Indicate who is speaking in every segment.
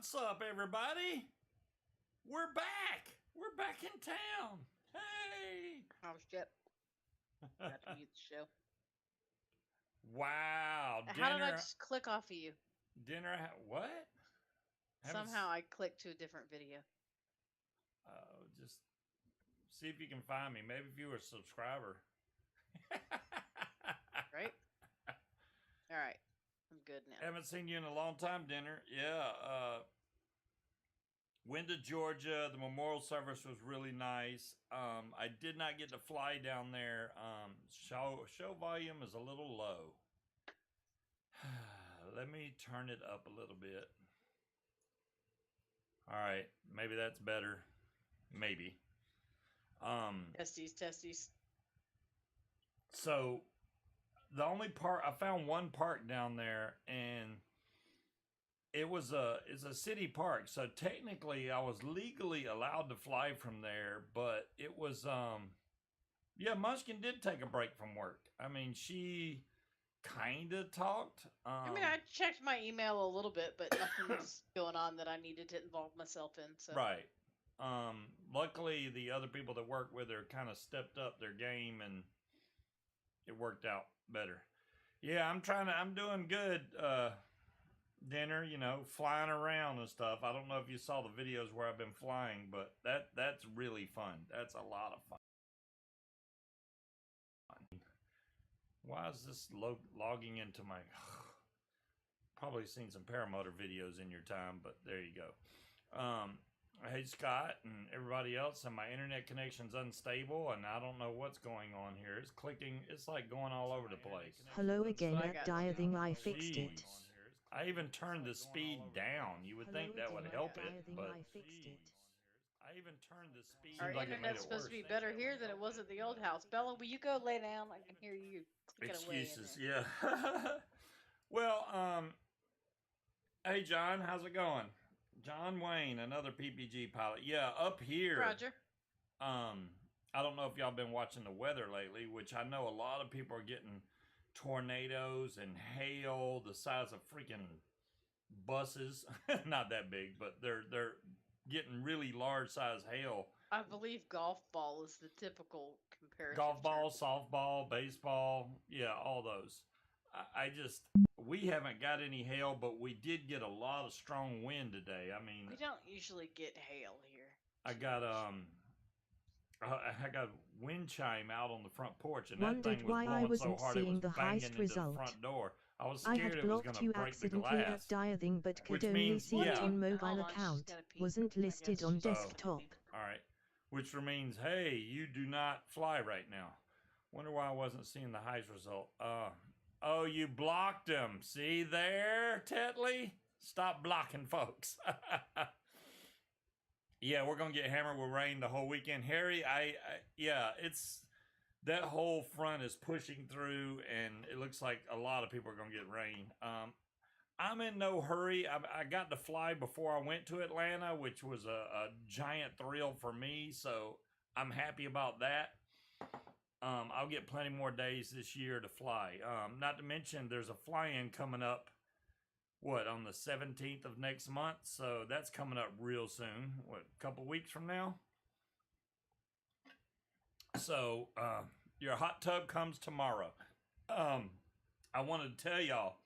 Speaker 1: What's up, everybody? We're back. We're back in town. Hey.
Speaker 2: Oh shit! Got to mute the show.
Speaker 1: Wow.
Speaker 2: How did I just click off of you?
Speaker 1: Dinner. What?
Speaker 2: Somehow I clicked to a different video.
Speaker 1: Just see if you can find me. Maybe if you were a subscriber.
Speaker 2: Right? All right. I'm good now.
Speaker 1: Haven't seen you in a long time, Dinner. Yeah. Went to Georgia. The memorial service was really nice. I did not get to fly down there. Show volume is a little low. Let me turn it up a little bit. All right, maybe that's better. Maybe.
Speaker 2: Testes.
Speaker 1: So the only part I found one park down there, and it's a city park. So technically, I was legally allowed to fly from there, but it was yeah, Munchkin did take a break from work. I mean, she kind of talked.
Speaker 2: I mean, I checked my email a little bit, but nothing was going on that I needed to involve myself in. So.
Speaker 1: Right. Luckily, the other people that work with her kind of stepped up their game, and it worked out better. Yeah, I'm doing good. Dinner, flying around and stuff. I don't know if you saw the videos where I've been flying, but that's really fun. That's a lot of fun. Why is this logging into my... Probably seen some paramotor videos in your time, but there you go. Hey, Scott and everybody else, and my internet connection's unstable, and I don't know what's going on here. It's clicking. It's like going all over the place.
Speaker 3: Hello again at dirething. I fixed it.
Speaker 1: I even turned the speed down. You would think that would help it, but I even turned the speed.
Speaker 2: Our internet's supposed to be better here than it was at the old house. Bella, will you go lay down? I can hear you clicking away.
Speaker 1: Excuses, yeah. Well, hey, John, how's it going? John Wayne, another PPG pilot. Yeah, up here.
Speaker 2: Roger.
Speaker 1: I don't know if y'all been watching the weather lately, which I know a lot of people are getting tornadoes and hail the size of freaking buses. Not that big, but they're getting really large size hail.
Speaker 2: I believe golf ball is the typical comparison.
Speaker 1: Golf ball, softball, baseball, yeah, all those. We haven't got any hail, but we did get a lot of strong wind today. I mean,
Speaker 2: we don't usually get hail here.
Speaker 1: I got wind chime out on the front porch, and
Speaker 3: Wondered
Speaker 1: that thing was
Speaker 3: why I
Speaker 1: blowing
Speaker 3: wasn't
Speaker 1: so hard it
Speaker 3: seeing
Speaker 1: was
Speaker 3: the
Speaker 1: banging
Speaker 3: heist
Speaker 1: into
Speaker 3: result.
Speaker 1: the front door. I was
Speaker 3: I
Speaker 1: scared
Speaker 3: had
Speaker 1: it was
Speaker 3: blocked
Speaker 1: going
Speaker 3: you
Speaker 1: to break the
Speaker 3: accidentally
Speaker 1: glass.
Speaker 3: at dirething, but could
Speaker 1: Which
Speaker 3: only
Speaker 1: means,
Speaker 3: see it
Speaker 1: yeah.
Speaker 3: on mobile
Speaker 2: Hold on,
Speaker 3: account.
Speaker 2: she's gotta pee.
Speaker 3: Wasn't listed on desktop.
Speaker 1: All right, which means, hey, you do not fly right now. Wonder why I wasn't seeing the heist result. Oh, you blocked him. See there, Tetley? Stop blocking folks. Yeah, we're going to get hammered with rain the whole weekend. Harry, yeah, it's... That whole front is pushing through, and it looks like a lot of people are going to get rain. I'm in no hurry. I got to fly before I went to Atlanta, which was a giant thrill for me, so I'm happy about that. I'll get plenty more days this year to fly. Not to mention, there's a fly-in coming up, on the 17th of next month? So that's coming up real soon. A couple weeks from now? So, your hot tub comes tomorrow. I wanted to tell y'all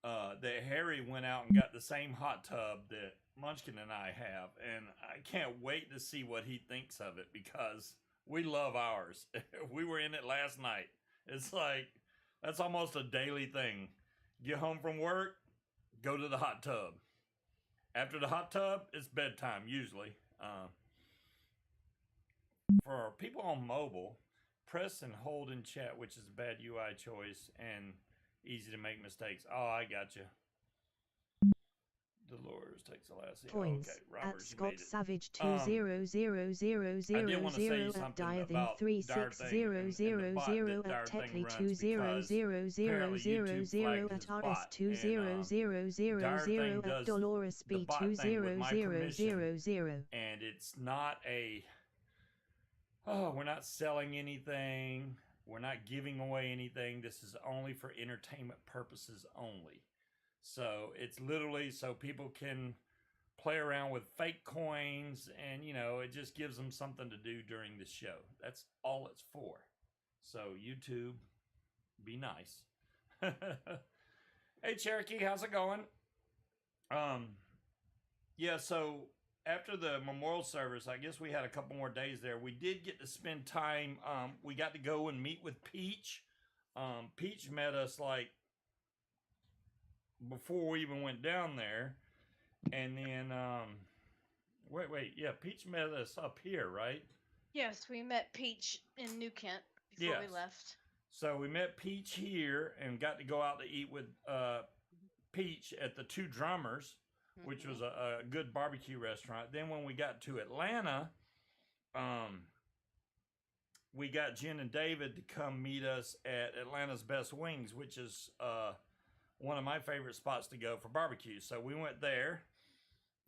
Speaker 1: that Harry went out and got the same hot tub that Munchkin and I have, and I can't wait to see what he thinks of it, because we love ours. We were in it last night. It's like, that's almost a daily thing. Get home from work, go to the hot tub. After the hot tub, it's bedtime, usually. For people on mobile, press and hold in chat, which is a bad UI choice and easy to make mistakes. Oh, I got you. Dolores takes the last
Speaker 3: Points
Speaker 1: okay, Robert,
Speaker 3: at Scott Savage
Speaker 1: I did want to say
Speaker 3: 2000000 at
Speaker 1: something
Speaker 3: dirething
Speaker 1: about
Speaker 3: 36000 at Tetley 2000000 at RS20000 at Dolores B 20000.
Speaker 1: And it's not a... Oh, we're not selling anything. We're not giving away anything. This is only for entertainment purposes only. So it's literally so people can play around with fake coins, and it just gives them something to do during the show. That's all it's for. So YouTube, be nice. Hey Cherokee, how's it going? Yeah, so after the memorial service, I guess we had a couple more days there. We did get to spend time. We got to go and meet with Peach. Peach met us like before we even went down there. And then, yeah, Peach met us up here, right?
Speaker 2: Yes, we met Peach in New Kent before we left.
Speaker 1: So we met Peach here and got to go out to eat with Peach at the Two Drummers, which was a good barbecue restaurant. Then when we got to Atlanta, we got Jen and David to come meet us at Atlanta's Best Wings, which is one of my favorite spots to go for barbecue. So we went there.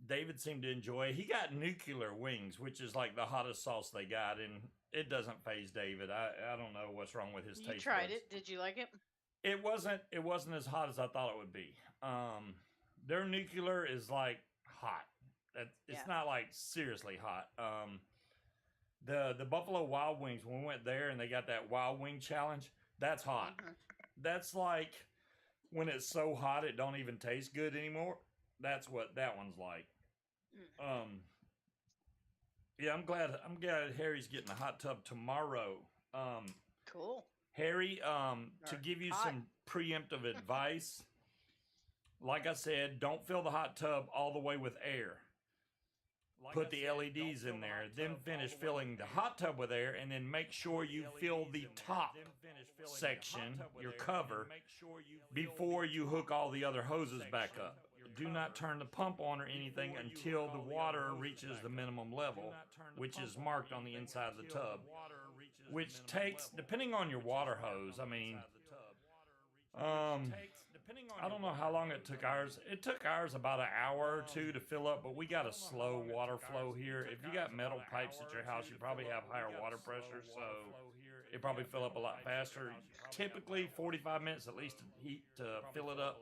Speaker 1: David seemed to enjoy it. He got nuclear wings, which is like the hottest sauce they got, and it doesn't faze David. I don't know what's wrong with his taste.
Speaker 2: You tried
Speaker 1: buds.
Speaker 2: it. Did you like it?
Speaker 1: It wasn't as hot as I thought it would be. Their nuclear is like hot. It's not like seriously hot. The Buffalo Wild Wings, when we went there and they got that Wild Wing Challenge, that's hot. That's like when it's so hot it don't even taste good anymore. That's what that one's like. Yeah, I'm glad Harry's getting a hot tub tomorrow.
Speaker 2: Cool.
Speaker 1: Harry, to give you some preemptive advice, like I said, don't fill the hot tub all the way with air. Put the LEDs in there, then finish filling the hot tub with air, and then make sure you fill the top section, your cover, before you hook all the other hoses back up. Do not turn the pump on or anything until the water reaches the minimum level, which is marked on the inside of the tub, which takes, depending on your water hose, I mean, I don't know how long it took ours. It took ours about an hour or two to fill up, but we got a slow water flow here. If you got metal pipes at your house, you probably have higher water pressure, so it probably fill up a lot faster. Typically 45 minutes at least to heat to fill it up.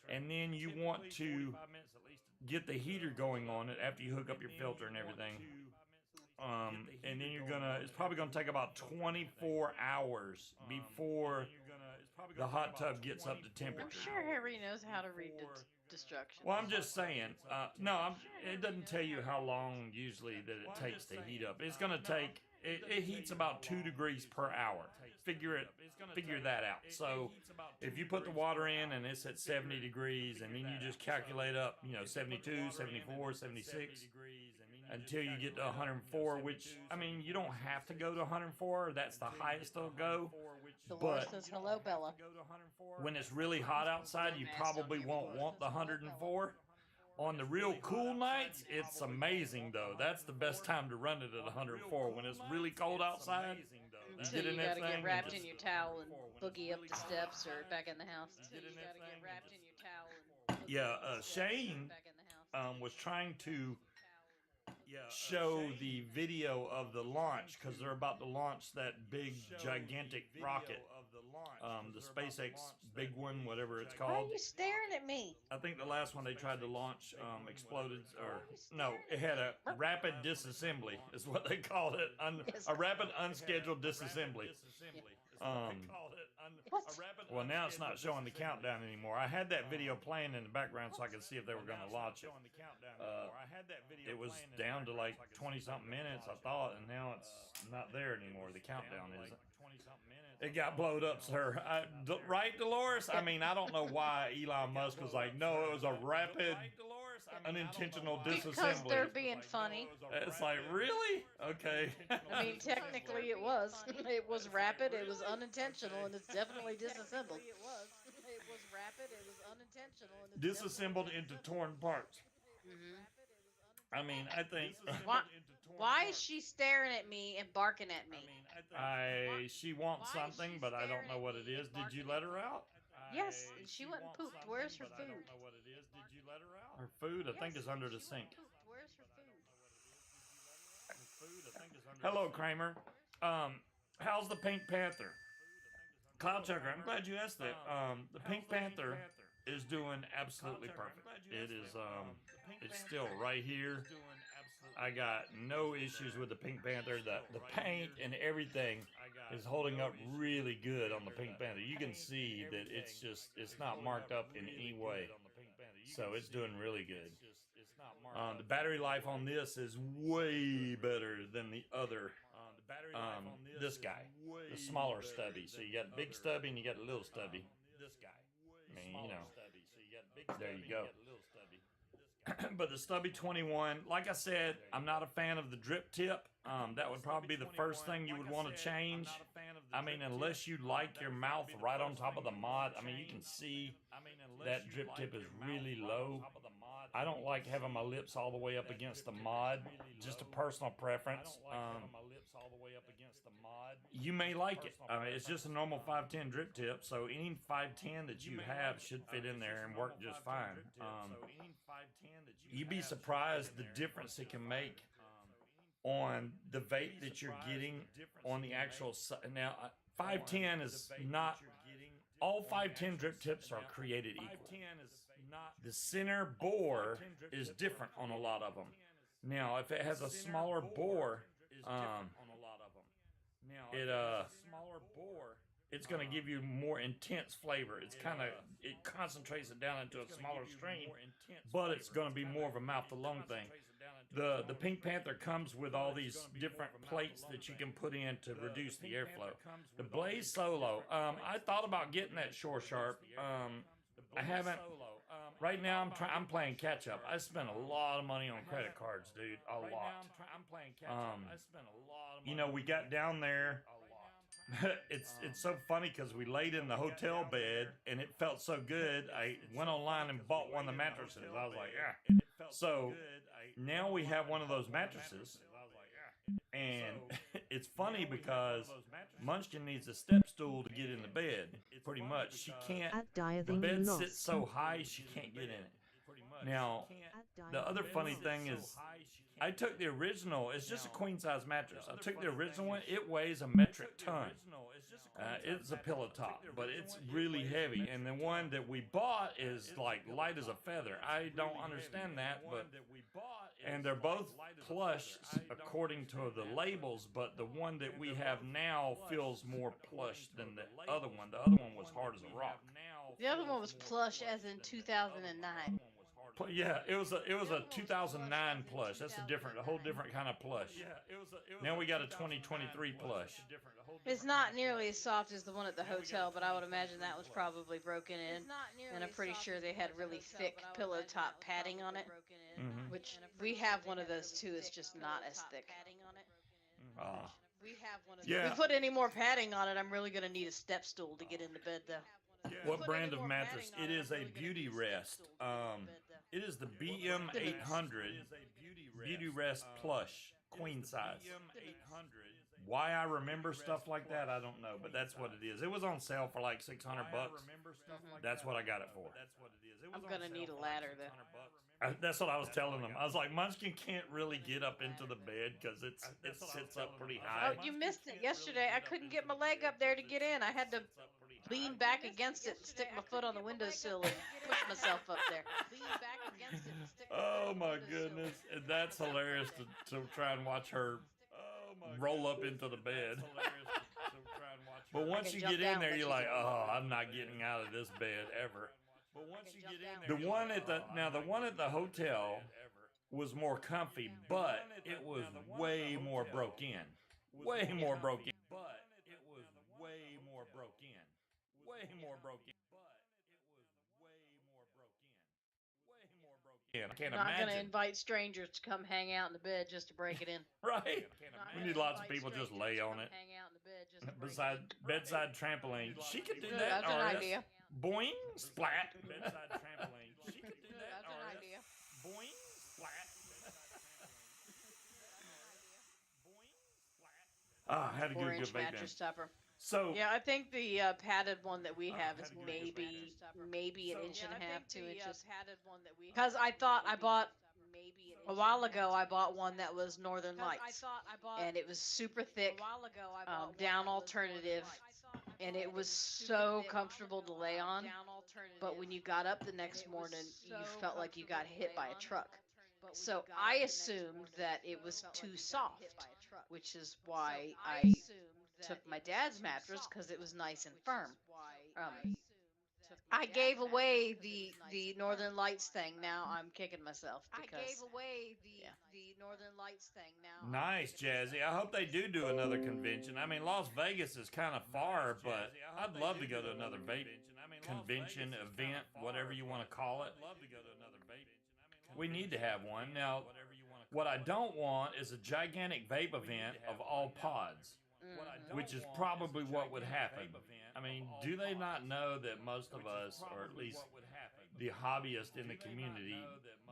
Speaker 1: And then you want to get the heater going on it after you hook up your filter and everything. And then it's probably gonna take about 24 hours before the hot tub gets up to temperature.
Speaker 2: I'm sure Harry knows how to read instructions.
Speaker 1: Well, I'm just saying. It doesn't tell you how long usually that it takes to heat up. It's gonna take. It heats about 2 degrees per hour. Figure that out. So if you put the water in and it's at 70 degrees, and then you just calculate up, 72, 74, 76, until you get to 104, which, I mean, you don't have to go to 104. That's the highest it'll go.
Speaker 2: Dolores says, hello, Bella.
Speaker 1: When it's really hot outside, you probably won't want the 104. On the real cool nights, it's amazing, though. That's the best time to run it at 104. When it's really cold outside,
Speaker 2: so you gotta get wrapped in your towel and boogie up the steps or back in the house. So you gotta get wrapped in your towel and
Speaker 1: yeah, Shane was trying to show the video of the launch, because they're about to launch that big gigantic rocket, the SpaceX big one, whatever it's called.
Speaker 2: Why are you staring at me?
Speaker 1: I think the last one they tried to launch exploded, or no, it had a rapid disassembly is what they called it, a rapid unscheduled disassembly.
Speaker 2: What?
Speaker 1: Well, now it's not showing the countdown anymore. I had that video playing in the background so I could see if they were going to launch it. It was down to like 20-something minutes, I thought, and now it's not there anymore. The countdown isn't. It got blowed up, sir. Right, Dolores? I mean, I don't know why Elon Musk was like, no, it was a rapid, unintentional disassembly.
Speaker 2: Because they're being funny.
Speaker 1: It's like, really? Okay.
Speaker 2: I mean, technically it was. It was rapid, it was unintentional, and it's definitely disassembled. It was rapid, it was unintentional. And it's
Speaker 1: disassembled into torn parts. I mean, I think...
Speaker 2: Why is she staring at me and barking at me?
Speaker 1: She wants something, but I don't know what it is. Did you let her out?
Speaker 2: Yes, she went and pooped. Where's her food?
Speaker 1: Her food, I think, is under the sink.
Speaker 2: Where's her food?
Speaker 1: Hello, Kramer. How's the Pink Panther? Cloud Chucker, I'm glad you asked that. The Pink Panther is doing absolutely perfect. It is it's still right here. I got no issues with the Pink Panther. The paint and everything is holding up really good on the Pink Panther. You can see that it's not marked up in any way. So it's doing really good. The battery life on this is way better than the other. This guy, the smaller stubby. So you got big stubby and you got a little stubby. I mean, there you go. But the stubby 21, like I said, I'm not a fan of the drip tip. That would probably be the first thing you would want to change. I mean, unless you like your mouth right on top of the mod. I mean, you can see that drip tip is really low. I don't like having my lips all the way up against the mod. Just a personal preference. You may like it. It's just a normal 510 drip tip, so any 510 that you have should fit in there and work just fine. You'd be surprised the difference it can make on the vape that you're getting on the actual. Now, 510 is not all 510 drip tips are created equal. The center bore is different on a lot of them. Now, if it has a smaller bore, it's going to give you more intense flavor. It concentrates it down into a smaller stream, but it's going to be more of a mouth to lung thing. The Pink Panther comes with all these different plates that you can put in to reduce the airflow. The Blaze Solo, I thought about getting that Shore Sharp. I haven't. Right now, I'm playing catch up. I spent a lot of money on credit cards, dude. A lot. We got down there. It's so funny because we laid in the hotel bed and it felt so good. I went online and bought one of the mattresses. I was like, yeah. So now we have one of those mattresses, and it's funny because Munchkin needs a step stool to get in the bed. Pretty much, she can't. The bed sits so high she can't get in it. Now, the other funny thing is, I took the original. It's just a queen size mattress. I took the original one. It weighs a metric ton. It's a pillow top, but it's really heavy. And the one that we bought is like light as a feather. I don't understand that, and they're both plush according to the labels. But the one that we have now feels more plush than the other one. The other one was hard as a rock.
Speaker 2: The other one was plush, as in 2009.
Speaker 1: Yeah, it was a 2009 plush. That's a whole different kind of plush. Now we got a 2023 plush.
Speaker 2: It's not nearly as soft as the one at the hotel, but I would imagine that was probably broken in. And I'm pretty sure they had really thick pillow top padding on it, which we have one of those too. It's just not as thick.
Speaker 1: Yeah.
Speaker 2: If we put any more padding on it, I'm really going to need a step stool to get into bed, though.
Speaker 1: What brand of mattress? It is a Beauty Rest. It is the BM800 Beauty Rest Plush Queen Size. Why I remember stuff like that, I don't know, but that's what it is. It was on sale for like $600. That's what I got it for.
Speaker 2: I'm gonna need a ladder though.
Speaker 1: That's what I was telling them. I was like, Munchkin can't really get up into the bed because it sits up pretty high.
Speaker 2: Oh, you missed it yesterday. I couldn't get my leg up there to get in. I had to lean back against it and stick my foot on the windowsill and push myself up there.
Speaker 1: Oh my goodness. And that's hilarious to try and watch her roll up into the bed. But once you get in there, you're like, oh, I'm not getting out of this bed ever. But once you get in there, the one at the hotel was more comfy, but it was way more broke in. Way more broke in. But it was way more broke in. Way more broke in. I can't
Speaker 2: Not
Speaker 1: imagine.
Speaker 2: gonna invite strangers to come hang out in the bed just to break it in.
Speaker 1: Right. We need lots of people just lay on it. Beside bedside trampoline. She could do that.
Speaker 2: That's an idea.
Speaker 1: Boing, splat. Bedside trampoline. She could do that.
Speaker 2: That's an idea.
Speaker 1: Boing, splat. Ah, I had a good
Speaker 2: 4-inch
Speaker 1: vape
Speaker 2: mattress
Speaker 1: then.
Speaker 2: topper.
Speaker 1: So
Speaker 2: Yeah, I think the padded one that we have is maybe an inch and a half, 2 inches. Because I thought I bought a while ago, I bought one that was Northern Lights, and it was super thick, down alternative, and it was so comfortable to lay on. But when you got up the next morning, you felt like you got hit by a truck. So I assumed that it was too soft, which is why I took my dad's mattress because it was nice and firm. I gave away the Northern Lights thing. Now I'm kicking myself because yeah.
Speaker 1: Nice, Jazzy. I hope they do another convention. I mean, Las Vegas is kind of far, but I'd love to go to another vape convention, event, whatever you want to call it. We need to have one. Now, what I don't want is a gigantic vape event of all pods, which is probably what would happen. I mean, do they not know that most of us, or at least the hobbyists in the community,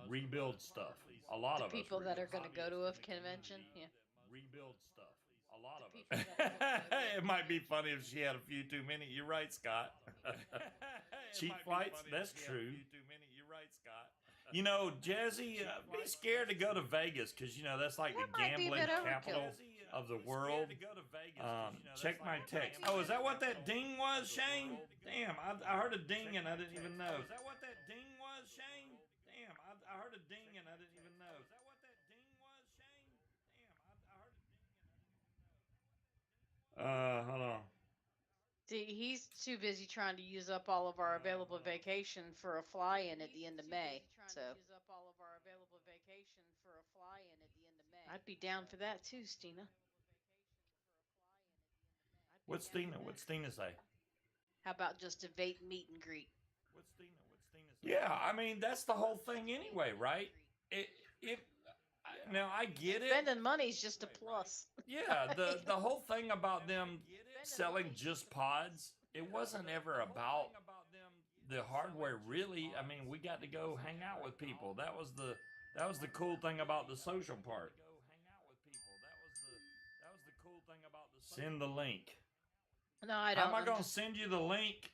Speaker 1: rebuild stuff? A lot
Speaker 2: The
Speaker 1: of us
Speaker 2: people that are going to go to a convention, yeah.
Speaker 1: rebuild stuff. A lot of us. It might be funny if she had a few too many. You're right, Scott. Cheap flights? That's true. You know, Jazzy, be scared to go to Vegas because, you know, that's like
Speaker 2: That
Speaker 1: the
Speaker 2: might be a
Speaker 1: gambling
Speaker 2: bit
Speaker 1: capital
Speaker 2: overkill.
Speaker 1: of the world. Check my text. Oh, is that what that ding was, Shane? Damn, I heard a ding and I didn't even know. Is that what that ding was, Shane? Damn, I heard a ding and I didn't even know. Is that what that ding was, Shane? Damn, I heard a hold on.
Speaker 2: See, he's too busy trying to use up all of our available vacation for a fly-in at the end of May. So I'd be down for that too, Stina.
Speaker 1: What's Stina say?
Speaker 2: How about just a vape meet and greet?
Speaker 1: Yeah, I mean that's the whole thing anyway, right? It now I get it.
Speaker 2: Spending money's just a plus.
Speaker 1: Yeah, the whole thing about them selling just pods, it wasn't ever about the hardware really. I mean, we got to go hang out with people. That was the cool thing about the social part. Send the link.
Speaker 2: No, I
Speaker 1: How
Speaker 2: don't.
Speaker 1: am I going to send you the link?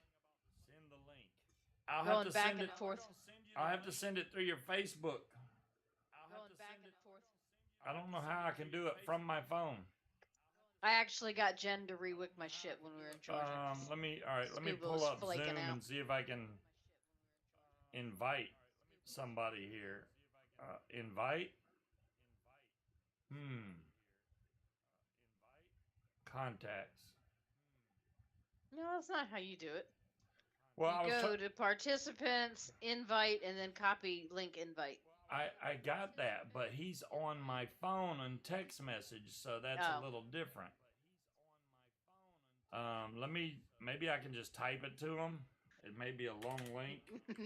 Speaker 1: I'll have
Speaker 2: Going
Speaker 1: to
Speaker 2: back
Speaker 1: send
Speaker 2: and
Speaker 1: it.
Speaker 2: forth.
Speaker 1: I'll have to send it through your Facebook. I don't know how I can do it from my phone.
Speaker 2: I actually got Jen to rewick my shit when we were in Georgia.
Speaker 1: Let me
Speaker 2: Scuba
Speaker 1: pull
Speaker 2: was
Speaker 1: up
Speaker 2: flaking
Speaker 1: Zoom
Speaker 2: out.
Speaker 1: and see if I can invite somebody here. Invite. Contacts.
Speaker 2: No, that's not how you do it.
Speaker 1: Well,
Speaker 2: you go to participants, invite, and then copy link invite.
Speaker 1: I got that, but he's on my phone and text message, so that's a little different. Maybe I can just type it to him. It may be a long link.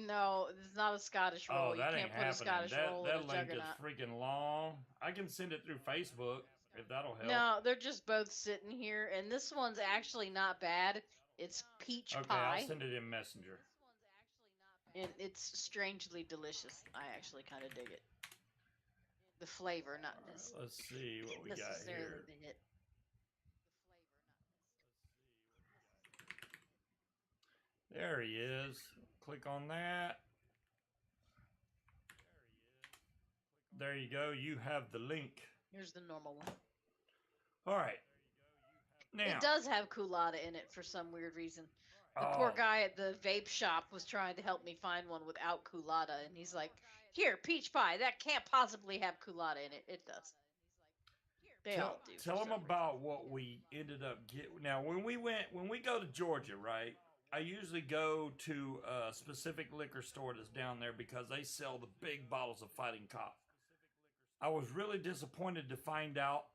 Speaker 2: No, it's not a Scottish roll.
Speaker 1: Oh, that
Speaker 2: you
Speaker 1: ain't
Speaker 2: can't put
Speaker 1: happening.
Speaker 2: a Scottish roll in a
Speaker 1: that link
Speaker 2: juggernaut.
Speaker 1: is freaking long. I can send it through Facebook if that'll help.
Speaker 2: No, they're just both sitting here, and this one's actually not bad. It's peach pie.
Speaker 1: Okay, I'll send it in Messenger.
Speaker 2: And it's strangely delicious. I actually kind of dig it. The flavor, not this.
Speaker 1: Let's see what we got here.
Speaker 2: The hit.
Speaker 1: There he is. Click on that. There you go. You have the link.
Speaker 2: Here's the normal one.
Speaker 1: All right. Now,
Speaker 2: it does have culotta in it for some weird reason. The poor guy at the vape shop was trying to help me find one without culotta, and he's like, "Here, peach pie. That can't possibly have culotta in it." It does. They all do.
Speaker 1: Tell them about what we ended up getting. Now, when we go to Georgia, right? I usually go to a specific liquor store that's down there because they sell the big bottles of Fighting Cock. I was really disappointed to find out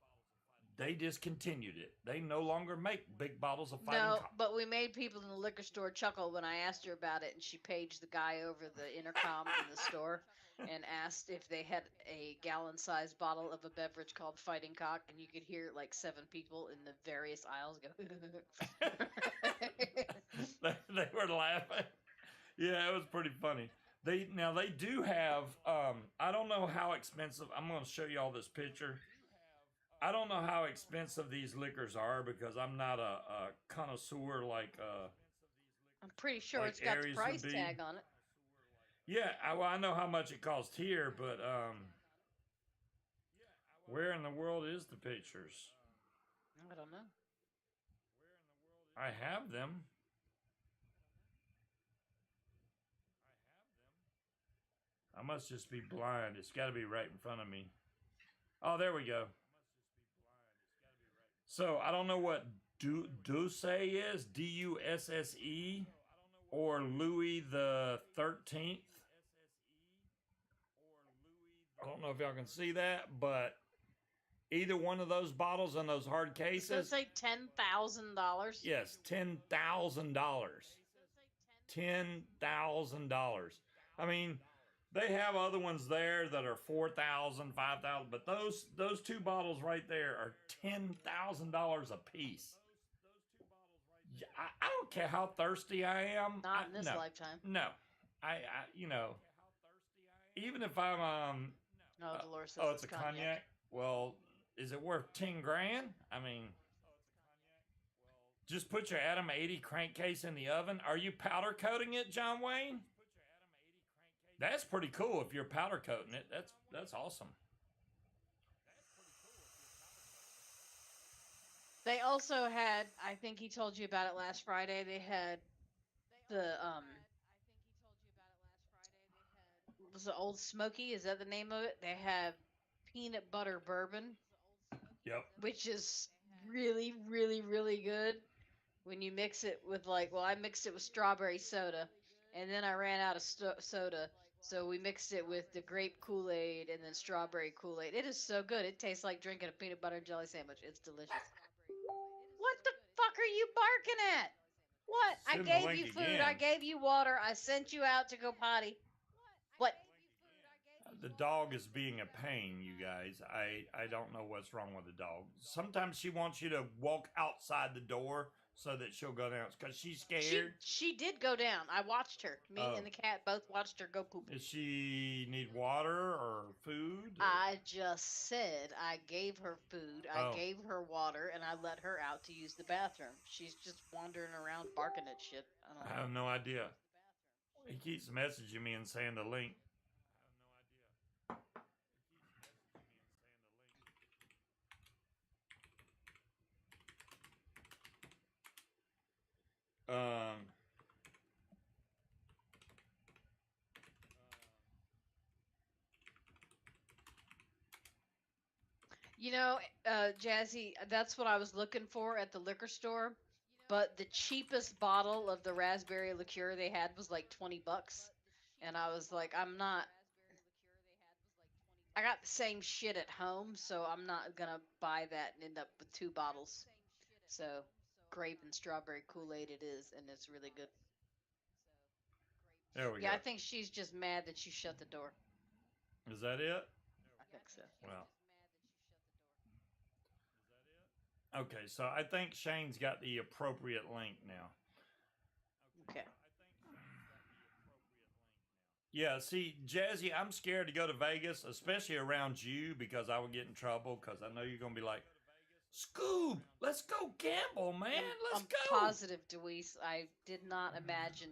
Speaker 1: they discontinued it. They no longer make big bottles of Fighting Cock.
Speaker 2: No, but we made people in the liquor store chuckle when I asked her about it, and she paged the guy over the intercom in the store and asked if they had a gallon-sized bottle of a beverage called Fighting Cock, and you could hear like 7 people in the various aisles go.
Speaker 1: They were laughing. Yeah, it was pretty funny. They do have. I don't know how expensive. I'm going to show you all this picture. I don't know how expensive these liquors are because I'm not a connoisseur like.
Speaker 2: I'm pretty sure
Speaker 1: like
Speaker 2: it's got the
Speaker 1: Aries
Speaker 2: price
Speaker 1: would be.
Speaker 2: tag on it.
Speaker 1: Yeah, I know how much it costs here, but where in the world is the pictures?
Speaker 2: I don't know.
Speaker 1: I have them. I must just be blind. It's got to be right in front of me. Oh, there we go. So I don't know what Dusse is, Dusse, or Louis the 13th. I don't know if y'all can see that, but either one of those bottles in those hard cases.
Speaker 2: Does it say $10,000?
Speaker 1: Yes, $10,000. $10,000. I mean, they have other ones there that are 4,000, 5,000, but those two bottles right there are $10,000 a piece. I don't care how thirsty I am.
Speaker 2: Not in this lifetime.
Speaker 1: No, I even if I'm
Speaker 2: No, Dolores says
Speaker 1: it's a cognac. Well, is it worth 10 grand? I mean, just put your Adam 80 crankcase in the oven. Are you powder coating it, John Wayne? That's pretty cool if you're powder coating it. That's awesome.
Speaker 2: They also had, I think he told you about it last Friday, they had the was it Old Smoky? Is that the name of it? They have peanut butter bourbon.
Speaker 1: Yep.
Speaker 2: Which is really, really, really good when you mix it with I mixed it with strawberry soda, and then I ran out of soda, so we mixed it with the grape Kool-Aid and then strawberry Kool-Aid. It is so good. It tastes like drinking a peanut butter and jelly sandwich. It's delicious. What the fuck are you barking at? What? I gave you food. Again. I gave you water. I sent you out to go potty. What?
Speaker 1: The dog is being a pain, you guys. I don't know what's wrong with the dog. Sometimes she wants you to walk outside the door so that she'll go down because she's scared.
Speaker 2: She did go down. I watched her. Me and the cat both watched her go poop.
Speaker 1: Does she need water or food? Or?
Speaker 2: I just said I gave her food. I gave her water, and I let her out to use the bathroom. She's just wandering around barking at shit.
Speaker 1: I have no idea. He keeps messaging me and saying the link.
Speaker 2: You know, Jazzy, that's what I was looking for at the liquor store. But the cheapest bottle of the raspberry liqueur they had was like $20. And I was like, I got the same shit at home, so I'm not going to buy that and end up with 2 bottles. So, grape and strawberry Kool-Aid it is, and it's really good.
Speaker 1: There we go.
Speaker 2: Yeah, I think she's just mad that you shut the door.
Speaker 1: Is that it?
Speaker 2: I think so.
Speaker 1: Well. Okay, so I think Shane's got the appropriate link now.
Speaker 2: Okay.
Speaker 1: Yeah, see, Jazzy, I'm scared to go to Vegas, especially around you, because I would get in trouble, because I know you're going to be like, Scoob, let's go gamble, man. Let's go.
Speaker 2: I'm positive, Deweese. I did not imagine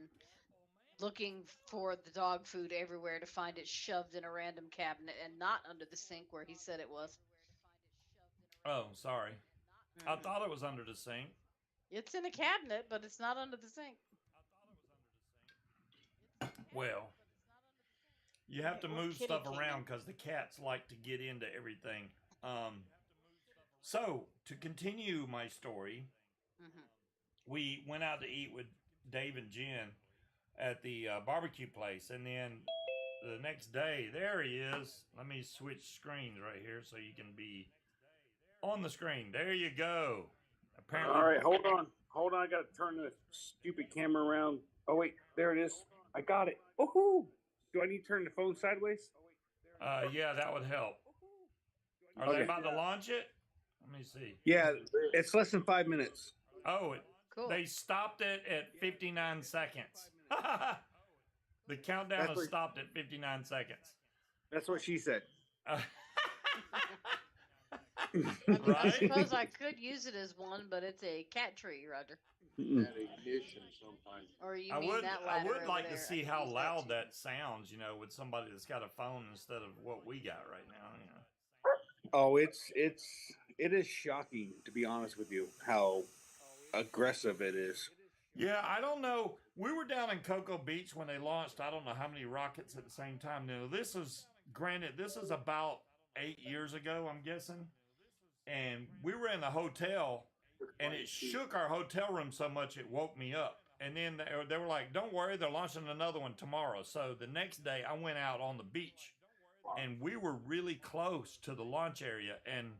Speaker 2: looking for the dog food everywhere to find it shoved in a random cabinet and not under the sink where he said it was.
Speaker 1: Oh, sorry. Mm-hmm. I thought it was under the sink.
Speaker 2: It's in a cabinet, but it's not under the sink.
Speaker 1: Well, you have to move stuff around because the cats like to get into everything. So, to continue my story, we went out to eat with Dave and Jen at the barbecue place. And then the next day, there he is. Let me switch screens right here so you can be on the screen. There you go. Apparently.
Speaker 4: All right, hold on. I got to turn the stupid camera around. Oh, wait, there it is. I got it. Woohoo! Do I need to turn the phone sideways?
Speaker 1: Yeah, that would help. Are they about to launch it? Let me see.
Speaker 4: Yeah, it's less than 5 minutes.
Speaker 1: Oh,
Speaker 2: cool.
Speaker 1: They stopped it at 59 seconds. The countdown has stopped at 59 seconds.
Speaker 4: That's what she said.
Speaker 1: Right?
Speaker 2: I suppose I could use it as one, but it's a cat tree, Roger.
Speaker 5: That ignition sometimes.
Speaker 2: Or you
Speaker 1: I
Speaker 2: mean
Speaker 1: would,
Speaker 2: that
Speaker 1: I
Speaker 2: ladder
Speaker 1: would like
Speaker 2: over
Speaker 1: to
Speaker 2: there.
Speaker 1: see how loud that sounds, you know, with somebody that's got a phone instead of what we got right now. You know.
Speaker 4: Oh, it is shocking, to be honest with you, how aggressive it is.
Speaker 1: Yeah, I don't know. We were down in Cocoa Beach when they launched. I don't know how many rockets at the same time. Now, this is about 8 years ago, I'm guessing. And we were in the hotel, and it shook our hotel room so much it woke me up. And then they were like, "Don't worry, they're launching another one tomorrow." So the next day, I went out on the beach, and we were really close to the launch area, and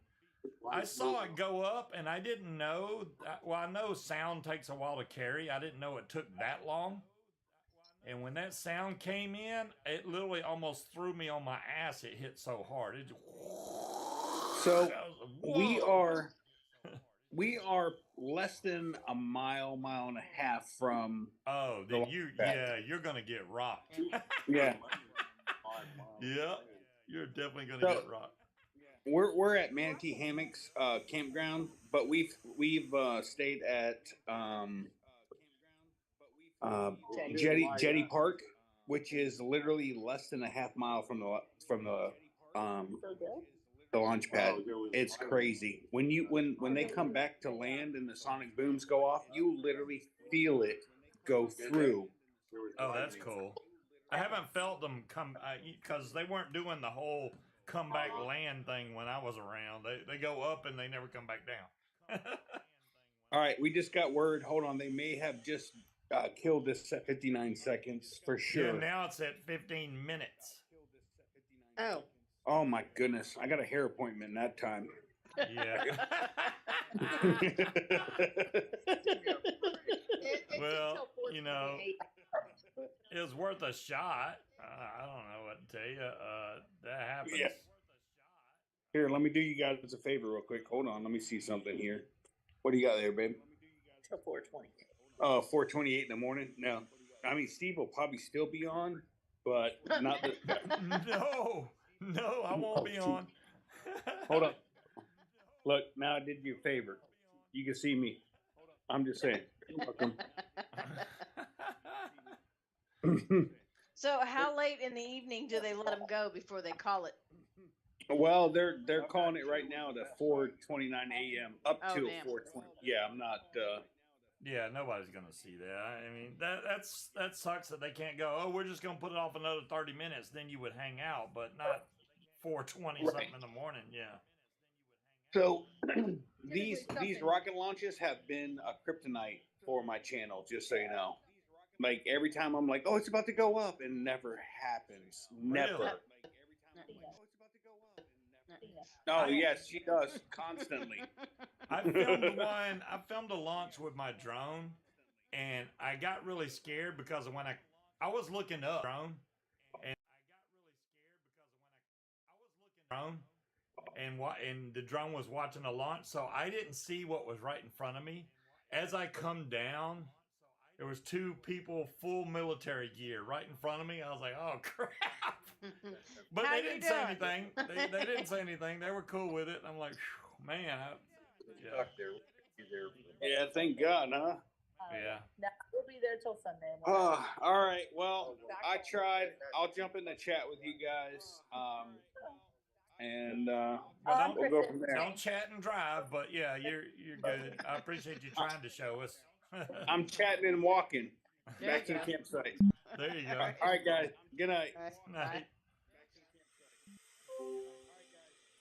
Speaker 1: I saw it go up, and I didn't know. Well, I know sound takes a while to carry. I didn't know it took that long. And when that sound came in, it literally almost threw me on my ass. It hit so hard. It just,
Speaker 4: so we are less than a mile and a half from.
Speaker 1: Oh, then you're gonna get rocked.
Speaker 4: Yeah.
Speaker 1: Yeah, you're definitely gonna get rocked.
Speaker 4: We're at Manatee Hammocks campground, but we've stayed at Jetty Park, which is literally less than a half mile from the launch pad. It's crazy when they come back to land and the sonic booms go off, you literally feel it go through.
Speaker 1: Oh, that's cool. I haven't felt them come because they weren't doing the whole come back land thing when I was around. They go up and they never come back down.
Speaker 4: All right, we just got word. Hold on, they may have just killed us at 59 seconds for sure.
Speaker 1: Yeah, now it's at 15 minutes.
Speaker 4: Oh my goodness, I got a hair appointment that time.
Speaker 1: Yeah. Well, you know, it was worth a shot. I don't know what to tell you. That happens.
Speaker 4: Yeah. Here, let me do you guys a favor real quick. Hold on, let me see something here. What do you got there, babe?
Speaker 6: Till 4:20.
Speaker 4: Oh, 4:28 in the morning? No. I mean, Steve will probably still be on, but not the...
Speaker 1: No, I won't be on.
Speaker 4: Hold on. Look, now I did you a favor. You can see me. I'm just saying.
Speaker 2: So how late in the evening do they let them go before they call it?
Speaker 4: Well, they're calling it right now to 4:29 a.m. up to 4:20. Yeah, I'm not.
Speaker 1: Yeah, nobody's gonna see that. I mean, that sucks that they can't go. Oh, we're just gonna put it off another 30 minutes. Then you would hang out, but not 4:20 something in the morning. Yeah.
Speaker 4: So these rocket launches have been a kryptonite for my channel. Just so you know, like every time I'm like, oh, it's about to go up, and never happens. Never.
Speaker 1: Really?
Speaker 4: Oh yes, she does constantly.
Speaker 1: I filmed a launch with my drone, and I got really scared because when I was looking up drone, and the drone was watching a launch, so I didn't see what was right in front of me. As I come down, there was two people full military gear right in front of me. I was like, oh crap. But they didn't say anything. They didn't say anything. They were cool with it. I'm like, man.
Speaker 4: Yeah, thank God, huh?
Speaker 1: Yeah.
Speaker 6: No, we'll be there till Sunday.
Speaker 4: All right. Well, I tried. I'll jump in the chat with you guys. And we'll go from there.
Speaker 1: Don't chat and drive, but yeah, you're good. I appreciate you trying to show us.
Speaker 4: I'm chatting and walking back to the campsite.
Speaker 1: There you go.
Speaker 4: All right, guys. Good night.
Speaker 1: Night.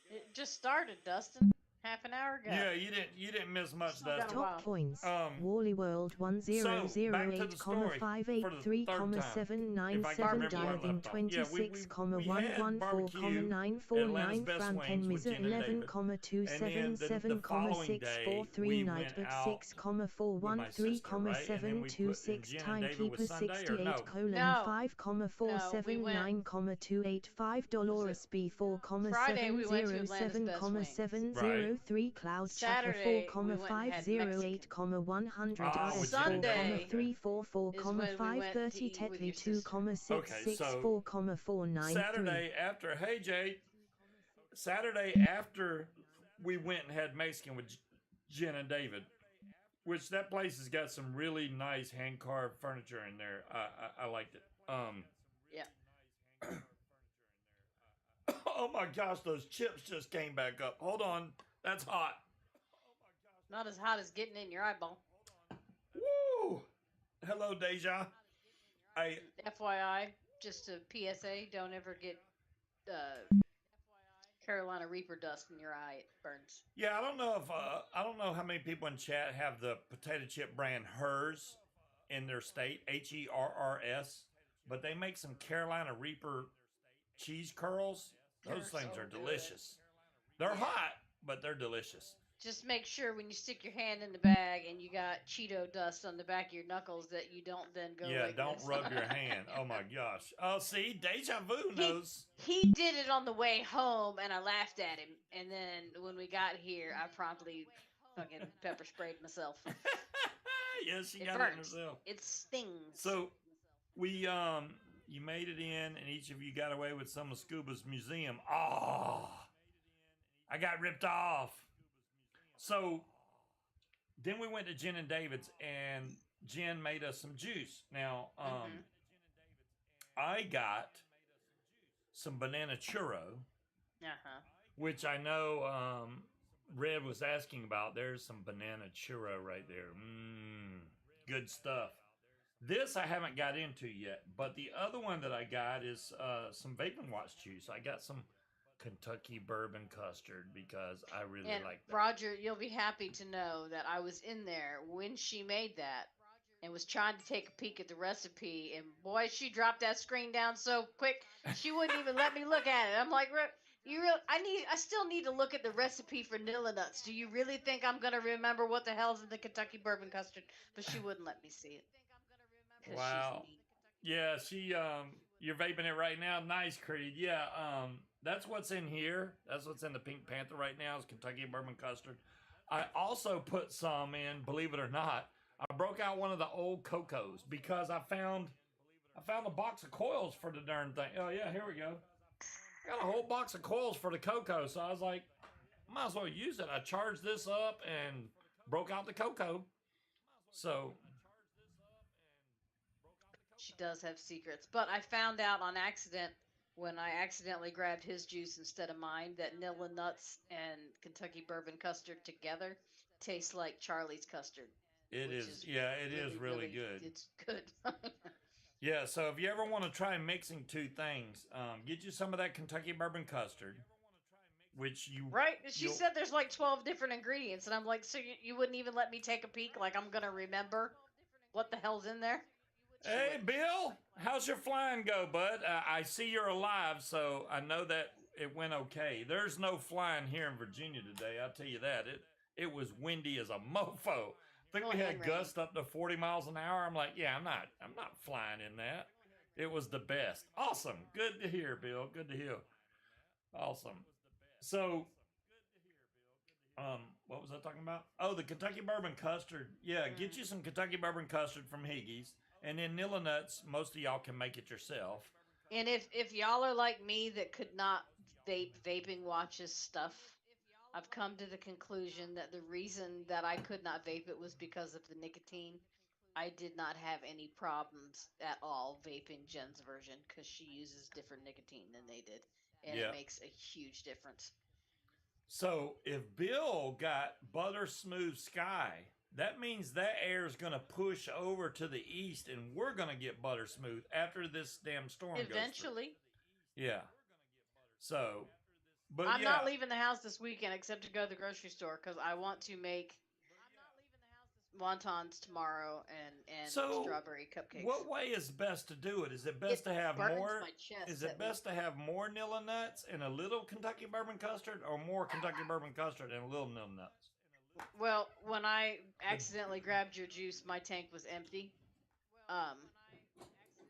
Speaker 2: It just started, Dustin. Half an hour ago.
Speaker 1: Yeah, you didn't miss much, Dustin.
Speaker 3: Top points. Wally World 1008,583,797 Dirething 26,114,949 Franken Mizza 11,277,643 Book 6,413,726 Timekeeper 68:5,479,285 Dolores B4,707,703 Cloud
Speaker 2: Saturday,
Speaker 3: Chopper 4,508,100
Speaker 2: Sunday
Speaker 3: 4,344,530 Tetli 2,664,493
Speaker 1: Saturday after we went and had Mexican with Jen and David, which that place has got some really nice hand carved furniture in there. I liked it.
Speaker 2: Yeah.
Speaker 1: Oh my gosh, those chips just came back up. Hold on. That's hot.
Speaker 2: Not as hot as getting in your eyeball.
Speaker 1: Hello, Deja. I
Speaker 2: FYI, just a PSA: don't ever get Carolina Reaper dust in your eye. It burns.
Speaker 1: Yeah, I don't know how many people in chat have the potato chip brand Hers in their state, HERRS, but they make some Carolina Reaper cheese curls. Those
Speaker 2: They're
Speaker 1: things
Speaker 2: so
Speaker 1: are
Speaker 2: good.
Speaker 1: delicious. They're
Speaker 2: Yeah.
Speaker 1: hot, but they're delicious.
Speaker 2: Just make sure when you stick your hand in the bag and you got Cheeto dust on the back of your knuckles that you don't then go
Speaker 1: Yeah,
Speaker 2: like
Speaker 1: don't
Speaker 2: this.
Speaker 1: rub your hand. Oh my gosh. Oh, see, Deja Vu knows.
Speaker 2: He did it on the way home, and I laughed at him. And then when we got here, I promptly fucking pepper sprayed myself.
Speaker 1: Yes, she
Speaker 2: It
Speaker 1: got it
Speaker 2: burns.
Speaker 1: herself.
Speaker 2: It stings.
Speaker 1: So we you made it in, and each of you got away with some of Scuba's museum. Oh, I got ripped off. So then we went to Jen and David's, and Jen made us some juice. Now, I got some banana churro, which I know Red was asking about. There's some banana churro right there. Good stuff. This I haven't got into yet, but the other one that I got is some vaping watch juice. I got some Kentucky bourbon custard because I really like that.
Speaker 2: Roger, you'll be happy to know that I was in there when she made that and was trying to take a peek at the recipe, and boy, she dropped that screen down so quick she wouldn't even let me look at it. I'm like, I still need to look at the recipe for Nilla Nuts. Do you really think I'm gonna remember what the hell's in the Kentucky bourbon custard? But she wouldn't let me see it.
Speaker 1: Wow. Yeah, you're vaping it right now. Nice, Creed. Yeah, that's what's in here. That's what's in the Pink Panther right now is Kentucky bourbon custard. I also put some in, believe it or not. I broke out one of the old Cocos because I found a box of coils for the darn thing. Oh yeah, here we go. Got a whole box of coils for the Coco, so I was like, might as well use it. I charged this up and broke out the Coco. So
Speaker 2: she does have secrets, but I found out on accident when I accidentally grabbed his juice instead of mine that Nilla Nuts and Kentucky bourbon custard together taste like Charlie's custard.
Speaker 1: It is, yeah, it is really good.
Speaker 2: It's good.
Speaker 1: Yeah, so if you ever want to try mixing two things, get you some of that Kentucky bourbon custard, which you
Speaker 2: right. She said there's like 12 different ingredients, and I'm like, so you wouldn't even let me take a peek? Like I'm gonna remember what the hell's in there?
Speaker 1: Hey, Bill, how's your flying go, bud? I see you're alive, so I know that it went okay. There's no flying here in Virginia today. I'll tell you that. It was windy as a mofo. I think we had gusts up to 40 miles an hour. I'm like, yeah, I'm not flying in that. It was the best. Awesome. Good to hear, Bill. Good to hear. Awesome. So, what was I talking about? Oh, the Kentucky bourbon custard. Yeah, get you some Kentucky bourbon custard from Higgy's. And then Nilla Nuts, most of y'all can make it yourself.
Speaker 2: And if y'all are like me that could not vape vaping watches stuff, I've come to the conclusion that the reason that I could not vape it was because of the nicotine. I did not have any problems at all vaping Jen's version because she uses different nicotine than they did. And it makes a huge difference.
Speaker 1: So if Bill got butter smooth sky, that means that air is going to push over to the east, and we're going to get butter smooth after this damn storm
Speaker 2: eventually.
Speaker 1: Goes through. Yeah. So, but
Speaker 2: I'm not leaving the house this weekend except to go to the grocery store because I want to make wontons tomorrow and strawberry cupcakes.
Speaker 1: What way is best to do it? Is it best to have more? Is it best to have more Nilla Nuts and a little Kentucky bourbon custard, or more Kentucky bourbon custard and a little Nilla Nuts?
Speaker 2: Well, when I accidentally grabbed your juice, my tank was empty.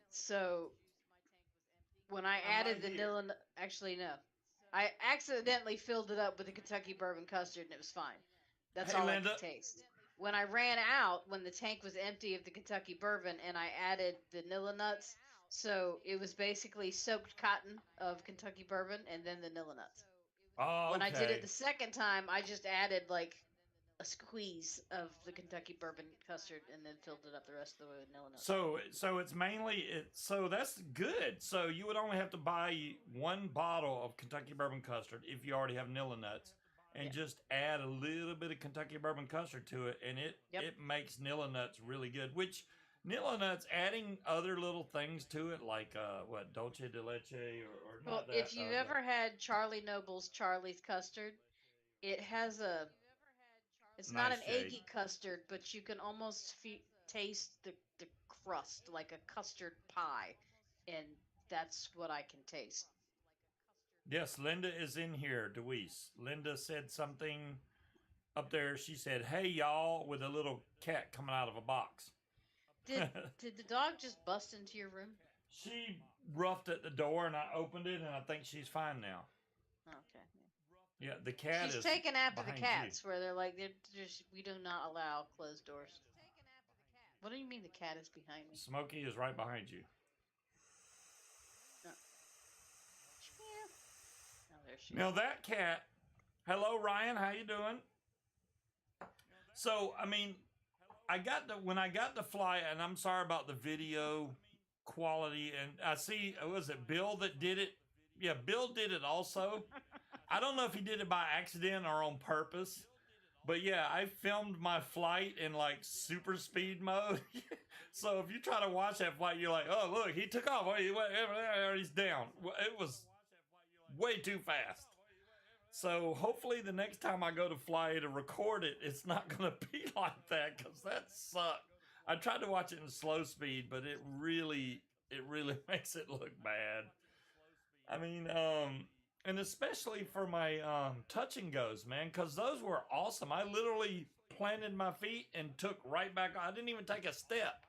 Speaker 2: So when I added the Nilla, actually no, I accidentally filled it up with the Kentucky bourbon custard and it was fine. That's all Linda. I could taste. When I ran out, when the tank was empty of the Kentucky bourbon, and I added the Nilla Nuts, so it was basically soaked cotton of Kentucky bourbon and then the Nilla Nuts.
Speaker 1: Oh, okay.
Speaker 2: When I did it the second time, I just added like a squeeze of the Kentucky bourbon custard and then filled it up the rest of the way with Nilla Nuts.
Speaker 1: So it's mainly so that's good. So you would only have to buy one bottle of Kentucky bourbon custard if you already have Nilla Nuts. And just add a little bit of Kentucky bourbon custard to it, and it makes Nilla Nuts really good. Which Nilla Nuts adding other little things to it, like what dulce de leche or
Speaker 2: Well,
Speaker 1: not that.
Speaker 2: if you've ever had Charlie Noble's Charlie's custard, it has a. It's not
Speaker 1: Nice
Speaker 2: an
Speaker 1: shade.
Speaker 2: eggy custard, but you can almost taste the crust like a custard pie, and that's what I can taste.
Speaker 1: Yes, Linda is in here, Deweese. Linda said something up there. She said, "Hey y'all," with a little cat coming out of a box.
Speaker 2: Did did the dog just bust into your room?
Speaker 1: She roughed at the door and I opened it, and I think she's fine now.
Speaker 2: Okay.
Speaker 1: Yeah, the cat
Speaker 2: She's
Speaker 1: is
Speaker 2: taken after the
Speaker 1: behind
Speaker 2: cats,
Speaker 1: you.
Speaker 2: where they're like, we do not allow closed doors. What do you mean the cat is behind me?
Speaker 1: Smokey is right behind you.
Speaker 2: Oh, there she
Speaker 1: Now
Speaker 2: is.
Speaker 1: that cat. Hello, Ryan. How you doing? So, I mean, when I got to fly, and I'm sorry about the video quality, and I see, was it Bill that did it? Yeah, Bill did it also. I don't know if he did it by accident or on purpose, but yeah, I filmed my flight in like super speed mode. So if you try to watch that flight, you're like, oh, look, he took off. He's down. It was way too fast. So hopefully the next time I go to fly to record it, it's not going to be like that, because that sucked. I tried to watch it in slow speed, but it really makes it look bad. I mean, and especially for my touch and goes, man, because those were awesome. I literally planted my feet and took right back. I didn't even take a step,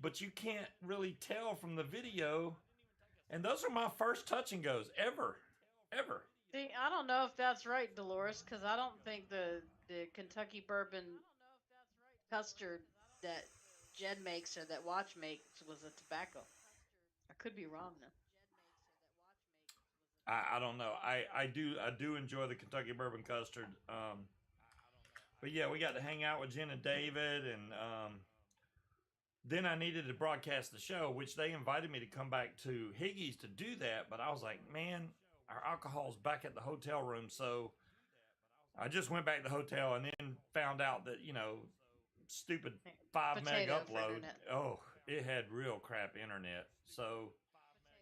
Speaker 1: but you can't really tell from the video. And those are my first touch and goes ever.
Speaker 2: See, I don't know if that's right, Dolores, because I don't think the Kentucky bourbon custard that Jed makes or that Watch makes was a tobacco. I could be wrong though.
Speaker 1: I don't know. I do enjoy the Kentucky bourbon custard. But yeah, we got to hang out with Jen and David, and then I needed to broadcast the show, which they invited me to come back to Higgy's to do that. But I was like, man, our alcohol's back at the hotel room, so I just went back to the hotel and then found out that, stupid 5 meg
Speaker 2: Potato for
Speaker 1: upload.
Speaker 2: internet.
Speaker 1: Oh, it had real crap internet. So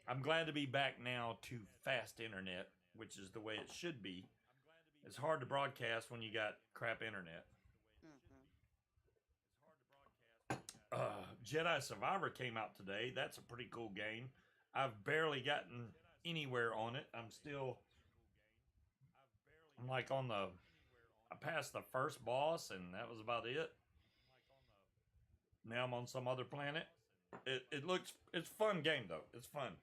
Speaker 1: I'm glad to be back now to fast internet, which is the way it should be. It's hard to broadcast when you got crap internet. Jedi Survivor came out today. That's a pretty cool game. I've barely gotten anywhere on it. I'm like I passed the first boss, and that was about it. Now I'm on some other planet. It's a fun game though. It's fun.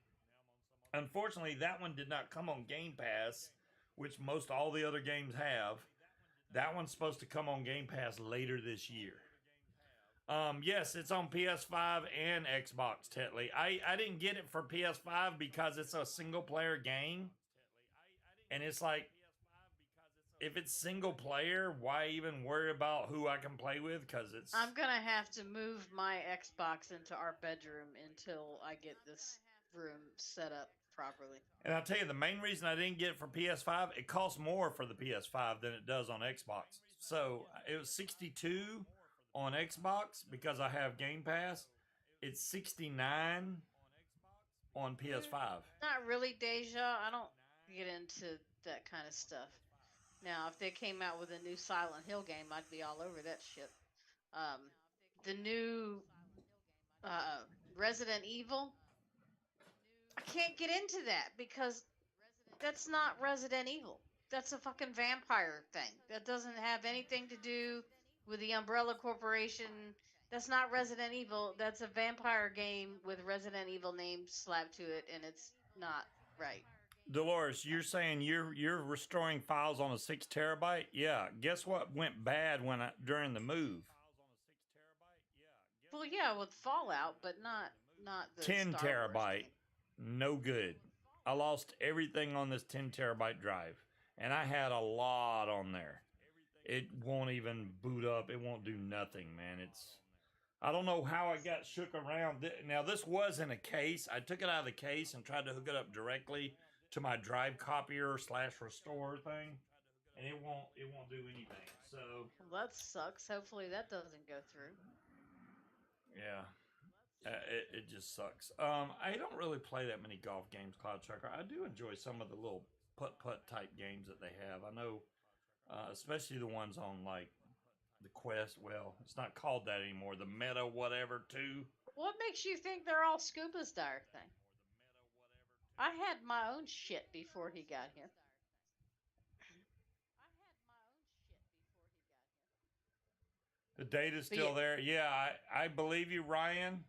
Speaker 1: Unfortunately, that one did not come on Game Pass, which most all the other games have. That one's supposed to come on Game Pass later this year. Yes, it's on PS5 and Xbox, Tetley. I didn't get it for PS5 because it's a single player game. And it's like, if it's single player, why even worry about who I can play with? Because it's...
Speaker 2: I'm going to have to move my Xbox into our bedroom until I get this room set up properly.
Speaker 1: And I'll tell you, the main reason I didn't get it for PS5, it costs more for the PS5 than it does on Xbox. So it was $62 on Xbox because I have Game Pass. It's $69 on PS5.
Speaker 2: Not really, Deja. I don't get into that kind of stuff. Now, if they came out with a new Silent Hill game, I'd be all over that shit. The new Resident Evil, I can't get into that because that's not Resident Evil. That's a fucking vampire thing. That doesn't have anything to do with the Umbrella Corporation. That's not Resident Evil. That's a vampire game with Resident Evil name slapped to it, and it's not right.
Speaker 1: Dolores, you're saying you're restoring files on a 6 terabyte? Yeah. Guess what went bad during the move?
Speaker 2: Well, yeah, with Fallout, but not the
Speaker 1: 10
Speaker 2: Star Wars
Speaker 1: terabyte.
Speaker 2: game.
Speaker 1: No good. I lost everything on this 10 terabyte drive, and I had a lot on there. It won't even boot up. It won't do nothing, man. I don't know how I got shook around. Now, this was in a case. I took it out of the case and tried to hook it up directly to my drive copier / restore thing, and it won't do anything. So
Speaker 2: Well, that sucks. Hopefully that doesn't go through.
Speaker 1: yeah, It just sucks. I don't really play that many golf games, Cloud Tracker. I do enjoy some of the little putt type games that they have. I know, especially the ones on like the Quest. Well, it's not called that anymore. The Meta whatever two.
Speaker 2: What makes you think they're all Scuba's dirething? I had my own shit before he got here.
Speaker 1: The data's still there. Yeah, I believe you, Ryan.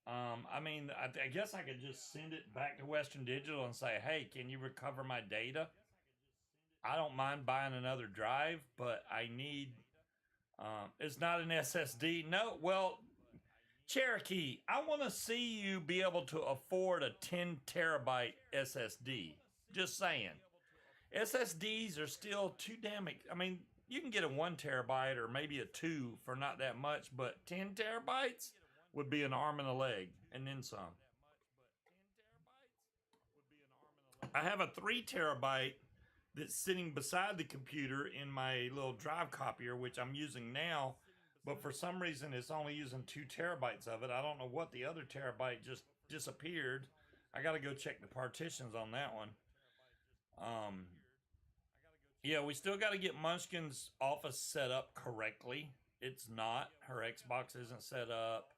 Speaker 1: I mean, I guess I could just send it back to Western Digital and say, hey, can you recover my data? I don't mind buying another drive, but I need. It's not an SSD. No, well, Cherokee, I want to see you be able to afford a 10 terabyte SSD. Just saying. SSDs are still too damn. I mean, you can get a 1 terabyte or maybe a 2 for not that much, but 10 terabytes would be an arm and a leg, and then some. I have a 3 terabyte that's sitting beside the computer in my little drive copier, which I'm using now, but for some reason it's only using 2 terabytes of it. I don't know what the other terabyte just disappeared. I got to go check the partitions on that one. Yeah, we still got to get Munchkin's office set up correctly. It's not. Her Xbox isn't set up.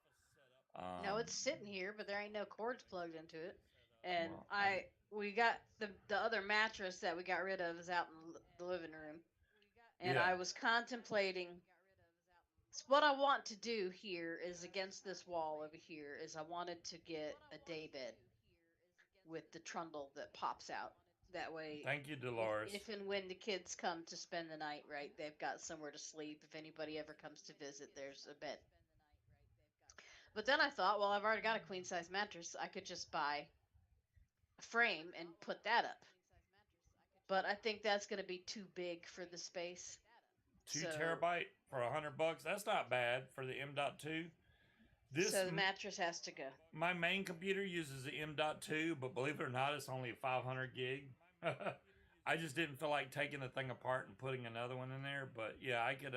Speaker 2: No, it's sitting here, but there ain't no cords plugged into it. And well, we got the other mattress that we got rid of is out in the living room. And yeah. I was contemplating. What I want to do here is against this wall over here is I wanted to get a day bed with the trundle that pops out. That way,
Speaker 1: thank you, Dolores.
Speaker 2: If and when the kids come to spend the night, right, they've got somewhere to sleep. If anybody ever comes to visit, there's a bed. But then I thought, well, I've already got a queen size mattress. I could just buy a frame and put that up. But I think that's going to be too big for the space.
Speaker 1: 2 terabyte for $100. That's not bad for the M.2.
Speaker 2: So the mattress has to go.
Speaker 1: My main computer uses the M.2, but believe it or not, it's only a 500 gig. I just didn't feel like taking the thing apart and putting another one in there. But yeah, I could.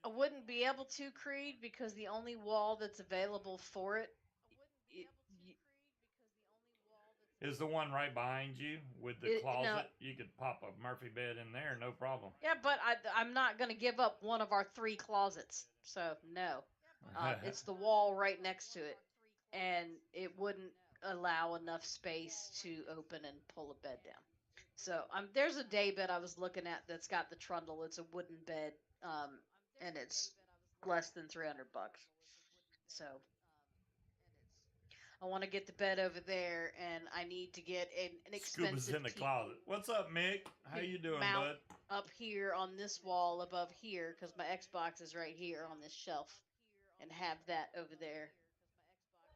Speaker 2: I wouldn't be able to, Creed, because the only wall that's available for it
Speaker 1: is the one right behind you with the closet. No, you could pop a Murphy bed in there, no problem.
Speaker 2: Yeah, but I'm not going to give up one of our 3 closets. So, no. It's the wall right next to it. And it wouldn't allow enough space to open and pull a bed down. So, there's a day bed I was looking at that's got the trundle. It's a wooden bed. And it's less than $300. So I want to get the bed over there, and I need to get an expensive
Speaker 1: Scuba's in the closet. What's up, Mick? How you doing, bud?
Speaker 2: Up here on this wall above here, because my Xbox is right here on this shelf, and have that over there.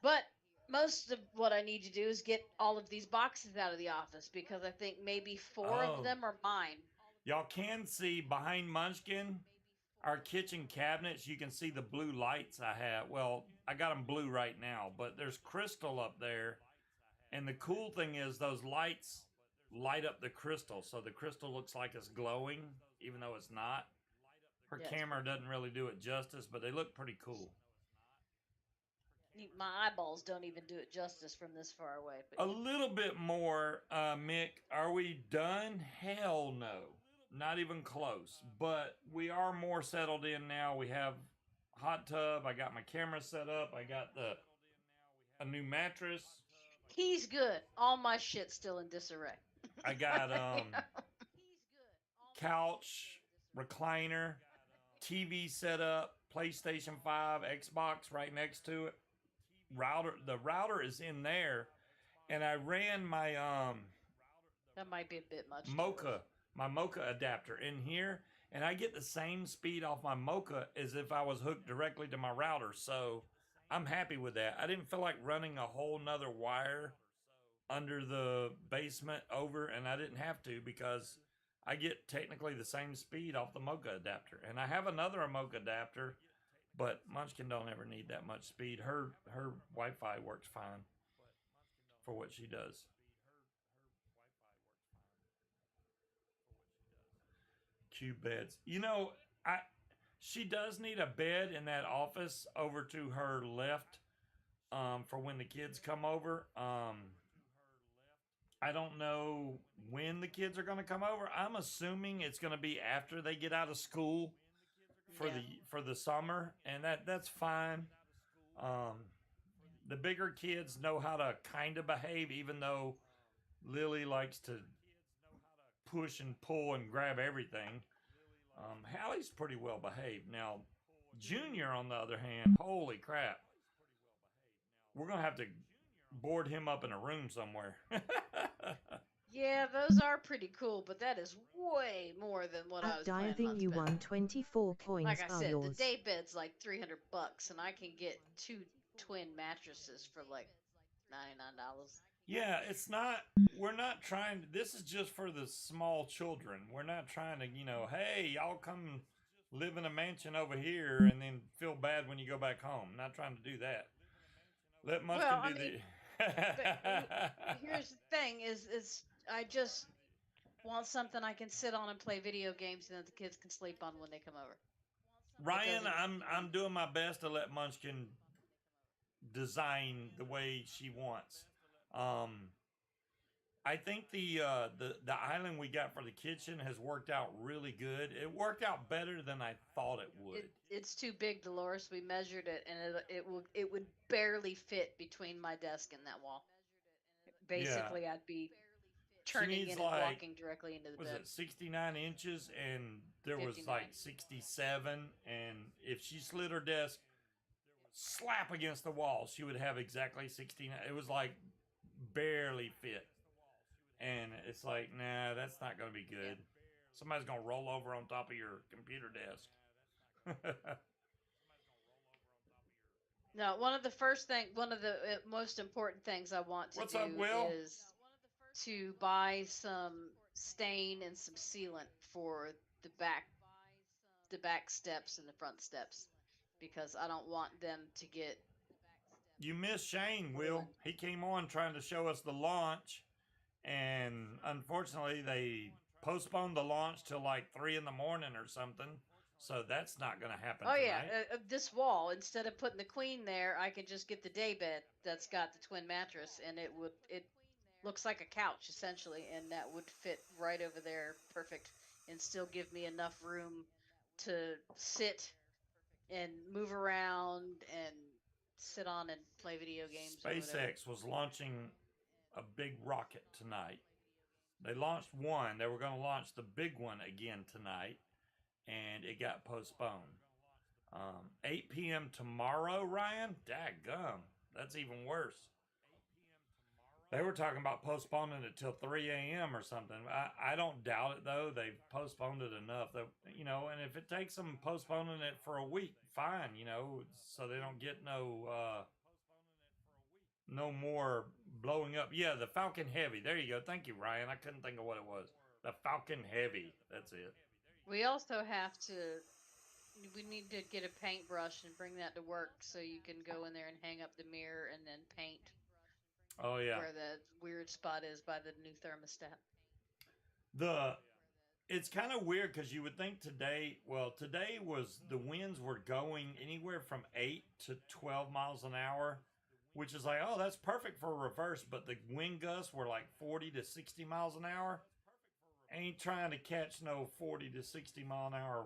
Speaker 2: But most of what I need to do is get all of these boxes out of the office, because I think maybe 4 of them are mine.
Speaker 1: Y'all can see behind Munchkin, our kitchen cabinets, you can see the blue lights I have. Well, I got them blue right now, but there's crystal up there. And the cool thing is those lights light up the crystal. So the crystal looks like it's glowing, even though it's not. Her camera doesn't really do it justice, but they look pretty cool.
Speaker 2: My eyeballs don't even do it justice from this far away.
Speaker 1: But a little bit more, Mick. Are we done? Hell no. Not even close, but we are more settled in now. We have hot tub. I got my camera set up. I got a new mattress.
Speaker 2: He's good. All my shit's still in disarray.
Speaker 1: I got couch, recliner, TV set up, PlayStation 5, Xbox right next to it. Router. The router is in there, and I ran my
Speaker 2: that might be a bit much.
Speaker 1: My Mocha adapter in here, and I get the same speed off my Mocha as if I was hooked directly to my router. So I'm happy with that. I didn't feel like running a whole nother wire under the basement over, and I didn't have to because I get technically the same speed off the Mocha adapter. And I have another Mocha adapter, but Munchkin don't ever need that much speed. Her Wi-Fi works fine for what she does. Cube beds. You know, she does need a bed in that office over to her left for when the kids come over. I don't know when the kids are going to come over. I'm assuming it's going to be after they get out of school for the summer, and that's fine. The bigger kids know how to kind of behave, even though Lily likes to push and pull and grab everything. Hallie's pretty well behaved. Now, Junior, on the other hand, holy crap. We're going to have to board him up in a room somewhere.
Speaker 2: Yeah, those are pretty cool, but that is way more than what I was planning on
Speaker 3: Dirething, you
Speaker 2: spending.
Speaker 3: won 24 coins.
Speaker 2: Like I
Speaker 3: are
Speaker 2: said,
Speaker 3: yours.
Speaker 2: the day bed's like $300, and I can get 2 twin mattresses for like $99.
Speaker 1: Yeah, it's not. We're not trying. This is just for the small children. We're not trying to, hey, y'all come live in a mansion over here and then feel bad when you go back home. Not trying to do that. Let Munchkin do the.
Speaker 2: But here's the thing: is I just want something I can sit on and play video games, and that the kids can sleep on when they come over.
Speaker 1: Ryan, I'm doing my best to let Munchkin design the way she wants. I think the island we got for the kitchen has worked out really good. It worked out better than I thought it would.
Speaker 2: It's too big, Dolores. We measured it, and it would barely fit between my desk and that wall. Basically, I'd be turning in and walking directly into the bed.
Speaker 1: Was it 69 inches? And there 59. Was like 67. And if she slid her desk slap against the wall, she would have exactly 69. It was like barely fit. And it's like, nah, that's not going to be good. Yeah. Somebody's going to roll over on top of your computer desk.
Speaker 2: No, one of the most important things I want to is to buy some stain and some sealant for the back steps and the front steps, because I don't want them to get.
Speaker 1: You missed Shane, Will. He came on trying to show us the launch, and unfortunately they postponed the launch till like 3 a.m. or something. So that's not going to happen tonight.
Speaker 2: Yeah, this wall, instead of putting the queen there, I could just get the day bed that's got the twin mattress, and it looks like a couch essentially, and that would fit right over there perfect, and still give me enough room to sit and move around and sit on and play video games.
Speaker 1: SpaceX was launching a big rocket tonight. They launched one. They were going to launch the big one again tonight, and it got postponed. 8 p.m. tomorrow, Ryan? Daggum. That's even worse. They were talking about postponing it till 3 a.m. or something. I don't doubt it, though. They've postponed it enough that, and if it takes them postponing it for a week, fine, so they don't get no more blowing up. Yeah, the Falcon Heavy. There you go. Thank you, Ryan. I couldn't think of what it was. The Falcon Heavy. That's it.
Speaker 2: We also we need to get a paintbrush and bring that to work so you can go in there and hang up the mirror and then paint.
Speaker 1: Oh, yeah.
Speaker 2: Where the weird spot is by the new thermostat.
Speaker 1: It's kind of weird because you would think today was the winds were going anywhere from 8 to 12 miles an hour, which is like, oh, that's perfect for a reverse, but the wind gusts were like 40 to 60 miles an hour. Ain't trying to catch no 40 to 60 mile an hour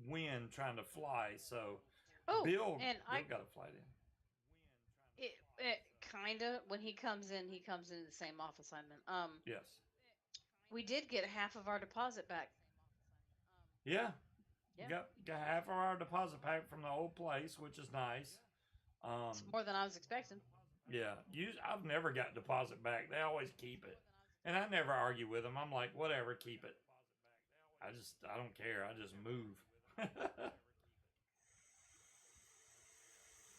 Speaker 1: wind trying to fly. So Bill got a flight in.
Speaker 2: It kind of, when he comes in the same office I'm in.
Speaker 1: Yes.
Speaker 2: We did get half of our deposit back.
Speaker 1: Yeah. Got half of our deposit back from the old place, which is nice.
Speaker 2: It's more than I was expecting.
Speaker 1: Yeah. I've never got deposit back. They always keep it. And I never argue with them. I'm like, whatever, keep it. I don't care. I just move.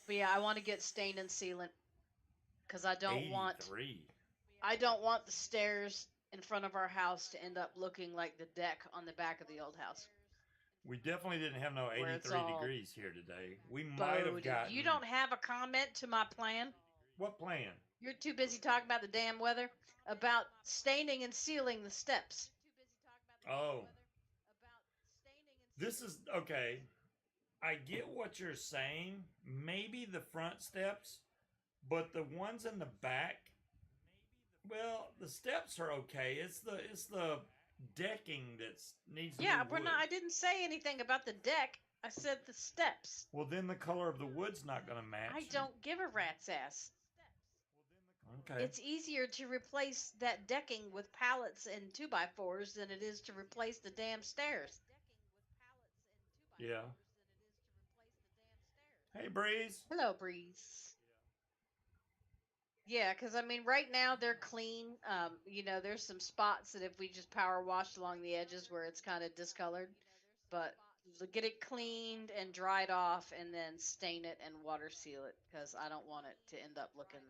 Speaker 2: But yeah, I want to get stain and sealant. Because I don't
Speaker 1: 83.
Speaker 2: want the stairs in front of our house to end up looking like the deck on the back of the old house.
Speaker 1: We definitely didn't have no 83 degrees here today. We might have gotten...
Speaker 2: You don't have a comment to my plan?
Speaker 1: What plan?
Speaker 2: You're too busy talking about the damn weather. About staining and sealing the steps.
Speaker 1: Oh. This is... Okay. I get what you're saying. Maybe the front steps But the ones in the back, well, the steps are okay. It's the decking that's needs
Speaker 2: Yeah,
Speaker 1: new
Speaker 2: we're
Speaker 1: wood.
Speaker 2: not. I didn't say anything about the deck. I said the steps.
Speaker 1: Well, then the color of the wood's not going to match.
Speaker 2: I don't give a rat's ass.
Speaker 1: Okay.
Speaker 2: It's easier to replace that decking with pallets and 2x4s than it is to replace the damn stairs.
Speaker 1: Yeah. Hey, Breeze.
Speaker 2: Hello, Breeze. Yeah, because I mean, right now they're clean. There's some spots that if we just power washed along the edges where it's kind of discolored, but get it cleaned and dried off and then stain it and water seal it because I don't want it to end up looking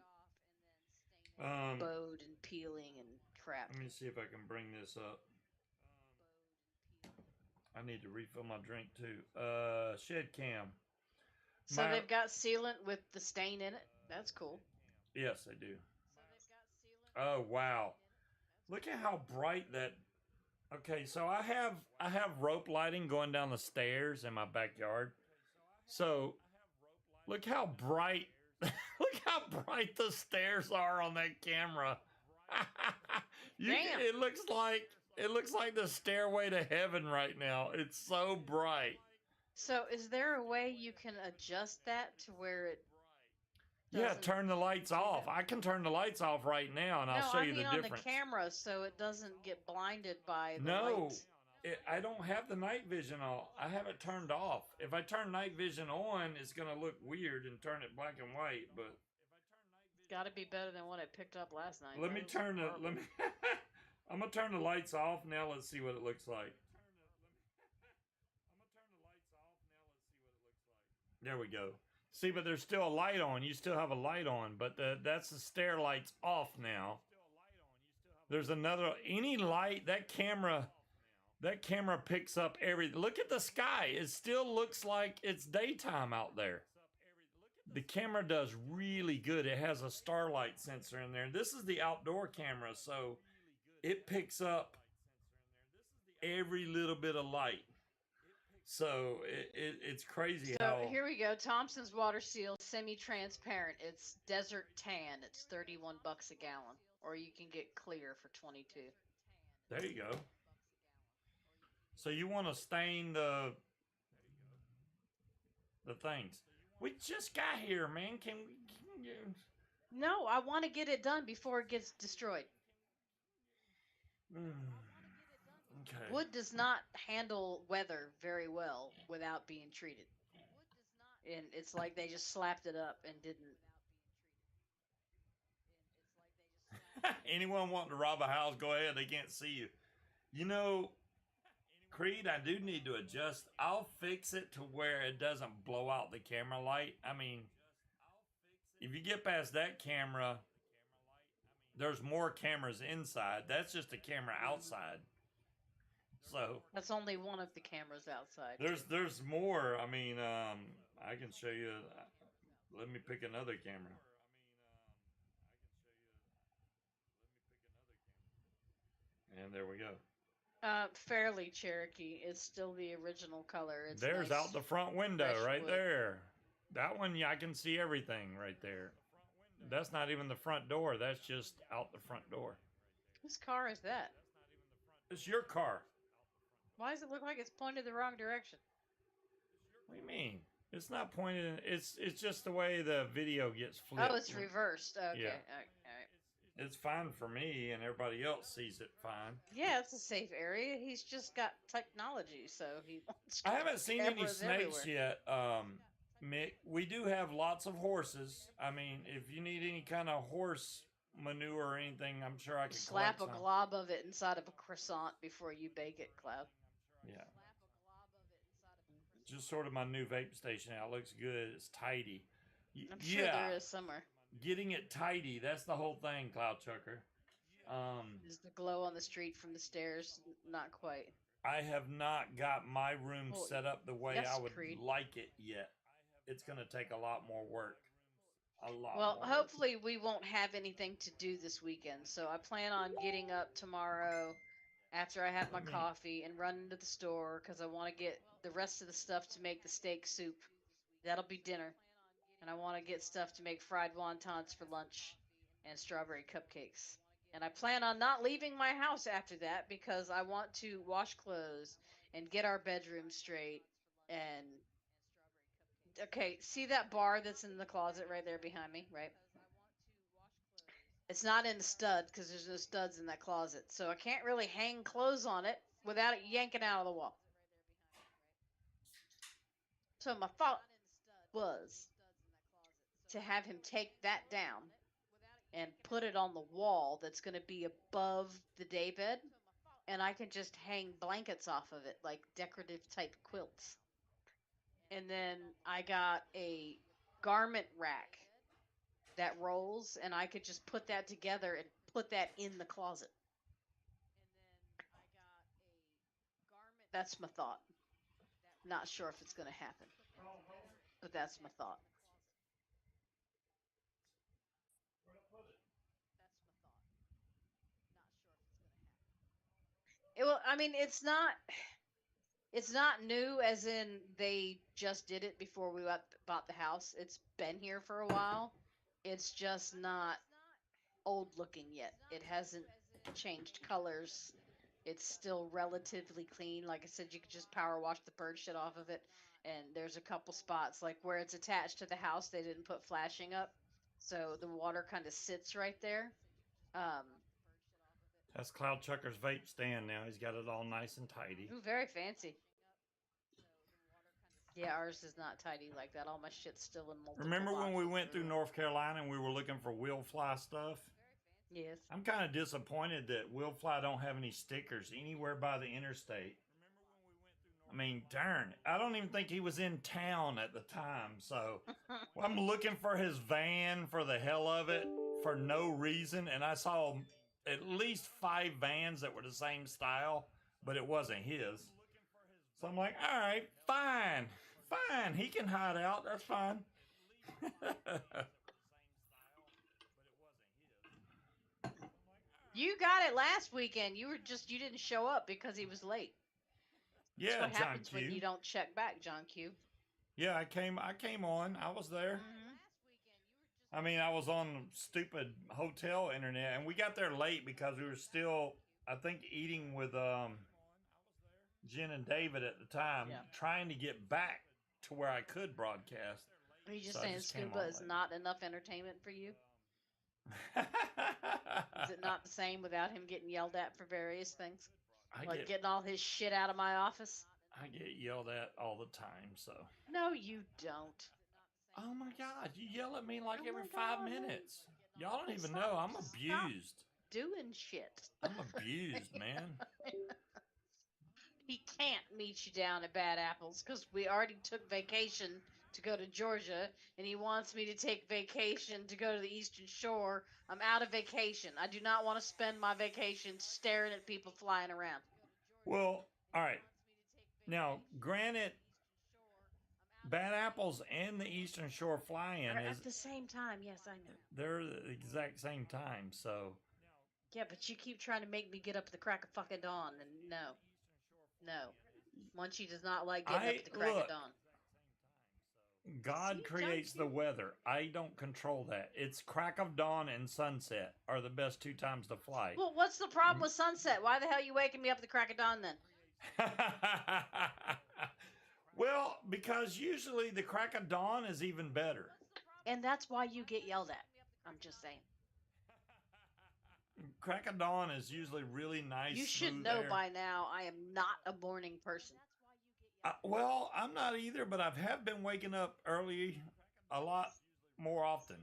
Speaker 2: bowed and peeling and crap.
Speaker 1: Let me see if I can bring this up. I need to refill my drink too. Shed cam.
Speaker 2: So they've got sealant with the stain in it. That's cool.
Speaker 1: Yes, they do. Oh wow! Look at how bright that. Okay, so I have rope lighting going down the stairs in my backyard. So look how bright look how bright the stairs are on that camera.
Speaker 2: Damn.
Speaker 1: It looks like the stairway to heaven right now. It's so bright.
Speaker 2: So is there a way you can adjust that to where it
Speaker 1: Yeah, turn the lights off. I can turn the lights off right now, and I'll show you the difference.
Speaker 2: on the camera, so it doesn't get blinded by the
Speaker 1: No,
Speaker 2: lights.
Speaker 1: I don't have the night vision on. I have it turned off. If I turn night vision on, it's gonna look weird and turn it black and white. But
Speaker 2: It's got to be better than what I picked up last night.
Speaker 1: let me turn the let me. I'm gonna turn the lights off now. Let's see what it looks like. There we go. See, but there's still a light on. You still have a light on, but that's the stair lights off now. There's any light that camera picks up look at the sky. It still looks like it's daytime out there. The camera does really good. It has a starlight sensor in there. This is the outdoor camera, so it picks up every little bit of light. So it's crazy.
Speaker 2: So here we go. Thompson's water seal, semi-transparent. It's desert tan. It's $31 a gallon, or you can get clear for 22.
Speaker 1: There you go. So you want to stain the things? We just got here, man. Can you...
Speaker 2: No, I want to get it done before it gets destroyed.
Speaker 1: Okay.
Speaker 2: Wood does not handle weather very well without being treated. And it's like they just slapped it up and didn't.
Speaker 1: Anyone wanting to rob a house, go ahead. They can't see you. You know, Creed, I do need to adjust. I'll fix it to where it doesn't blow out the camera light. I mean, if you get past that camera, there's more cameras inside. That's just a camera outside. So
Speaker 2: that's only one of the cameras outside.
Speaker 1: There's more. I mean, I can show you. Let me pick another camera. And there we go.
Speaker 2: Fairly Cherokee is still the original color. It's
Speaker 1: There's
Speaker 2: nice,
Speaker 1: out the front window right
Speaker 2: wood.
Speaker 1: there. That one, yeah, I can see everything right there. That's not even the front door. That's just out the front door.
Speaker 2: Whose car is that?
Speaker 1: It's your car.
Speaker 2: Why does it look like it's pointed the wrong direction?
Speaker 1: What do you mean? It's not pointed. It's just the way the video gets flipped.
Speaker 2: Oh, it's reversed. Okay.
Speaker 1: Yeah.
Speaker 2: All right.
Speaker 1: It's fine for me, and everybody else sees it fine.
Speaker 2: Yeah, it's a safe area. He's just got technology, so he wants.
Speaker 1: I haven't seen any snakes
Speaker 2: everywhere.
Speaker 1: yet, Mick. We do have lots of horses. I mean, if you need any kind of horse manure or anything, I'm sure I can
Speaker 2: slap a glob of it inside of a croissant before you bake it, Cloud.
Speaker 1: Yeah. Just sort of my new vape station out. It looks good. It's tidy.
Speaker 2: I'm sure there is somewhere.
Speaker 1: Getting it tidy. That's the whole thing, Cloud Chucker.
Speaker 2: Is the glow on the street from the stairs not quite?
Speaker 1: I have not got my room set up the way I would
Speaker 2: Creed.
Speaker 1: like it yet. It's going to take a lot more work.
Speaker 2: Well, hopefully we won't have anything to do this weekend. So I plan on getting up tomorrow after I have my coffee and run into the store because I want to get the rest of the stuff to make the steak soup. That'll be dinner. and I want to get stuff to make fried wontons for lunch and strawberry cupcakes. And I plan on not leaving my house after that because I want to wash clothes and get our bedroom straight. And okay, see that bar that's in the closet right there behind me, right? It's not in the stud because there's no studs in that closet. So I can't really hang clothes on it without it yanking out of the wall. So my thought was to have him take that down and put it on the wall that's going to be above the daybed, and I can just hang blankets off of it like decorative type quilts. And then I got a garment rack that rolls, and I could just put that together and put that in the closet. That's my thought. Not sure if it's going to happen, but that's my thought. It will. I mean, it's not new as in they just did it before we bought the house. It's been here for a while. It's just not old looking yet. It hasn't changed colors. It's still relatively clean. Like I said, you could just power wash the bird shit off of it. And there's a couple spots like where it's attached to the house, they didn't put flashing up. So the water kind of sits right there. Um,
Speaker 1: That's Cloud Chucker's vape stand now. He's got it all nice and tidy.
Speaker 2: Ooh, very fancy. Yeah, ours is not tidy like that. All my shit's still in multiple
Speaker 1: Remember when we
Speaker 2: boxes.
Speaker 1: went through North Carolina and we were looking for Willfly stuff?
Speaker 2: Yes.
Speaker 1: I'm kind of disappointed that Willfly don't have any stickers anywhere by the interstate. I mean, darn, I don't even think he was in town at the time. So well, I'm looking for his van for the hell of it for no reason. And I saw at least 5 vans that were the same style, but it wasn't his. So I'm like, all right, fine. He can hide out. That's fine.
Speaker 2: You got it last weekend. You didn't show up because he was late.
Speaker 1: Yeah,
Speaker 2: That's what
Speaker 1: John
Speaker 2: happens
Speaker 1: Q.
Speaker 2: when you don't check back, John Q.
Speaker 1: Yeah, I came on. I was there.
Speaker 2: Mm-hmm.
Speaker 1: I mean, I was on stupid hotel internet, and we got there late because we were still, I think, eating with Jen and David at the time, trying to get back to where I could broadcast.
Speaker 2: Are you just saying scuba is not enough entertainment for you? Is it not the same without him getting yelled at for various things? Getting all his shit out of my office?
Speaker 1: I get yelled at all the time, so.
Speaker 2: No, you don't.
Speaker 1: Oh my God, you yell at me like every 5 minutes. Y'all don't even know. I'm abused.
Speaker 2: Doing shit.
Speaker 1: I'm abused, man.
Speaker 2: He can't meet you down at Bad Apples because we already took vacation to go to Georgia, and he wants me to take vacation to go to the Eastern Shore. I'm out of vacation. I do not want to spend my vacation staring at people flying around.
Speaker 1: Well, all right. Now, granted, Bad Apples and the Eastern Shore fly-in is
Speaker 2: at the same time. Yes, I know.
Speaker 1: They're the exact same time, so.
Speaker 2: Yeah, but you keep trying to make me get up at the crack of fucking dawn, and no. Munchie does not like getting up at the crack of dawn.
Speaker 1: God creates the weather. I don't control that. It's crack of dawn and sunset are the best 2 times to fly.
Speaker 2: Well, what's the problem with sunset? Why the hell are you waking me up at the crack of dawn then?
Speaker 1: Well, because usually the crack of dawn is even better.
Speaker 2: And that's why you get yelled at. I'm just saying.
Speaker 1: Crack of dawn is usually really nice.
Speaker 2: You should know by now I am not a morning person.
Speaker 1: Well, I'm not either, but I have been waking up early a lot more often.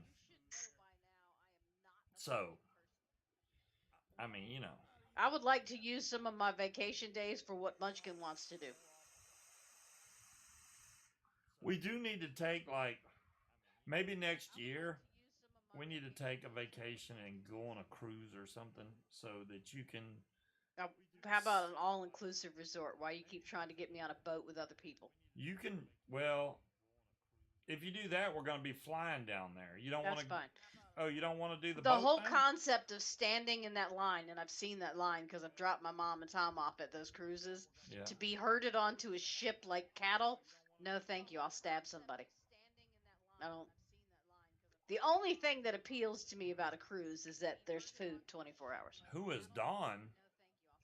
Speaker 1: So, I mean, you know.
Speaker 2: I would like to use some of my vacation days for what Munchkin wants to do.
Speaker 1: We do need to take, like, maybe next year, we need to take a vacation and go on a cruise or something so that you can...
Speaker 2: How about an all-inclusive resort? Why you keep trying to get me on a boat with other people?
Speaker 1: You can, well, if you do that, we're going to be flying down there. You don't want to...
Speaker 2: That's fine.
Speaker 1: Oh, you don't want to do the
Speaker 2: boat whole
Speaker 1: thing?
Speaker 2: Concept of standing in that line, and I've seen that line because I've dropped my mom and Tom off at those cruises, to be herded onto a ship like cattle, no thank you, I'll stab somebody. The only thing that appeals to me about a cruise is that there's food 24 hours.
Speaker 1: Who is Dawn?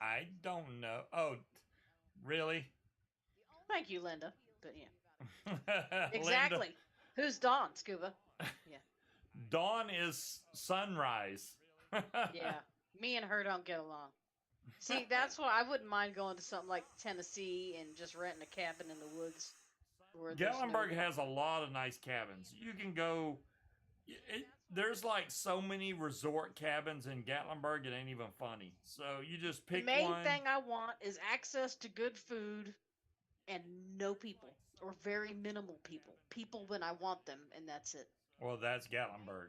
Speaker 1: I don't know. Oh, really?
Speaker 2: Thank you, Linda. But yeah.
Speaker 1: Linda.
Speaker 2: Exactly. Who's Dawn, Scuba? Yeah.
Speaker 1: Dawn is sunrise.
Speaker 2: Yeah. Me and her don't get along. See, that's why I wouldn't mind going to something like Tennessee and just renting a cabin in the woods. Where
Speaker 1: Gatlinburg has a lot of nice cabins. You can go. There's like so many resort cabins in Gatlinburg, it ain't even funny. So you just pick one.
Speaker 2: The main thing I want is access to good food and no people, or very minimal people. People when I want them, and that's it.
Speaker 1: Well, that's Gatlinburg.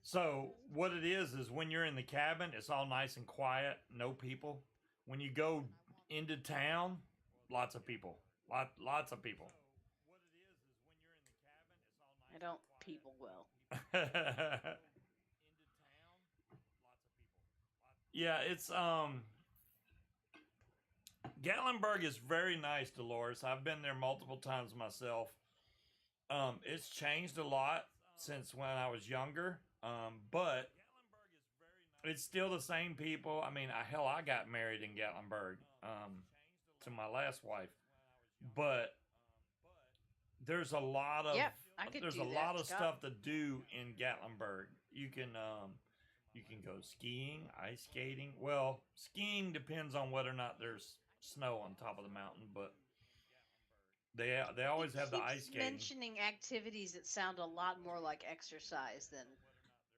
Speaker 1: So what it is when you're in the cabin, it's all nice and quiet, no people. When you go into town, lots of people. Lots of people.
Speaker 2: I don't people well.
Speaker 1: Yeah, it's Gatlinburg is very nice, Dolores. I've been there multiple times myself. It's changed a lot since when I was younger. But it's still the same people. I mean, hell, I got married in Gatlinburg to my last wife. But there's a lot of stuff to do in Gatlinburg. You can go skiing, ice skating. Well, skiing depends on whether or not there's snow on top of the mountain, but they always have the ice skating.
Speaker 2: Mentioning activities that sound a lot more like exercise than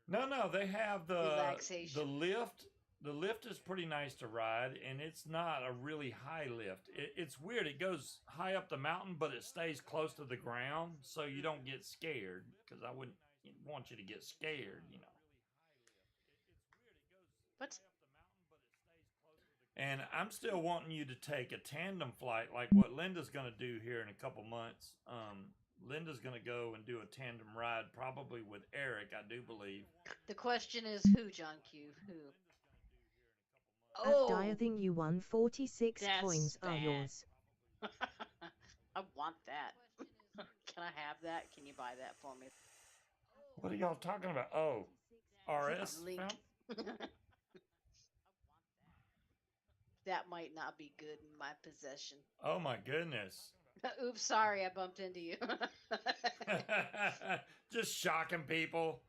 Speaker 1: No, they have the
Speaker 2: relaxation.
Speaker 1: The lift. The lift is pretty nice to ride, and it's not a really high lift. It's weird. It goes high up the mountain, but it stays close to the ground, so you don't get scared, because I wouldn't want you to get scared, you know.
Speaker 2: What?
Speaker 1: And I'm still wanting you to take a tandem flight like what Linda's going to do here in a couple months. Linda's going to go and do a tandem ride, probably with Eric, I do believe.
Speaker 2: The question is who, John Q? Who?
Speaker 3: At dirething you won 46 coins are yours.
Speaker 2: I want that. Can I have that? Can you buy that for me?
Speaker 1: What are y'all talking about? Oh, RS?
Speaker 2: That might not be good in my possession.
Speaker 1: Oh my goodness.
Speaker 2: Oops, sorry, I bumped into you.
Speaker 1: Just shocking people.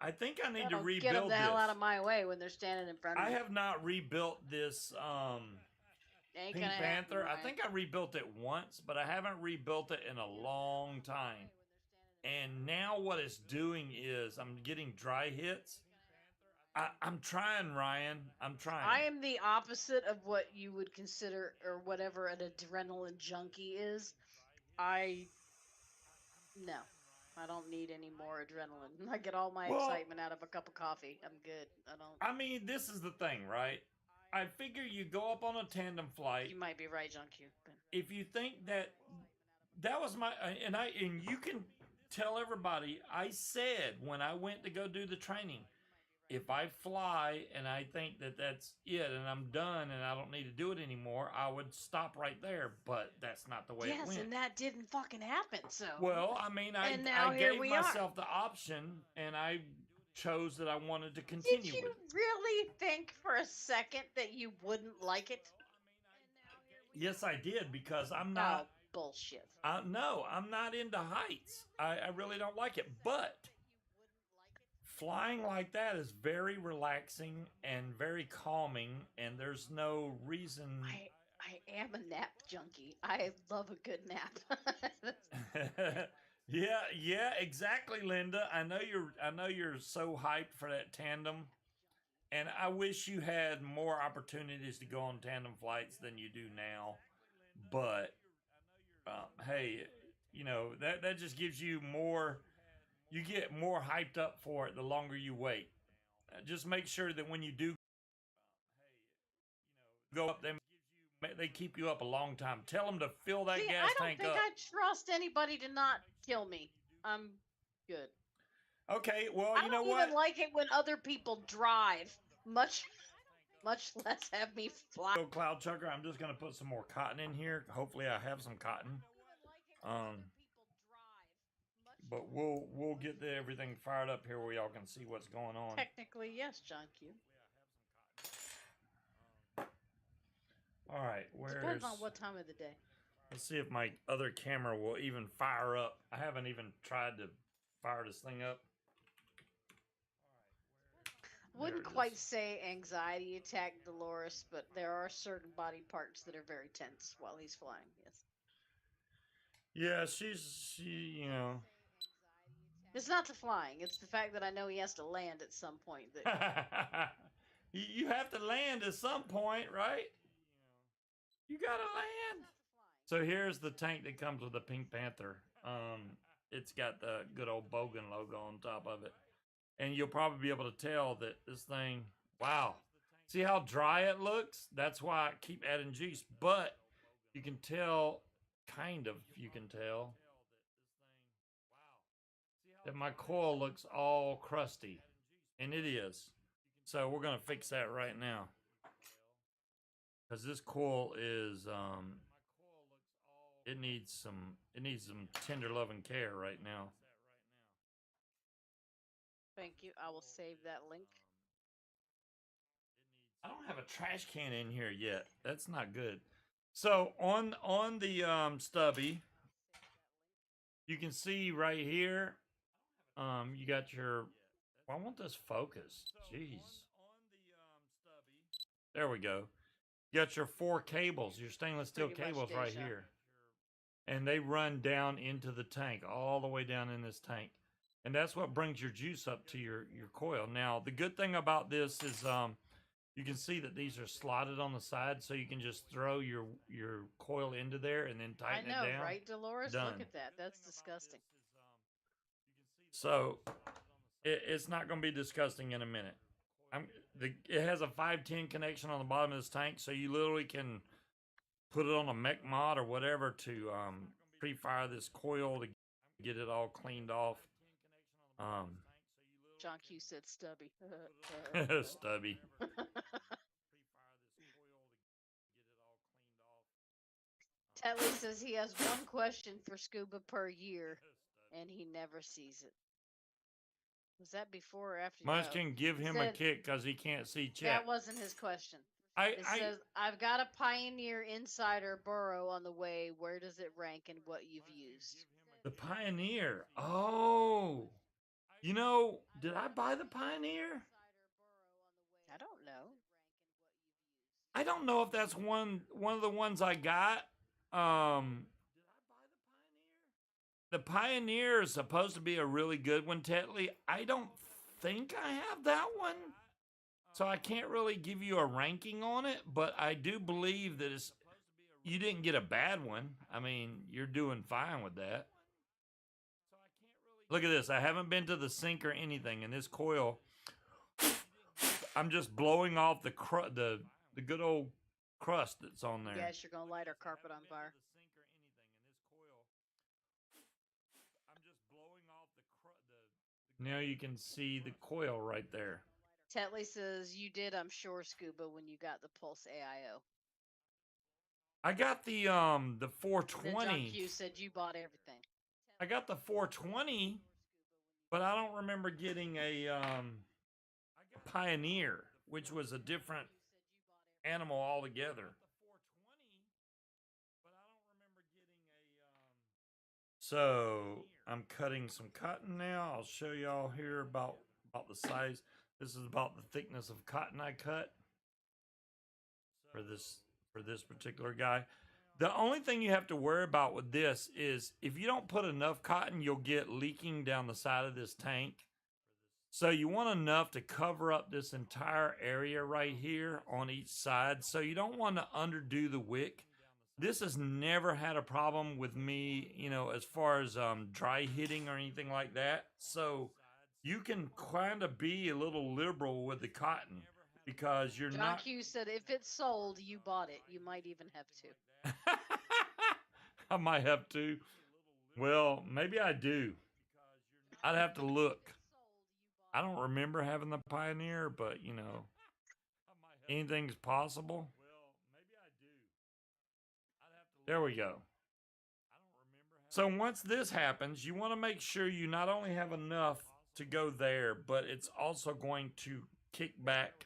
Speaker 1: I think I need to rebuild
Speaker 2: get them the hell
Speaker 1: this.
Speaker 2: out of my way when they're standing in front of me.
Speaker 1: I have not rebuilt this Pink Panther. I think I rebuilt it once, but I haven't rebuilt it in a long time. And now what it's doing is I'm getting dry hits. I'm trying, Ryan. I'm trying.
Speaker 2: I am the opposite of what you would consider, or whatever an adrenaline junkie is. No. I don't need any more adrenaline. I get all my excitement out of a cup of coffee. I'm good.
Speaker 1: I mean, this is the thing, right? I figure you go up on a tandem flight.
Speaker 2: You might be right, John Q.
Speaker 1: If you think that was my and you can tell everybody, I said when I went to go do the training, if I fly and I think that that's it and I'm done and I don't need to do it anymore, I would stop right there. But that's not the way it went.
Speaker 2: Yes, and that didn't fucking happen. So
Speaker 1: well, I mean, I gave myself the option, and I chose that I wanted to continue.
Speaker 2: Did you really think for a second that you wouldn't like it?
Speaker 1: Yes, I did, because I'm not.
Speaker 2: Oh, bullshit.
Speaker 1: No, I'm not into heights. I really don't like it, but flying like that is very relaxing and very calming, and there's no reason.
Speaker 2: I am a nap junkie. I love a good nap.
Speaker 1: Yeah, exactly, Linda. I know you're so hyped for that tandem, and I wish you had more opportunities to go on tandem flights than you do now. But hey, you know that just gives you more. You get more hyped up for it the longer you wait. Just make sure that when you do go up, they keep you up a long time. Tell them to fill that gas tank up.
Speaker 2: I don't think I trust anybody to not kill me. I'm good.
Speaker 1: Okay, well, you know what?
Speaker 2: I don't even like it when other people drive. Much less have me fly.
Speaker 1: So, Cloud Chucker, I'm just going to put some more cotton in here. Hopefully I have some cotton. but we'll get everything fired up here where y'all can see what's going on.
Speaker 2: Technically, yes, John Q.
Speaker 1: All right,
Speaker 2: Depends on what time of the day.
Speaker 1: Let's see if my other camera will even fire up. I haven't even tried to fire this thing up.
Speaker 2: Wouldn't quite say anxiety attack Dolores, but there are certain body parts that are very tense while he's flying. Yes.
Speaker 1: Yeah, she, you know.
Speaker 2: It's not the flying. It's the fact that I know he has to land at some point. That
Speaker 1: you have to land at some point, right? You gotta land. So here's the tank that comes with the Pink Panther. It's got the good old Bogan logo on top of it. And you'll probably be able to tell that this thing, wow. See how dry it looks? That's why I keep adding juice. But you can tell, kind of, you can tell, that my coil looks all crusty. And it is. So we're going to fix that right now. Because this coil is, it needs some tender love and care right now.
Speaker 2: Thank you. I will save that link.
Speaker 1: I don't have a trash can in here yet. That's not good. So on the stubby, you can see right here, you got your. Well, I want this focused. Jeez. There we go. You got your 4 cables, your stainless steel cables right here, and they run down into the tank, all the way down in this tank. And that's what brings your juice up to your coil. Now, the good thing about this is you can see that these are slotted on the side, so you can just throw your coil into there and then tighten it down.
Speaker 2: I know, right, Dolores?
Speaker 1: Done.
Speaker 2: Look at that. That's disgusting.
Speaker 1: So it's not going to be disgusting in a minute. It has a 510 connection on the bottom of this tank, so you literally can put it on a mech mod or whatever to pre-fire this coil to get it all cleaned off.
Speaker 2: John Q said stubby.
Speaker 1: Stubby.
Speaker 2: Tetley says he has one question for Scuba per year, and he never sees it. Was that before or after?
Speaker 1: Munchkin, give him a kick because he can't see chat.
Speaker 2: That wasn't his question. It says, I've got a Pioneer Insider Burrow on the way. Where does it rank and what you've used?
Speaker 1: The Pioneer. Oh. You know, did I buy the Pioneer?
Speaker 2: I don't know.
Speaker 1: I don't know if that's one of the ones I got. The Pioneer is supposed to be a really good one, Tetley. I don't think I have that one. So I can't really give you a ranking on it, but I do believe that you didn't get a bad one. I mean, you're doing fine with that. Look at this. I haven't been to the sink or anything, and this coil, I'm just blowing off the good old crust that's on there.
Speaker 2: Yes, you're going to light our carpet on fire.
Speaker 1: Now you can see the coil right there.
Speaker 2: Tetley says you did, I'm sure, Scuba, when you got the Pulse AIO.
Speaker 1: I got the 420.
Speaker 2: Then John Q said you bought everything.
Speaker 1: I got the 420, but I don't remember getting a Pioneer, which was a different animal altogether. So I'm cutting some cotton now. I'll show y'all here about the size. This is about the thickness of cotton I cut for this particular guy. The only thing you have to worry about with this is if you don't put enough cotton, you'll get leaking down the side of this tank. So you want enough to cover up this entire area right here on each side. So you don't want to underdo the wick. This has never had a problem with me, you know, as far as dry hitting or anything like that. So you can kind of be a little liberal with the cotton because you're not.
Speaker 2: John Q said if it's sold, you bought it. You might even have to.
Speaker 1: I might have to. Well, maybe I do. I'd have to look. I don't remember having the Pioneer, but you know, anything's possible. There we go. So once this happens, you want to make sure you not only have enough to go there, but it's also going to kick back.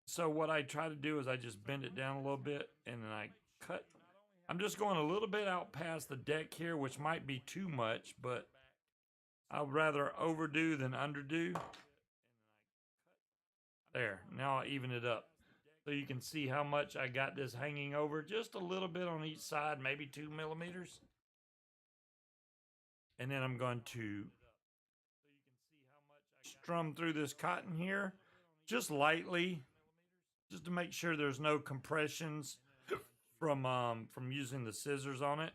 Speaker 1: So what I try to do is I just bend it down a little bit and then I cut. I'm just going a little bit out past the deck here, which might be too much, but I'd rather overdo than underdo. There, now I'll even it up. So you can see how much I got this hanging over, just a little bit on each side, maybe 2 millimeters. And then I'm going to strum through this cotton here, just lightly, just to make sure there's no compressions from using the scissors on it.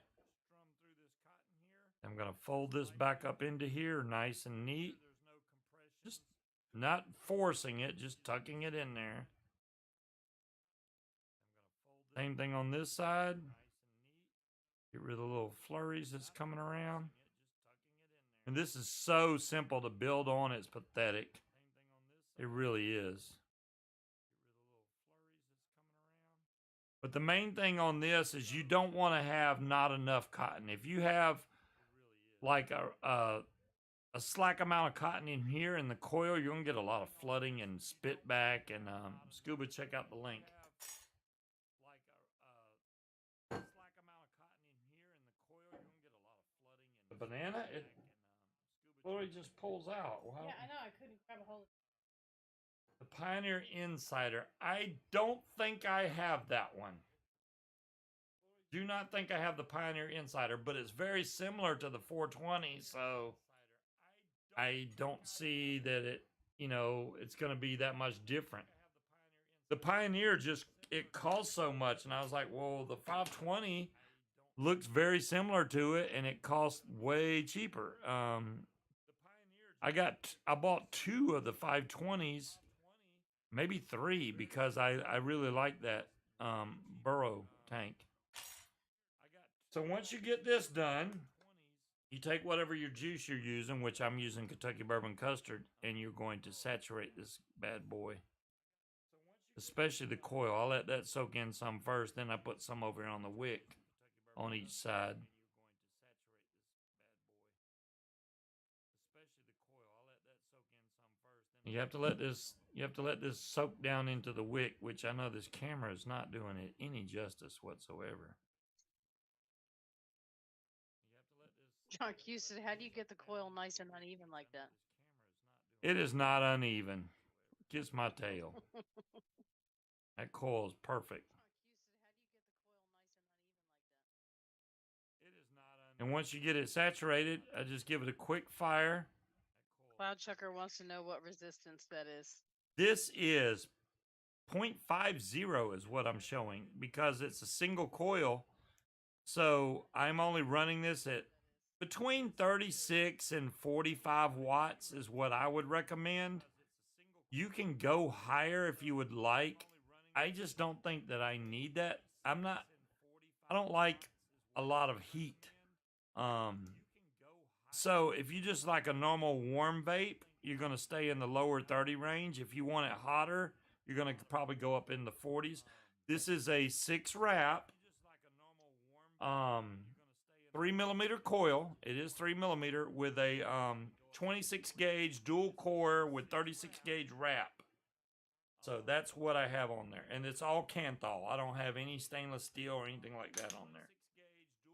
Speaker 1: I'm going to fold this back up into here, nice and neat. Just not forcing it, just tucking it in there. Same thing on this side. Get rid of the little flurries that's coming around. And this is so simple to build on, it's pathetic. It really is. But the main thing on this is you don't want to have not enough cotton. If you have like a slack amount of cotton in here in the coil, you're going to get a lot of flooding and spit back. And Scuba, check out the link. The banana, it literally just pulls out. Wow.
Speaker 2: Yeah, I know. I couldn't grab a hold of it.
Speaker 1: The Pioneer Insider. I don't think I have that one. Do not think I have the Pioneer Insider, but it's very similar to the 420, so I don't see that it's going to be that much different. The Pioneer it costs so much, and I was like, well, the 520 looks very similar to it, and it costs way cheaper. I bought 2 of the 520s, maybe 3, because I really like that burrow tank. So once you get this done, you take whatever your juice you're using, which I'm using Kentucky Bourbon Custard, and you're going to saturate this bad boy. Especially the coil. I'll let that soak in some first, then I put some over here on the wick on each side. You have to let this soak down into the wick, which I know this camera is not doing it any justice whatsoever.
Speaker 2: John Q said, how do you get the coil nice and uneven like that?
Speaker 1: It is not uneven. Kiss my tail. That coil is perfect. And once you get it saturated, I just give it a quick fire.
Speaker 2: Cloud Chucker wants to know what resistance that is.
Speaker 1: This is 0.50 is what I'm showing because it's a single coil. So I'm only running this at between 36 and 45 watts is what I would recommend. You can go higher if you would like. I just don't think that I need that. I don't like a lot of heat. So if you just like a normal warm vape, you're going to stay in the lower 30 range. If you want it hotter, you're going to probably go up in the 40s. This is a 6-wrap, 3mm coil. It is 3mm with a 26 gauge dual core with 36 gauge wrap. So that's what I have on there. And it's all Kanthal. I don't have any stainless steel or anything like that on there.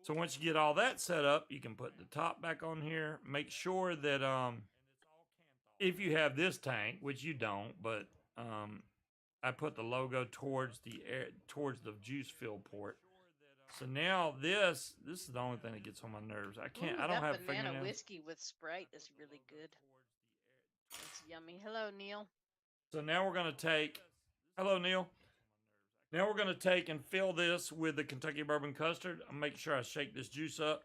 Speaker 1: So once you get all that set up, you can put the top back on here. Make sure that if you have this tank, which you don't, but I put the logo towards the juice fill port. So now this is the only thing that gets on my nerves. I don't have
Speaker 2: banana
Speaker 1: fingernails.
Speaker 2: whiskey with Sprite is really good. It's yummy. Hello, Neil.
Speaker 1: So now we're going to take, hello, Neil. Now we're going to take and fill this with the Kentucky Bourbon Custard. I'll make sure I shake this juice up.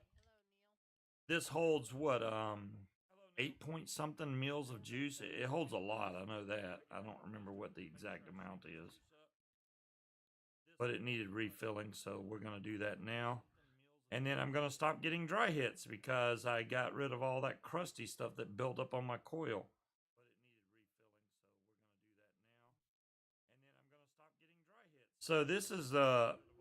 Speaker 1: This holds what, 8 point something mils of juice. It holds a lot. I know that. I don't remember what the exact amount is. But it needed refilling, so we're going to do that now. And then I'm going to stop getting dry hits because I got rid of all that crusty stuff that built up on my coil. So this is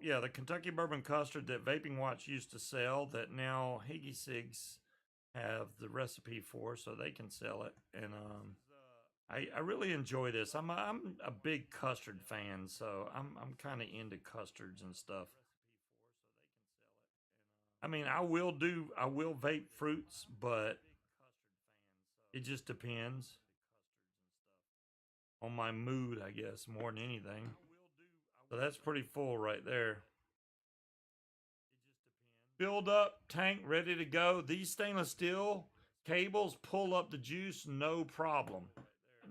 Speaker 1: yeah, the Kentucky bourbon custard that Vaping Watch used to sell, that now Higgy Sigs have the recipe for, so they can sell it. And I really enjoy this. I'm a big custard fan, so I'm kind of into custards and stuff. I mean, I will vape fruits, but it just depends on my mood, I guess, more than anything. So that's pretty full right there. Filled up, tank ready to go. These stainless steel cables pull up the juice, no problem.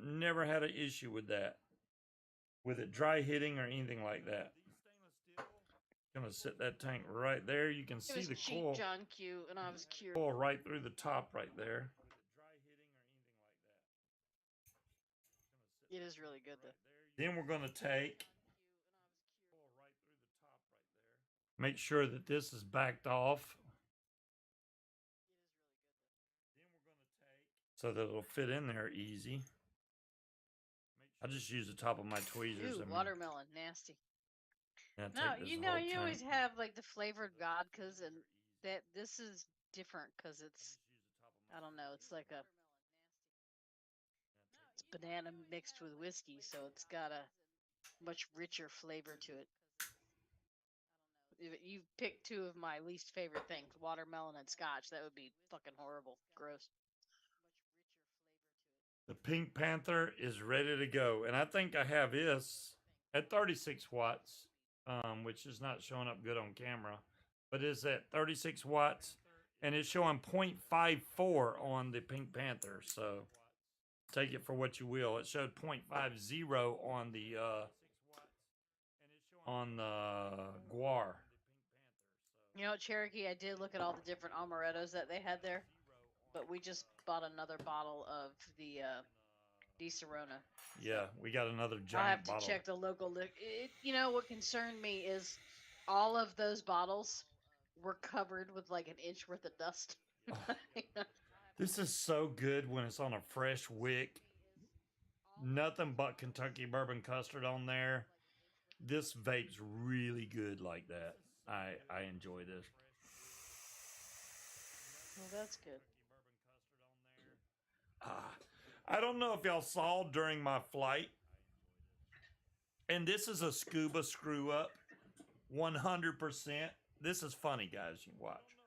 Speaker 1: Never had an issue with that, with it dry hitting or anything like that. Gonna sit that tank right there. You can see the
Speaker 2: cheap,
Speaker 1: coil.
Speaker 2: John Q, and I was curious.
Speaker 1: Coil right through the top right there.
Speaker 2: It is really good though.
Speaker 1: Then we're gonna take. Make sure that this is backed off, so that it'll fit in there easy. I just use the top of my tweezers.
Speaker 2: Ooh, watermelon, nasty.
Speaker 1: Yeah,
Speaker 2: No, you always have like the flavored vodkas, and that this is different because it's, I don't know, it's like it's banana mixed with whiskey, so it's got a much richer flavor to it. You picked two of my least favorite things, watermelon and scotch. That would be fucking horrible. Gross.
Speaker 1: The Pink Panther is ready to go. And I think I have this at 36 watts, which is not showing up good on camera, but it's at 36 watts, and it's showing 0.54 on the Pink Panther. So take it for what you will. It showed 0.50 on the Guar.
Speaker 2: You know, Cherokee, I did look at all the different amarettos that they had there, but we just bought another bottle of the Di Serrano.
Speaker 1: Yeah, we got another giant
Speaker 2: I have to
Speaker 1: bottle.
Speaker 2: check the local. You know, what concerned me is all of those bottles were covered with like an inch worth of dust.
Speaker 1: This is so good when it's on a fresh wick. Nothing but Kentucky bourbon custard on there. This vape's really good like that. I enjoy this.
Speaker 2: Well, that's good.
Speaker 1: I don't know if y'all saw during my flight, and this is a scuba screw up, 100%. This is funny, guys. You watch.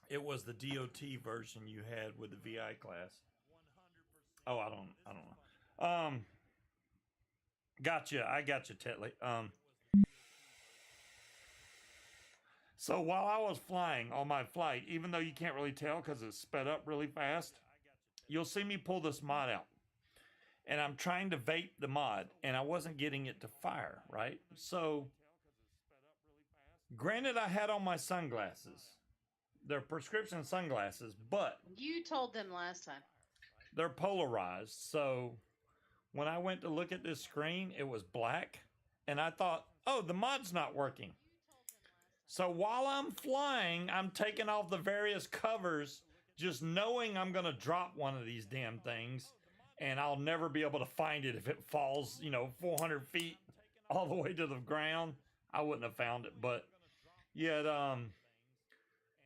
Speaker 1: It was the DOT version you had with the VI class. Oh, I don't know. Gotcha. I got you, Tetley. So while I was flying on my flight, even though you can't really tell because it's sped up really fast, you'll see me pull this mod out. And I'm trying to vape the mod, and I wasn't getting it to fire, right? So, granted, I had on my sunglasses. They're prescription sunglasses, but
Speaker 2: you told them last time.
Speaker 1: They're polarized. So, when I went to look at this screen, it was black. And I thought, oh, the mod's not working. So while I'm flying, I'm taking off the various covers, just knowing I'm going to drop one of these damn things, and I'll never be able to find it if it falls, 400 feet all the way to the ground. I wouldn't have found it, but yeah,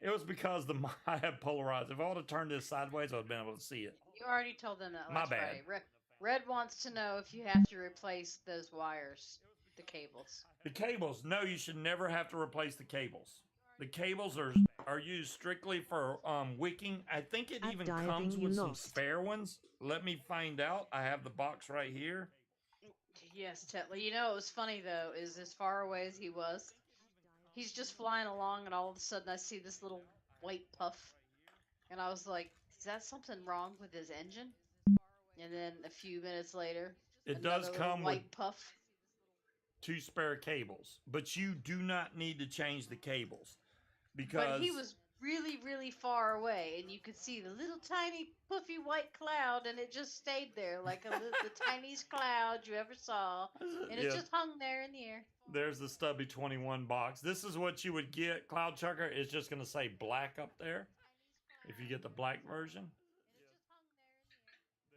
Speaker 1: it was because I had polarized. If I would have turned this sideways, I would have been able to see it.
Speaker 2: You already told them that last
Speaker 1: My bad.
Speaker 2: Friday. Red wants to know if you have to replace those wires, the cables.
Speaker 1: The cables, no, you should never have to replace the cables. The cables are used strictly for wicking. I think it even comes with some spare ones. Let me find out. I have the box right here.
Speaker 2: Yes, Tetley. You know, it was funny though, is as far away as he was, he's just flying along, and all of a sudden I see this little white puff, and I was like, is that something wrong with his engine? And then a few minutes later,
Speaker 1: it does come with
Speaker 2: white puff.
Speaker 1: 2 spare cables, but you do not need to change the cables because.
Speaker 2: But he was really, really far away, and you could see the little tiny puffy white cloud, and it just stayed there like the tiniest cloud you ever saw, and it just hung there in the air.
Speaker 1: There's the Stubby 21 box. This is what you would get. Cloud Chucker is just going to say black up there if you get the black version.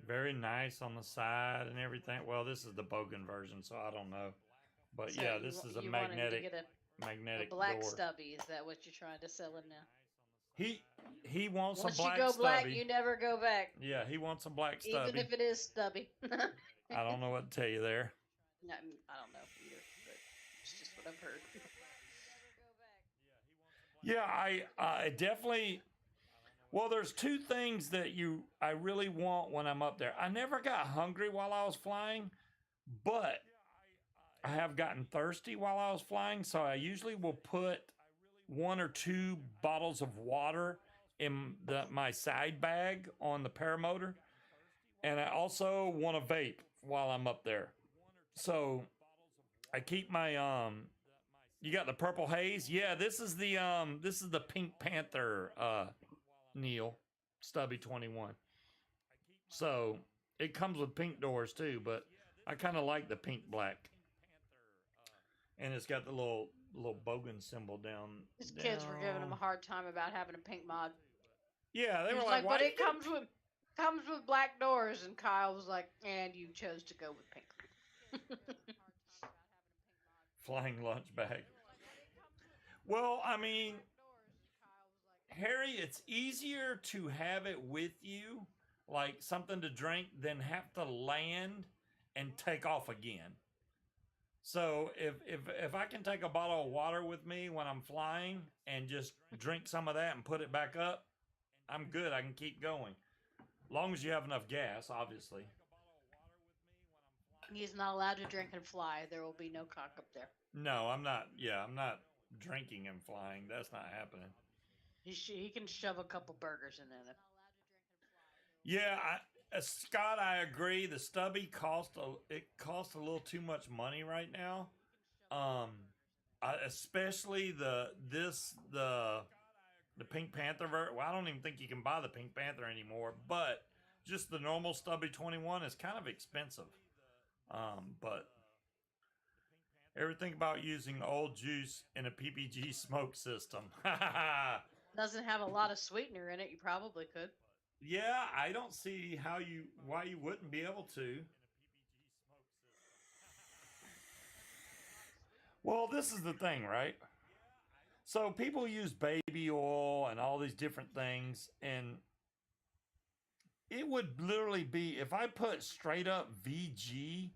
Speaker 1: Very nice on the side and everything. Well, this is the Bogan version, so I don't know. But
Speaker 2: So
Speaker 1: yeah, this is a
Speaker 2: you want him to
Speaker 1: magnetic
Speaker 2: get a
Speaker 1: magnetic
Speaker 2: black
Speaker 1: door.
Speaker 2: stubby? Is that what you're trying to sell him now?
Speaker 1: He wants
Speaker 2: Once
Speaker 1: a black
Speaker 2: you go
Speaker 1: stubby.
Speaker 2: black, you never go back.
Speaker 1: Yeah, he wants a black stubby.
Speaker 2: Even if it is stubby.
Speaker 1: I don't know what to tell you there.
Speaker 2: I don't know either, but it's just what I've heard.
Speaker 1: Yeah, I definitely. Well, there's two things that I really want when I'm up there. I never got hungry while I was flying, but I have gotten thirsty while I was flying, so I usually will put 1 or 2 bottles of water in my side bag on the paramotor, and I also want to vape while I'm up there. So I keep my you got the purple haze? Yeah, this is the Pink Panther Neil Stubby 21. So it comes with pink doors too, but I kind of like the pink black. And it's got the little bogan symbol down.
Speaker 2: His kids were giving him a hard time about having a pink mod.
Speaker 1: Yeah, they were
Speaker 2: like,
Speaker 1: why
Speaker 2: but it comes with black doors, and Kyle was like, and you chose to go with pink.
Speaker 1: Flying lunch bag. Well, I mean, Harry, it's easier to have it with you, like something to drink, than have to land and take off again. So if I can take a bottle of water with me when I'm flying and just drink some of that and put it back up, I'm good. I can keep going. Long as you have enough gas, obviously.
Speaker 2: He's not allowed to drink and fly. There will be no cock up there.
Speaker 1: No, I'm not. Yeah, I'm not drinking and flying. That's not happening.
Speaker 2: He can shove a couple burgers in there.
Speaker 1: Yeah, Scott, I agree. The stubby costs a little too much money right now. Especially the Pink Panther. Well, I don't even think you can buy the Pink Panther anymore. But just the normal stubby 21 is kind of expensive. But everything about using old juice in a PPG smoke system.
Speaker 2: Doesn't have a lot of sweetener in it. You probably could.
Speaker 1: Yeah, I don't see why you wouldn't be able to. Well, this is the thing, right? So people use baby oil and all these different things, and it would literally be, if I put straight up VG,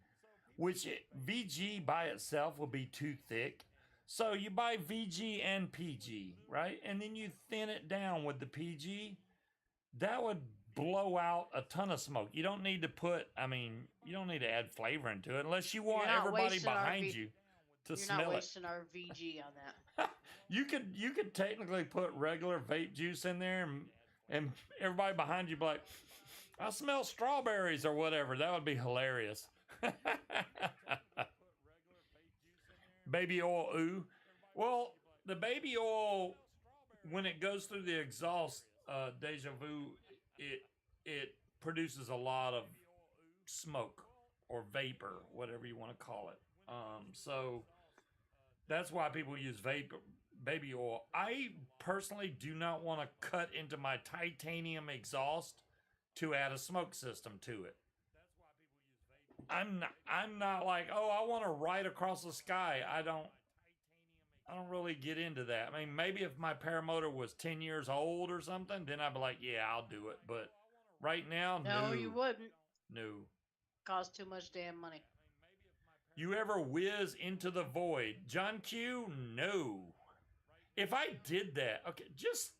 Speaker 1: VG by itself would be too thick. So you buy VG and PG, right? And then you thin it down with the PG. That would blow out a ton of smoke. You don't need to you don't need to add flavor into it unless you want everybody behind you to smell it.
Speaker 2: You're not wasting our VG on that.
Speaker 1: You could technically put regular vape juice in there and everybody behind you be like, I smell strawberries or whatever. That would be hilarious. Baby oil, ooh. Well, the baby oil, when it goes through the exhaust, Deja Vu, it produces a lot of smoke or vapor, whatever you want to call it. So that's why people use baby oil. I personally do not want to cut into my titanium exhaust to add a smoke system to it. I'm not like, oh, I want to ride across the sky. I don't really get into that. I mean, maybe if my paramotor was 10 years old or something, then I'd be like, yeah, I'll do it. But right now, no.
Speaker 2: You wouldn't.
Speaker 1: No.
Speaker 2: Cost too much damn money.
Speaker 1: You ever whiz into the void? John Q, no. If I did that, okay, just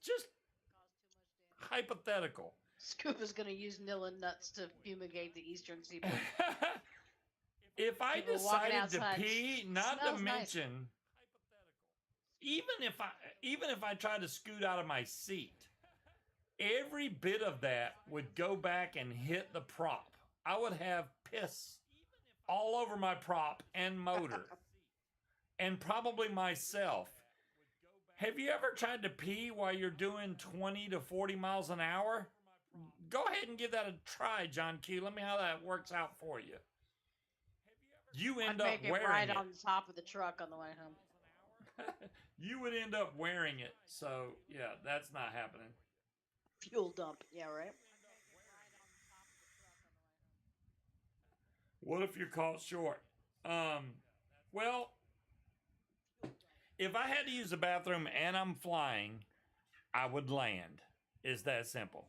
Speaker 1: hypothetical.
Speaker 2: Scuba's going to use Nilla nuts to fumigate the eastern seaboard.
Speaker 1: If I decided to pee, not to mention,
Speaker 2: nice.
Speaker 1: even if I tried to scoot out of my seat, every bit of that would go back and hit the prop. I would have piss all over my prop and motor, and probably myself. Have you ever tried to pee while you're doing 20 to 40 miles an hour? Go ahead and give that a try, John Q. Let me know how that works out for you. You end up wearing it.
Speaker 2: Right on the top of the truck on the way home.
Speaker 1: You would end up wearing it. So, yeah, that's not happening.
Speaker 2: Fuel dump. Yeah, right?
Speaker 1: What if you're caught short? Well, if I had to use the bathroom and I'm flying, I would land. It's that simple.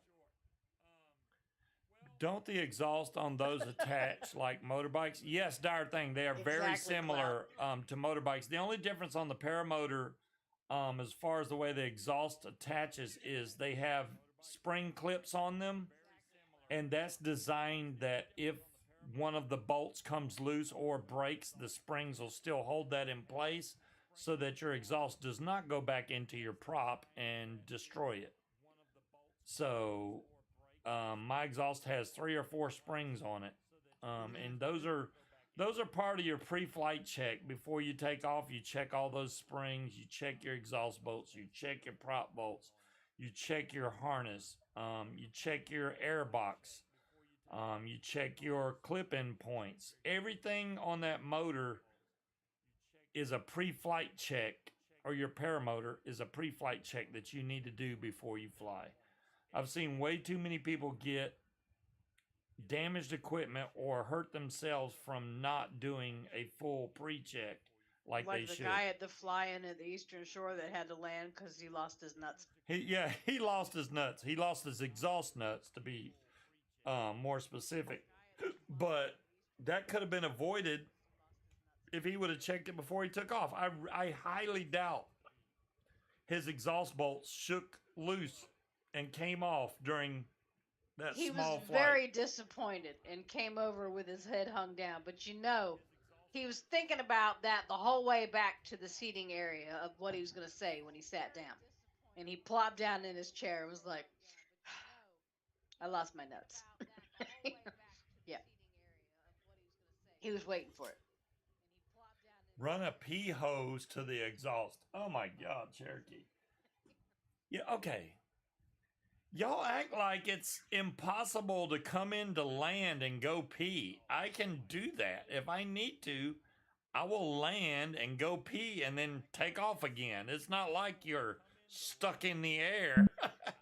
Speaker 1: Don't the exhaust on those attach like motorbikes? Yes, dire thing. They are very
Speaker 2: Exactly,
Speaker 1: similar to motorbikes. The only difference on the paramotor, as far as the way the exhaust attaches, is they have spring clips on them, and that's designed that if one of the bolts comes loose or breaks, the springs will still hold that in place so that your exhaust does not go back into your prop and destroy it. So my exhaust has 3 or 4 springs on it, and those are part of your pre-flight check. Before you take off, you check all those springs, you check your exhaust bolts, you check your prop bolts, you check your harness, you check your air box, you check your clip-in points. Everything on that motor is a pre-flight check, or your paramotor is a pre-flight check that you need to do before you fly. I've seen way too many people get damaged equipment or hurt themselves from not doing a full pre-check like they
Speaker 2: the
Speaker 1: should.
Speaker 2: guy at the fly-in at the Eastern Shore that had to land because he lost his nuts.
Speaker 1: He lost his nuts. He lost his exhaust nuts, to be more specific. But that could have been avoided if he would have checked it before he took off. I highly doubt his exhaust bolts shook loose and came off during that
Speaker 2: He
Speaker 1: small
Speaker 2: was
Speaker 1: flight.
Speaker 2: very disappointed and came over with his head hung down. But you know, he was thinking about that the whole way back to the seating area of what he was going to say when he sat down. And he plopped down in his chair and was like, I lost my nuts. Yeah. He was waiting for it.
Speaker 1: Run a pee hose to the exhaust. Oh my God, Cherokee. Yeah, okay. Y'all act like it's impossible to come into land and go pee. I can do that. If I need to, I will land and go pee and then take off again. It's not like you're stuck in the air.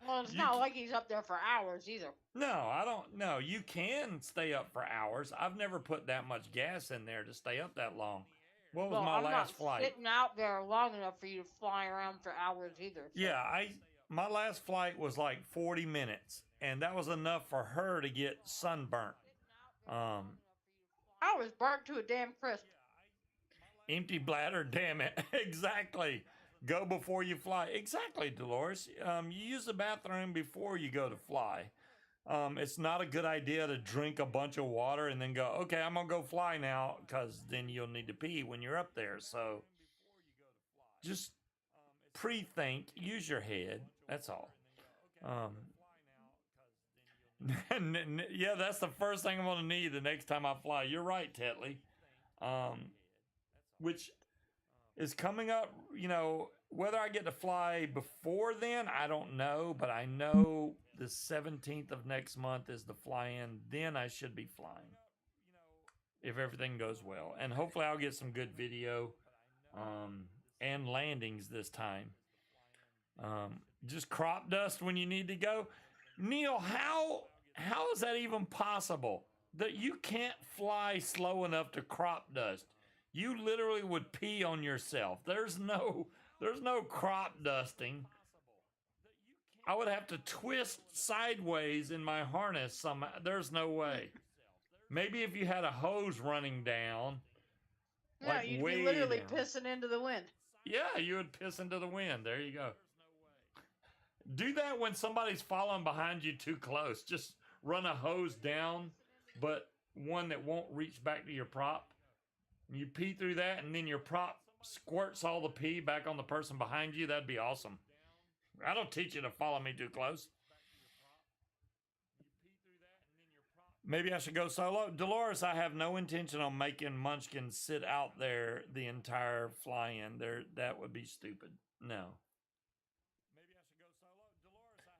Speaker 2: Well, it's not like he's up there for hours either.
Speaker 1: No, I don't. No, you can stay up for hours. I've never put that much gas in there to stay up that long. What was my last flight?
Speaker 2: Sitting out there long enough for you to fly around for hours either. So.
Speaker 1: Yeah, my last flight was like 40 minutes, and that was enough for her to get sunburnt.
Speaker 2: I was burnt to a damn crisp.
Speaker 1: Empty bladder, damn it. Exactly. Go before you fly. Exactly, Dolores. You use the bathroom before you go to fly. It's not a good idea to drink a bunch of water and then go, okay, I'm going to go fly now, because then you'll need to pee when you're up there. So just pre-think, use your head. That's all. Yeah, that's the first thing I'm going to need the next time I fly. You're right, Tetley. Which is coming up, whether I get to fly before then, I don't know, but I know the 17th of next month is the fly-in. Then I should be flying, if everything goes well. And hopefully I'll get some good video and landings this time. Just crop dust when you need to go. Neil, how is that even possible? That you can't fly slow enough to crop dust. You literally would pee on yourself. There's no crop dusting. I would have to twist sideways in my harness somehow. There's no way. Maybe if you had a hose running down.
Speaker 2: Yeah,
Speaker 1: like
Speaker 2: you'd
Speaker 1: way
Speaker 2: be literally
Speaker 1: down.
Speaker 2: pissing into the wind.
Speaker 1: Yeah, you would piss into the wind. There you go. Do that when somebody's following behind you too close. Just run a hose down, but one that won't reach back to your prop. You pee through that, and then your prop squirts all the pee back on the person behind you. That'd be awesome. I don't teach you to follow me too close. Maybe I should go solo. Dolores, I have no intention on making Munchkin sit out there the entire fly-in. That would be stupid. No.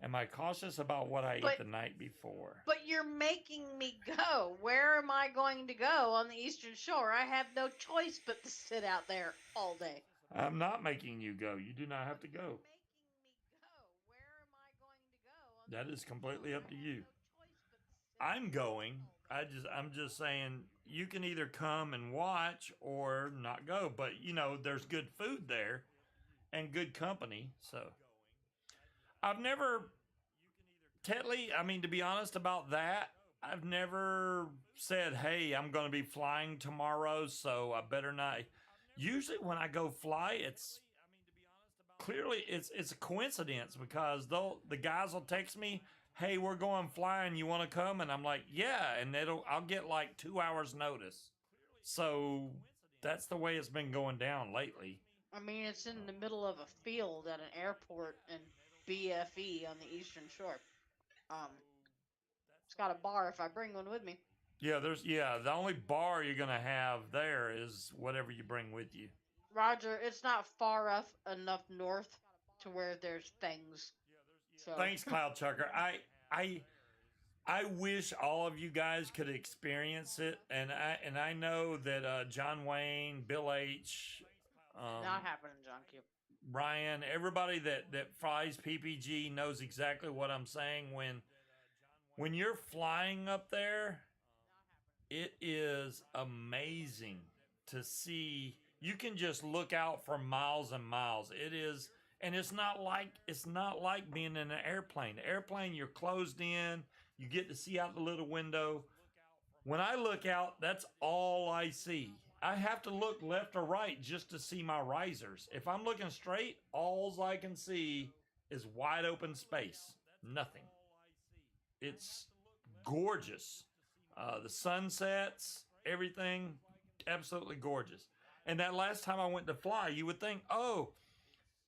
Speaker 1: Am I cautious about what I ate the night before?
Speaker 2: But you're making me go. Where am I going to go on the Eastern Shore? I have no choice but to sit out there all day.
Speaker 1: I'm not making you go. You do not have to go. That is completely up to you. I'm going. I'm just saying you can either come and watch or not go. But there's good food there and good company. So I've never, Tetley, I mean, to be honest about that, I've never said, hey, I'm going to be flying tomorrow, so I better not. Usually when I go fly, it's a coincidence, because the guys will text me, hey, we're going flying, you want to come? And I'm like, yeah, and I'll get like 2 hours notice. So that's the way it's been going down lately.
Speaker 2: I mean, it's in the middle of a field at an airport in BFE on the Eastern Shore. It's got a bar if I bring one with me.
Speaker 1: Yeah, the only bar you're gonna have there is whatever you bring with you.
Speaker 2: Roger, it's not far enough north to where there's things. So.
Speaker 1: Thanks, Cloud Chucker. I wish all of you guys could experience it, and I know that John Wayne, Bill H,
Speaker 2: not happening, John Q.
Speaker 1: Ryan, everybody that flies PPG knows exactly what I'm saying. When you're flying up there, it is amazing to see. You can just look out for miles and miles. It is, and it's not like being in an airplane. The airplane, you're closed in. You get to see out the little window. When I look out, that's all I see. I have to look left or right just to see my risers. If I'm looking straight, all I can see is wide open space. Nothing. It's gorgeous. The sunsets, everything, absolutely gorgeous. And that last time I went to fly, you would think, oh,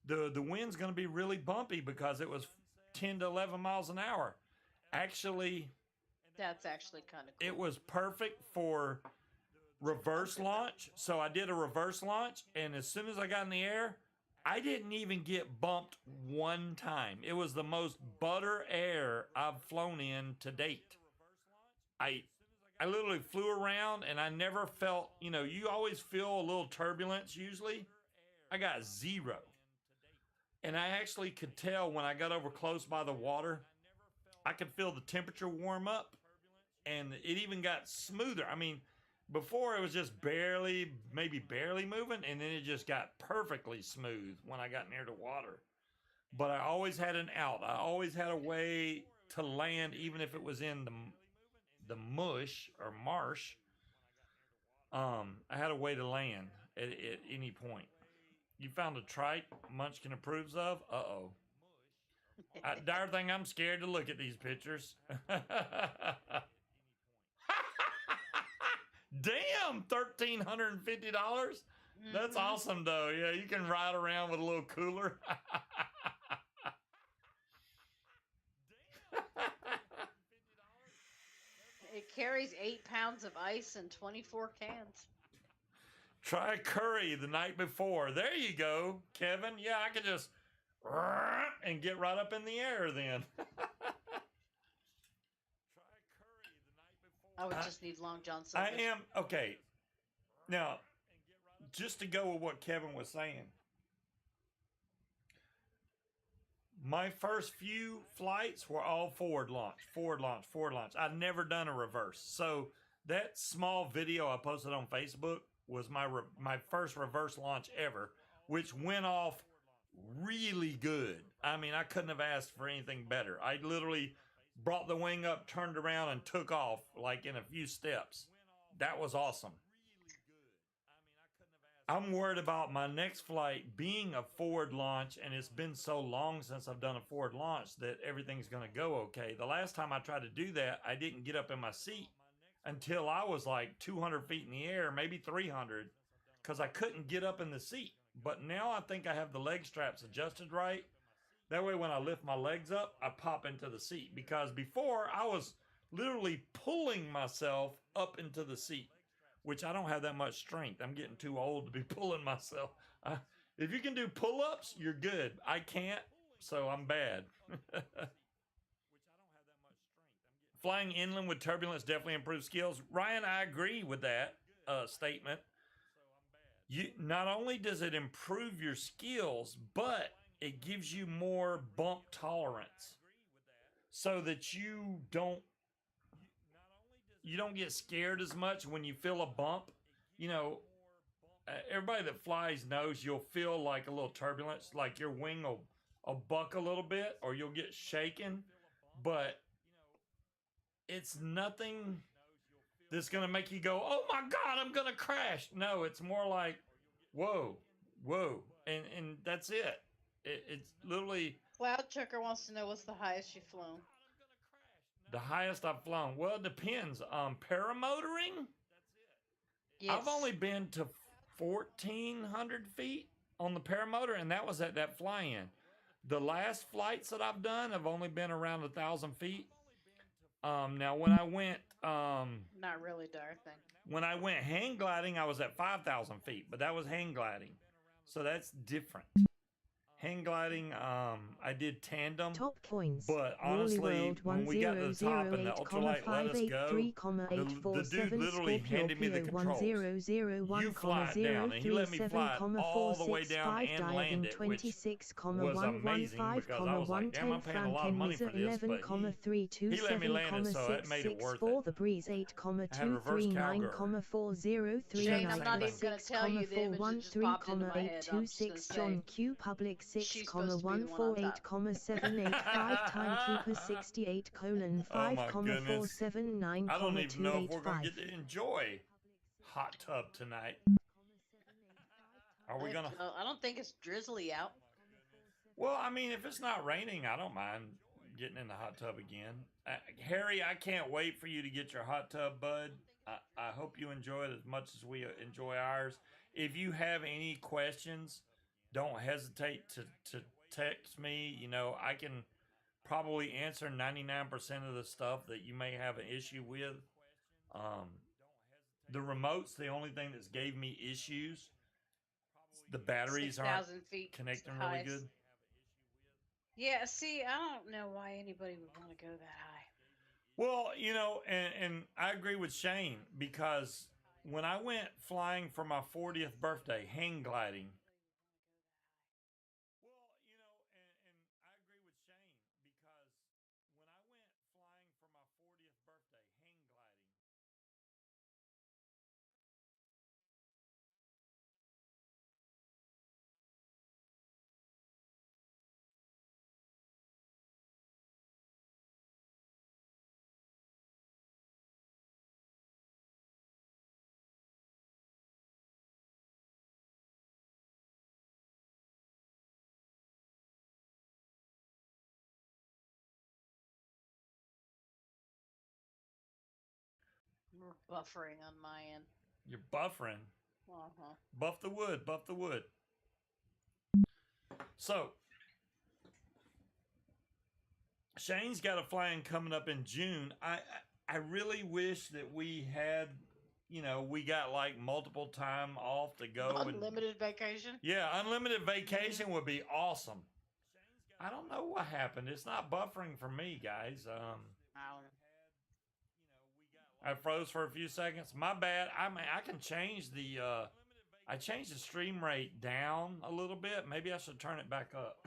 Speaker 1: the wind's going to be really bumpy because it was 10 to 11 miles an hour. Actually,
Speaker 2: that's actually kind of cool.
Speaker 1: It was perfect for reverse launch. So I did a reverse launch, and as soon as I got in the air, I didn't even get bumped one time. It was the most butter air I've flown in to date. I literally flew around, and I never felt, you always feel a little turbulence usually. I got zero. And I actually could tell when I got over close by the water, I could feel the temperature warm up, and it even got smoother. I mean, before it was just maybe barely moving, and then it just got perfectly smooth when I got near the water. But I always had an out. I always had a way to land, even if it was in the mush or marsh. I had a way to land at any point. You found a trike Munchkin approves of? Uh-oh. Dirething, I'm scared to look at these pictures. Damn, $1,350? That's awesome, though. Yeah, you can ride around with a little cooler.
Speaker 2: It carries 8 pounds of ice and 24 cans.
Speaker 1: Try curry the night before. There you go, Kevin. Yeah, I could just and get right up in the air then.
Speaker 2: I would just need Long John Silver.
Speaker 1: I am, okay. Now, just to go with what Kevin was saying, my first few flights were all forward launch. I'd never done a reverse. So that small video I posted on Facebook was my first reverse launch ever, which went off really good. I mean, I couldn't have asked for anything better. I literally brought the wing up, turned around, and took off like in a few steps. That was awesome. I'm worried about my next flight being a forward launch, and it's been so long since I've done a forward launch that everything's going to go okay. The last time I tried to do that, I didn't get up in my seat until I was like 200 feet in the air, maybe 300, because I couldn't get up in the seat. But now I think I have the leg straps adjusted right. That way when I lift my legs up, I pop into the seat. Because before, I was literally pulling myself up into the seat, which I don't have that much strength. I'm getting too old to be pulling myself. If you can do pull-ups, you're good. I can't, so I'm bad. Flying inland with turbulence definitely improves skills. Ryan, I agree with that statement. Not only does it improve your skills, but it gives you more bump tolerance so that you don't you don't get scared as much when you feel a bump. You know, everybody that flies knows you'll feel like a little turbulence, like your wing will buck a little bit, or you'll get shaken, but it's nothing that's gonna make you go, "Oh my God, I'm gonna crash." No, it's more like, "Whoa, whoa," and that's it. It's literally
Speaker 2: Cloud Chucker wants to know what's the highest you've flown.
Speaker 1: the highest I've flown. Well, it depends. Paramotoring,
Speaker 2: Yes.
Speaker 1: I've only been to 1,400 feet on the paramotor, and that was at that fly-in. The last flights that I've done have only been around 1,000 feet. Now when I went,
Speaker 2: Not really, Darthing.
Speaker 1: when I went hang gliding, I was at 5,000 feet, but that was hang gliding, so that's different. Hang gliding, I did tandem,
Speaker 3: Top coins.
Speaker 1: but honestly, when we got to the top and the ultralight let us go, the dude literally handed me the controls. You fly it down, and he let me fly it all the way down and land it, which was amazing because I was like, damn, I'm paying a lot of money for this, but he let me land it, so it made it worth it.
Speaker 3: The breeze 8,239,403
Speaker 2: Shane, I'm not even going to tell you the image that just popped into my head. I'm just gonna
Speaker 3: 826
Speaker 2: say,
Speaker 3: John Q Public
Speaker 2: she's supposed to be the one on top.
Speaker 3: 6,148,785 Timekeeper 68 colon
Speaker 1: Oh my
Speaker 3: 5,479,285.
Speaker 1: I don't even know if we're going to get to enjoy hot tub tonight. Are we going to?
Speaker 2: I don't think it's drizzly out.
Speaker 1: Well, I mean, if it's not raining, I don't mind getting in the hot tub again. Harry, I can't wait for you to get your hot tub, bud. I hope you enjoy it as much as we enjoy ours. If you have any questions, don't hesitate to text me. You know, I can probably answer 99% of the stuff that you may have an issue with. The remote's the only thing that's gave me issues. The batteries aren't connecting really good.
Speaker 2: Yeah, see, I don't know why anybody would want to go that high.
Speaker 1: Well, you know, and I agree with Shane, because when I went flying for my 40th birthday, hang gliding.
Speaker 2: We're buffering on my end.
Speaker 1: You're buffering.
Speaker 2: Uh-huh.
Speaker 1: Buff the wood, buff the wood. So, Shane's got a flying coming up in June. I really wish that we had, you know, we got like multiple time off to go.
Speaker 2: Unlimited vacation?
Speaker 1: Yeah, unlimited vacation would be awesome. I don't know what happened. It's not buffering for me, guys. I froze for a few seconds. My bad. I mean, I can change the I changed the stream rate down a little bit. Maybe I should turn it back up.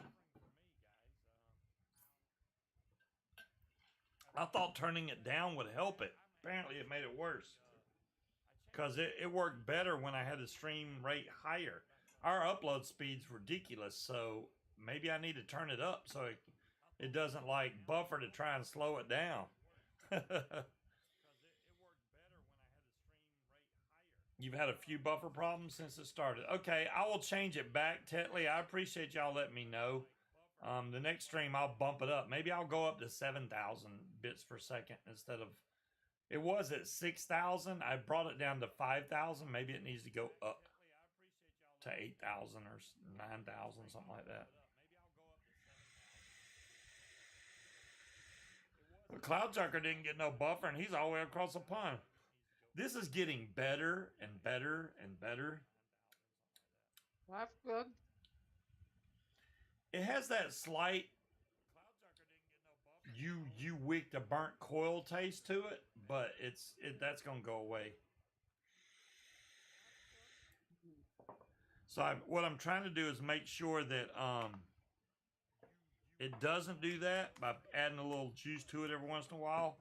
Speaker 1: I thought turning it down would help it. Apparently it made it worse. Because it worked better when I had the stream rate higher. Our upload speed's ridiculous, so maybe I need to turn it up so it doesn't like buffer to try and slow it down. You've had a few buffer problems since it started. Okay, I will change it back, Tetley. I appreciate y'all letting me know. The next stream, I'll bump it up. Maybe I'll go up to 7,000 bits per second instead of... It was at 6,000. I brought it down to 5,000. Maybe it needs to go up to 8,000 or 9,000, something like that. The Cloud Junker didn't get no buffer, and he's all the way across the pond. This is getting better and better and better.
Speaker 2: That's good.
Speaker 1: It has that slight you wicked a burnt coil taste to it, but that's gonna go away. So what I'm trying to do is make sure that it doesn't do that by adding a little juice to it every once in a while.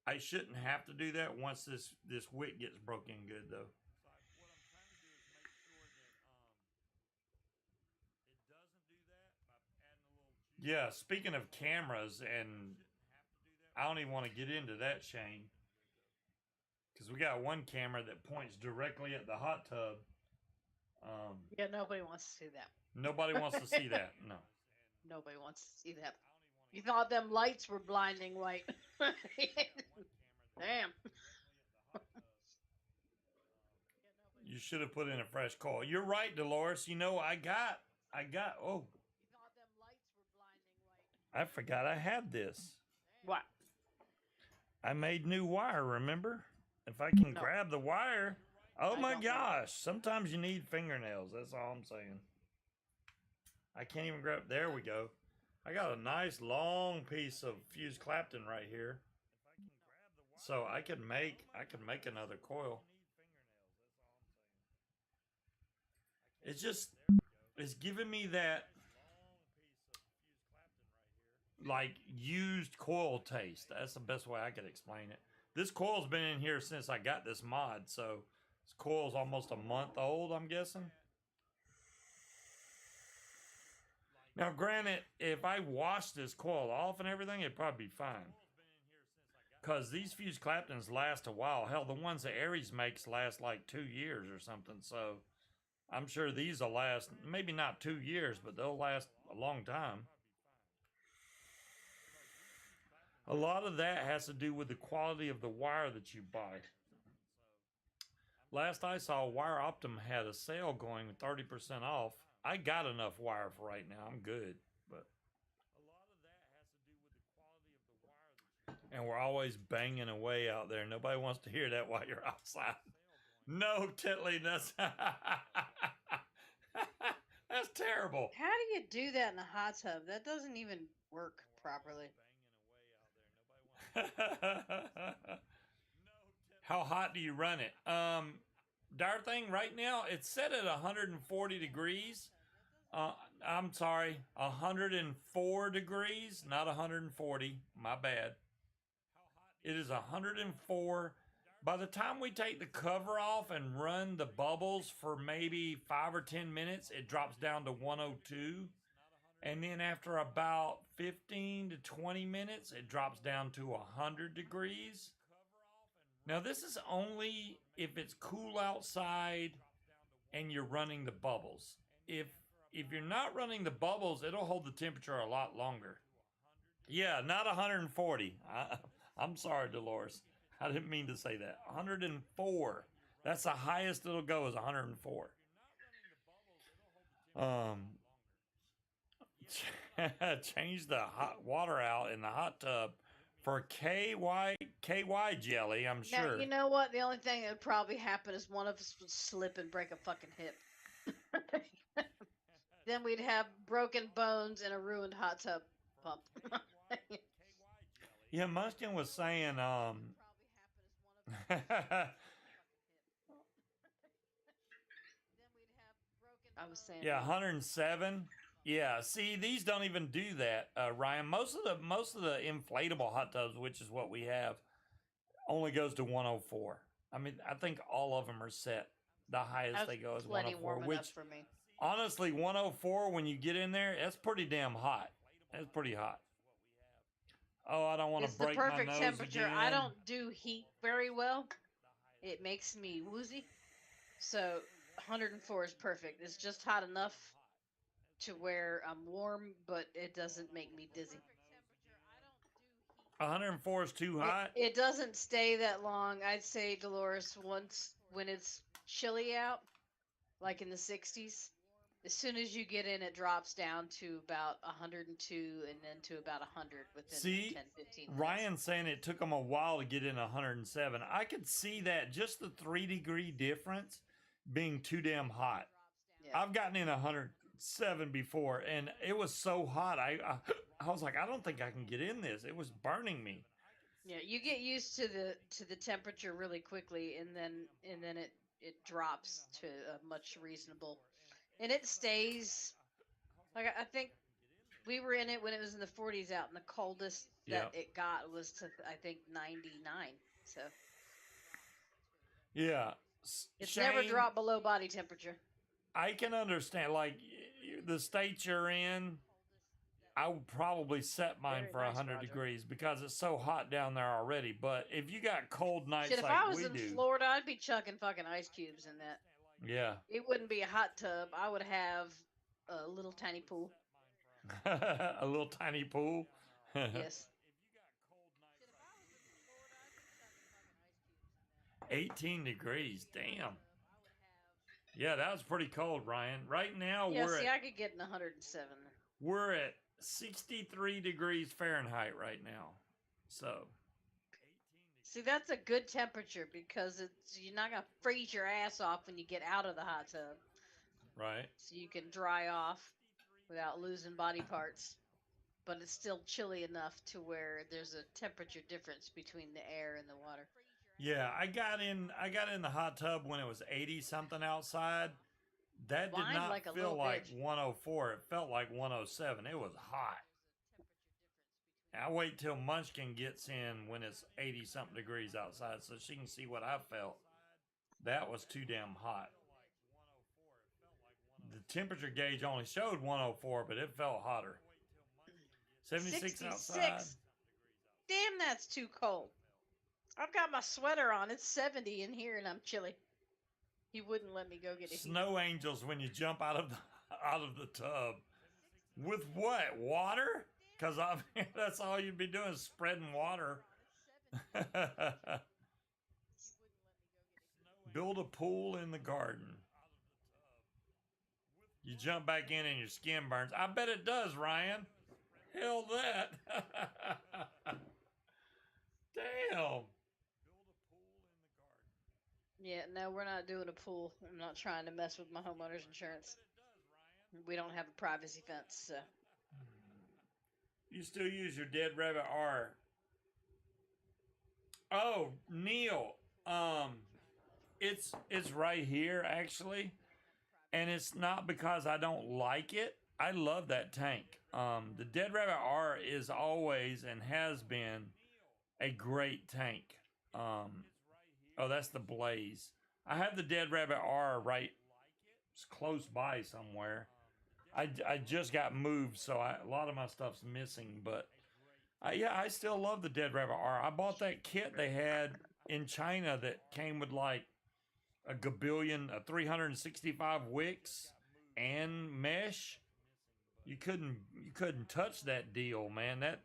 Speaker 1: I shouldn't have to do that once this wick gets broken good though. Yeah, speaking of cameras, and I don't even want to get into that, Shane, because we got one camera that points directly at the hot tub.
Speaker 2: Yeah, nobody wants to see that.
Speaker 1: Nobody wants to see that. No.
Speaker 2: Nobody wants to see that. You thought them lights were blinding white. Damn.
Speaker 1: You should have put in a fresh coil. You're right, Dolores. You know, oh, I forgot I had this.
Speaker 2: What?
Speaker 1: I made new wire, remember? If I can grab the wire. Oh my gosh. Sometimes you need fingernails. That's all I'm saying. I can't even grab. There we go. I got a nice long piece of fused Clapton right here. So I could make another coil. It's giving me that like used coil taste. That's the best way I could explain it. This coil's been in here since I got this mod, so this coil's almost a month old, I'm guessing. Now, granted, if I wash this coil off and everything, it'd probably be fine. Because these fused Claptons last a while. Hell, the ones that Aries makes last like 2 years or something, so I'm sure these will last, maybe not 2 years, but they'll last a long time. A lot of that has to do with the quality of the wire that you buy. Last I saw, Wire Optum had a sale going 30% off. I got enough wire for right now. I'm good. But and we're always banging away out there. Nobody wants to hear that while you're outside. No, Titley, that's that's terrible.
Speaker 2: How do you do that in a hot tub? That doesn't even work properly.
Speaker 1: How hot do you run it? Dirething right now, it's set at 140 degrees. I'm sorry, 104 degrees, not 140. My bad. It is 104. By the time we take the cover off and run the bubbles for maybe 5 or 10 minutes, it drops down to 102. And then after about 15 to 20 minutes, it drops down to 100 degrees. Now, this is only if it's cool outside and you're running the bubbles. If you're not running the bubbles, it'll hold the temperature a lot longer. Yeah, not 140. I'm sorry, Dolores. I didn't mean to say that. 104. That's the highest it'll go is 104. Change the hot water out in the hot tub for KY jelly, I'm sure.
Speaker 2: Now, you know what? The only thing that would probably happen is one of us would slip and break a fucking hip. Then we'd have broken bones and a ruined hot tub pump.
Speaker 1: Yeah, Munchkin was saying,
Speaker 2: I was saying.
Speaker 1: Yeah, 107. Yeah, see, these don't even do that, Ryan. Most of the inflatable hot tubs, which is what we have, only goes to 104. I mean, I think all of them are set. The highest they go is 104, which
Speaker 2: for me.
Speaker 1: Honestly, 104 when you get in there, that's pretty damn hot. That's pretty hot. Oh, I don't want to break my nose again. It's the perfect temperature.
Speaker 2: I don't do heat very well. It makes me woozy. So 104 is perfect. It's just hot enough to where I'm warm, but it doesn't make me dizzy.
Speaker 1: 104 is too hot?
Speaker 2: It doesn't stay that long. I'd say, Dolores, once when it's chilly out, like in the 60s, as soon as you get in, it drops down to about 102 and then to about 100 within 10, 15 minutes.
Speaker 1: Ryan's saying it took him a while to get in 107. I could see that, just the 3-degree difference being too damn hot. Yeah. I've gotten in 107 before, and it was so hot. I was like, I don't think I can get in this. It was burning me.
Speaker 2: Yeah, you get used to the temperature really quickly, and then it drops to a much reasonable. And it stays, like, I think We were in it when it was in the 40s out, and the coldest that it got was to I think 99. So
Speaker 1: Yeah.
Speaker 2: it's never dropped below body temperature.
Speaker 1: I can understand, like, the state you're in, I would probably set mine
Speaker 2: Very
Speaker 1: for
Speaker 2: nice,
Speaker 1: 100
Speaker 2: Roger.
Speaker 1: degrees because it's so hot down there already. But if you got cold nights
Speaker 2: Shit, if
Speaker 1: like
Speaker 2: I was
Speaker 1: we
Speaker 2: in
Speaker 1: do,
Speaker 2: Florida, I'd be chucking fucking ice cubes in that.
Speaker 1: yeah,
Speaker 2: It wouldn't be a hot tub. I would have a little tiny pool.
Speaker 1: a little tiny pool.
Speaker 2: Yes.
Speaker 1: 18 degrees, damn. Yeah, that was pretty cold, Ryan. Right now
Speaker 2: Yeah, see, I could get in 107.
Speaker 1: We're at 63 degrees Fahrenheit right now. So,
Speaker 2: see, that's a good temperature because you're not gonna freeze your ass off when you get out of the hot tub.
Speaker 1: Right.
Speaker 2: So you can dry off without losing body parts. But it's still chilly enough to where there's a temperature difference between the air and the water.
Speaker 1: Yeah, I got in the hot tub when it was 80 something outside. That did not
Speaker 2: like
Speaker 1: feel like 104. It felt like 107. It was hot. I wait till Munchkin gets in when it's 80 something degrees outside so she can see what I felt. That was too damn hot. The temperature gauge only showed 104, but it felt hotter. 76 outside.
Speaker 2: Damn, that's too cold. I've got my sweater on. It's 70 in here, and I'm chilly. He wouldn't let me go get a
Speaker 1: snow angels when you jump out of the tub. With what? Water? Because that's all you'd be doing is spreading water. Build a pool in the garden. You jump back in and your skin burns. I bet it does, Ryan. Hell that. Damn.
Speaker 2: Yeah, no, we're not doing a pool. I'm not trying to mess with my homeowner's insurance. We don't have a privacy fence, so.
Speaker 1: You still use your Dead Rabbit R. Oh, Neil. It's right here actually. And it's not because I don't like it. I love that tank. The Dead Rabbit R is always and has been a great tank. Oh, that's the Blaze. I have the Dead Rabbit R right close by somewhere. I just got moved, so a lot of my stuff's missing. But yeah, I still love the Dead Rabbit R. I bought that kit they had in China that came with like a 365 wicks and mesh. You couldn't touch that deal, man. That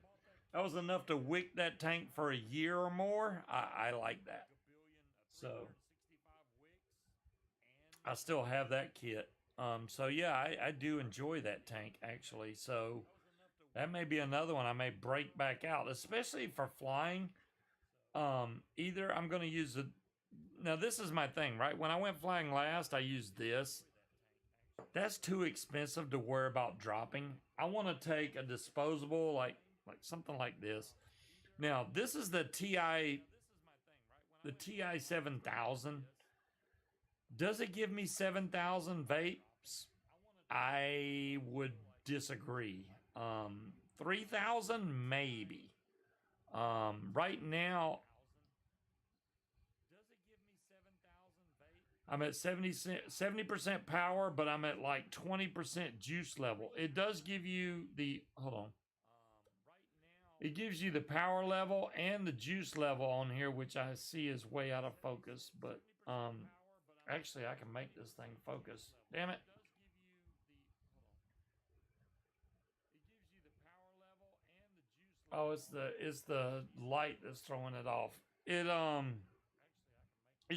Speaker 1: was enough to wick that tank for a year or more. I like that. So I still have that kit. So yeah, I do enjoy that tank actually. So that may be another one I may break back out, especially for flying. Either I'm going to use now this is my thing, right? When I went flying last, I used this. That's too expensive to worry about dropping. I want to take a disposable, like something like this. Now, this is the TI 7000. Does it give me 7,000 vapes? I would disagree. 3,000 maybe. Right now, I'm at 70% power, but I'm at like 20% juice level. It does give you the, hold on. It gives you the power level and the juice level on here, which I see is way out of focus, but actually I can make this thing focus. Damn it. Oh, it's the light that's throwing it off. It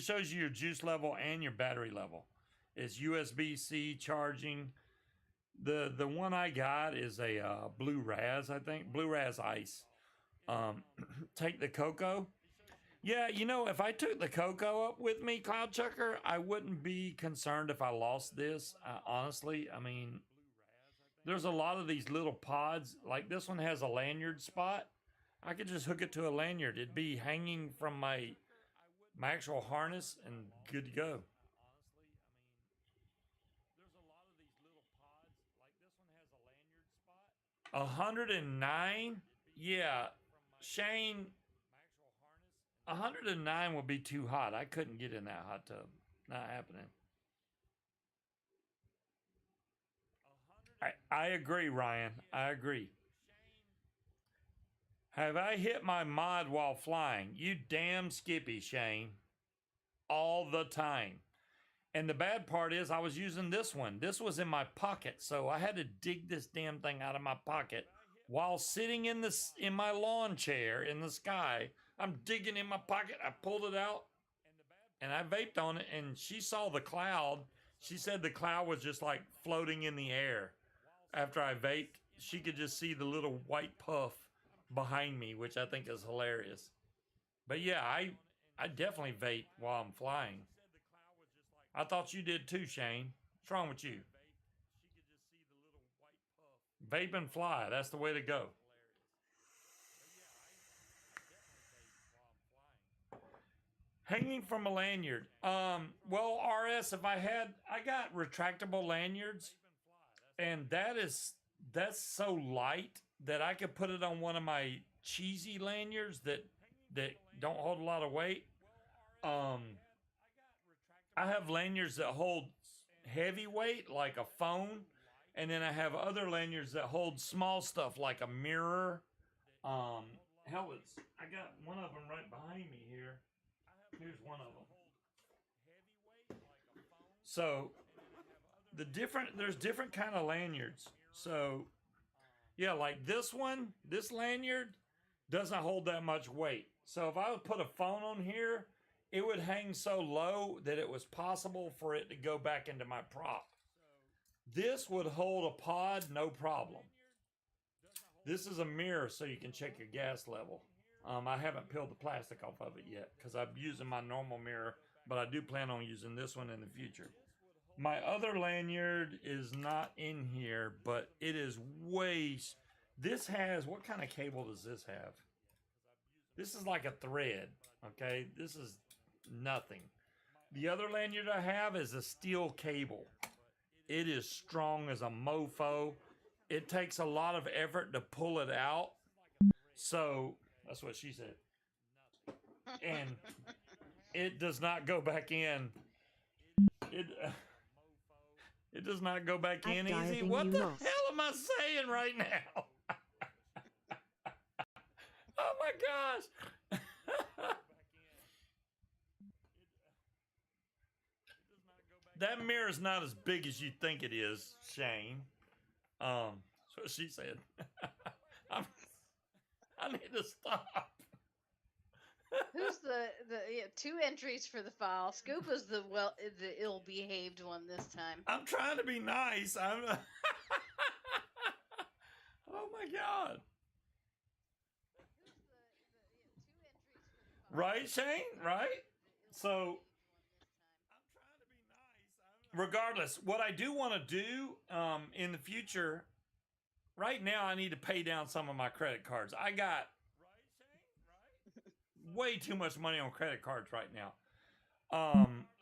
Speaker 1: shows you your juice level and your battery level. It's USB-C charging. The one I got is a Blue Raz, I think. Blue Raz Ice. Take the cocoa. Yeah, you know, if I took the cocoa up with me, Cloud Chucker, I wouldn't be concerned if I lost this. Honestly, I mean, there's a lot of these little pods. Like this one has a lanyard spot. I could just hook it to a lanyard. It'd be hanging from my actual harness and good to go. 109? Yeah. Shane, 109 would be too hot. I couldn't get in that hot tub. Not happening. I agree, Ryan. I agree. Have I hit my mod while flying? You damn skippy, Shane. All the time. And the bad part is I was using this one. This was in my pocket, so I had to dig this damn thing out of my pocket while sitting in my lawn chair in the sky. I'm digging in my pocket. I pulled it out, and I vaped on it, and she saw the cloud. She said the cloud was just like floating in the air. After I vaped, she could just see the little white puff behind me, which I think is hilarious. But yeah, I definitely vape while I'm flying. I thought you did too, Shane. What's wrong with you? Vape and fly. That's the way to go. Hanging from a lanyard. Well, RS, I got retractable lanyards, and that's so light that I could put it on one of my cheesy lanyards that don't hold a lot of weight. I have lanyards that hold heavy weight, like a phone, and then I have other lanyards that hold small stuff, like a mirror. I got one of them right behind me here. Here's one of them. So there's different kind of lanyards. So yeah, like this lanyard doesn't hold that much weight. So if I would put a phone on here, it would hang so low that it was possible for it to go back into my prop. This would hold a pod, no problem. This is a mirror so you can check your gas level. I haven't peeled the plastic off of it yet because I'm using my normal mirror, but I do plan on using this one in the future. My other lanyard is not in here, but it is this has, what kind of cable does this have? This is like a thread, okay? This is nothing. The other lanyard I have is a steel cable. It is strong as a mofo. It takes a lot of effort to pull it out. So, that's what she said. And it does not go back in. It does not go back in easy. What the hell am I saying right now? Oh my gosh. That mirror is not as big as you think it is, Shane. That's what she said. I need to stop.
Speaker 2: Who's the two entries for the file? Scuba's the ill-behaved one this time.
Speaker 1: I'm trying to be nice. Oh my god. Right, Shane? Right? So, regardless, what I do want to do in the future, right now I need to pay down some of my credit cards. I got way too much money on credit cards right now.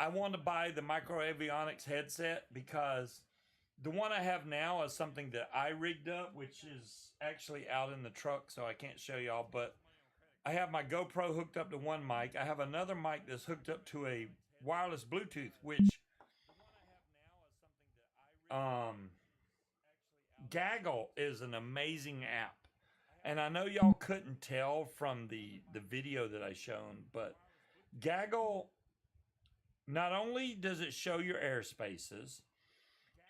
Speaker 1: I want to buy the micro avionics headset because the one I have now is something that I rigged up, which is actually out in the truck, so I can't show y'all, but I have my GoPro hooked up to one mic. I have another mic that's hooked up to a wireless Bluetooth, which Gaggle is an amazing app. And I know y'all couldn't tell from the video that I shown, but Gaggle, not only does it show your airspaces,